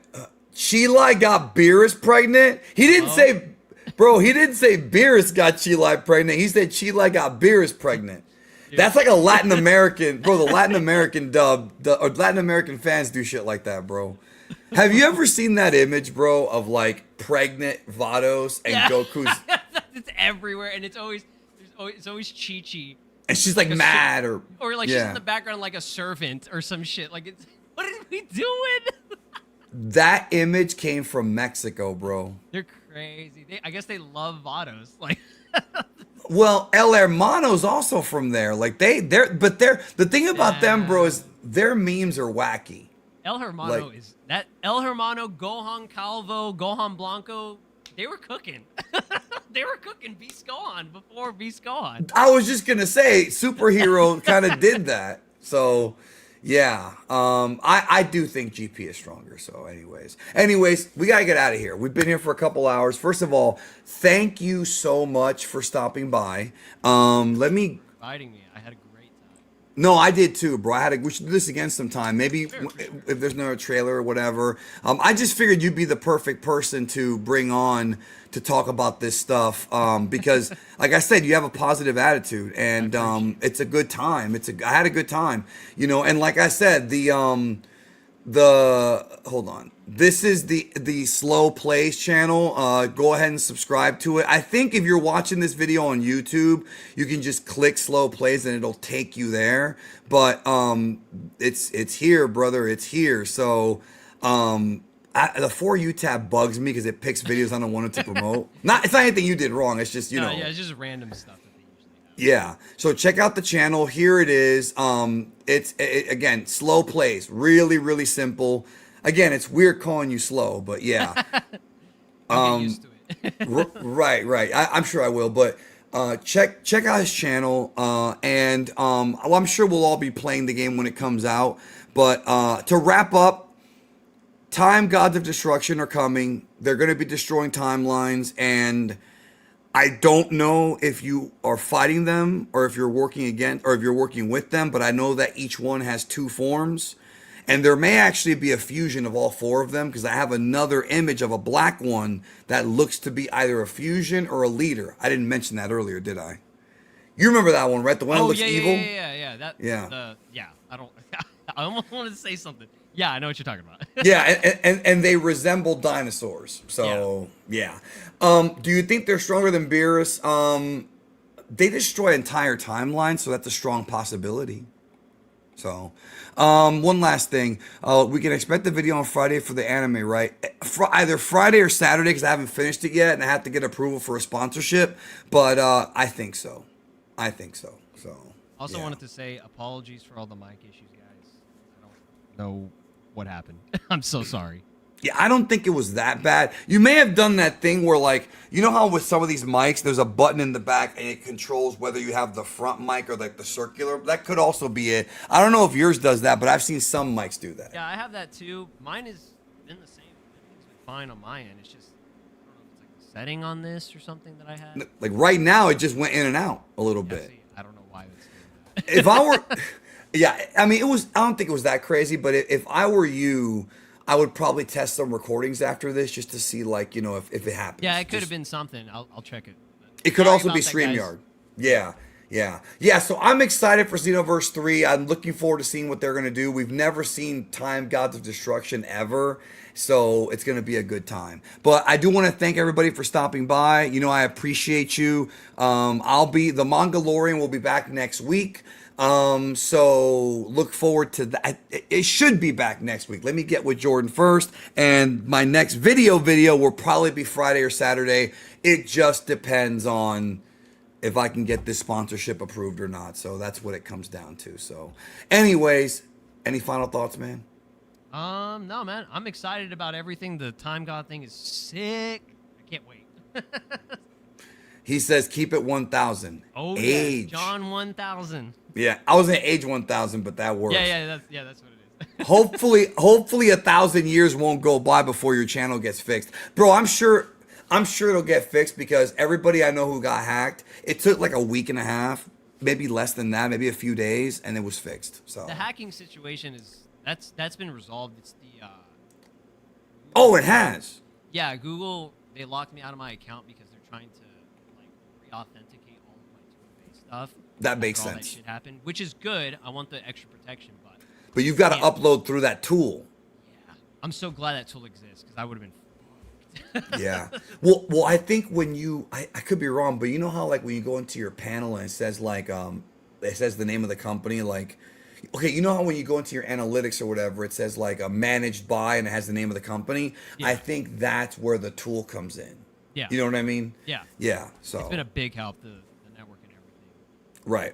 Chilai got Beerus pregnant? He didn't say, bro, he didn't say Beerus got Chilai pregnant. He said Chilai got Beerus pregnant. Yeah. That's like a Latin American, bro, the Latin American dub, or Latin American fans do shit like that, bro. Have you ever seen that image, bro, of like pregnant Vados and Goku's? It's everywhere, and it's always Chi-Chi. And she's like mad or like she's in the background like a servant or some shit. Like it's, what are we doing? That image came from Mexico, bro. They're crazy. I guess they love Vados. Like, Well, El Hermano's also from there. Like they're the thing about them, bro, is their memes are wacky. El Hermano Like- is that El Hermano, Gohan Calvo, Gohan Blanco. They were cooking. They were cooking Beast Gohan before Beast Gohan. I was just gonna say superhero kind of did that. So yeah, I do think GP is stronger. So anyways, we gotta get out of here. We've been here for a couple hours. First of all, thank you so much for stopping by. Let me. Inviting me. I had a great time. No, I did too, bro. We should do this again sometime. Maybe if there's no trailer or whatever. I just figured you'd be the perfect person to bring on to talk about this stuff because, like I said, you have a positive attitude and it's a good time. I had a good time, you know. And like I said, hold on. This is the Slow Plays channel. Go ahead and subscribe to it. I think if you're watching this video on YouTube, you can just click Slow Plays and it'll take you there. But it's here, brother. It's here. So the For You tab bugs me because it picks videos I don't want it to promote. It's not anything you did wrong. It's just Yeah, it's just random stuff that they usually have. Yeah. So check out the channel. Here it is. Again, Slow Plays. Really, really simple. Again, it's weird calling you slow, but yeah. Get used to it. Right. I'm sure I will, but check out his channel, and I'm sure we'll all be playing the game when it comes out. But to wrap up, Time Gods of Destruction are coming. They're going to be destroying timelines, and I don't know if you are fighting them or if you're working against or if you're working with them, but I know that each one has 2 forms. And there may actually be a fusion of all 4 of them because I have another image of a black one that looks to be either a fusion or a leader. I didn't mention that earlier, did I? You remember that one, right? The one that looks evil? Yeah. I don't. I almost wanted to say something. Yeah, I know what you're talking about. Yeah, and they resemble dinosaurs. So yeah. Do you think they're stronger than Beerus? They destroy entire timelines, so that's a strong possibility. So, one last thing. We can expect the video on Friday for the anime, right? Either Friday or Saturday, because I haven't finished it yet, and I have to get approval for a sponsorship. But I think so. So. Also yeah. wanted to say apologies for all the mic issues, guys. I don't know what happened. I'm so sorry. Yeah, I don't think it was that bad. You may have done that thing where, like, you know how with some of these mics, there's a button in the back and it controls whether you have the front mic or like the circular. That could also be it. I don't know if yours does that, but I've seen some mics do that. Yeah, I have that too. Mine has been the same. Everything's been fine on my end. It's just, I don't know if it's like a setting on this or something that I had. Like right now, it just went in and out a little bit. See, I don't know why it's doing that. If I were, yeah, I mean, I don't think it was that crazy, but if I were you, I would probably test some recordings after this just to see, like, you know, if it happens. Yeah, it could have been something. I'll check it. It could Sorry also be about that, guys. StreamYard. Yeah. So I'm excited for Xenoverse 3. I'm looking forward to seeing what they're going to do. We've never seen Time Gods of Destruction ever, so it's going to be a good time. But I do want to thank everybody for stopping by. You know, I appreciate you. The Mongolorian will be back next week. So look forward to that. It should be back next week. Let me get with Jordan first, and my next video will probably be Friday or Saturday. It just depends on if I can get this sponsorship approved or not. So that's what it comes down to. So anyways, any final thoughts, man? No, man. I'm excited about everything. The Time God thing is sick. I can't wait. He says keep it 1,000. Oh, age. yeah. John 1000. Yeah, I was in age 1,000, but that works. Yeah, that's what it is. hopefully 1,000 years won't go by before your channel gets fixed. Bro, I'm sure it'll get fixed because everybody I know who got hacked, it took like a week and a half, maybe less than that, maybe a few days, and it was fixed. So The hacking situation that's been resolved. It's the Oh, it has. Yeah, Google, they locked me out of my account because they're trying to like re-authenticate all of my two-phase stuff. That makes after all sense. That shit happened, which is good. I want the extra protection, But you've got to Yeah. upload through that tool. yeah, I'm so glad that tool exists because I would have been. Yeah. Well, I think when I could be wrong, but you know how like when you go into your panel and it says like it says the name of the company, like okay, you know how when you go into your analytics or whatever, it says like managed by and it has the name of the company. Yeah. I think that's where the tool comes in. Yeah. You know what I mean? Yeah. Yeah. So It's been a big help. The network Right.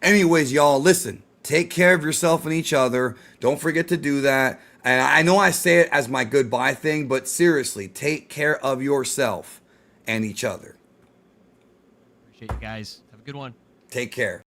Anyways, y'all, listen. Take care of yourself and each other. Don't forget to do that. And I know I say it as my goodbye thing, but seriously, take care of yourself and each other. Appreciate you guys. Have a good one. Take care.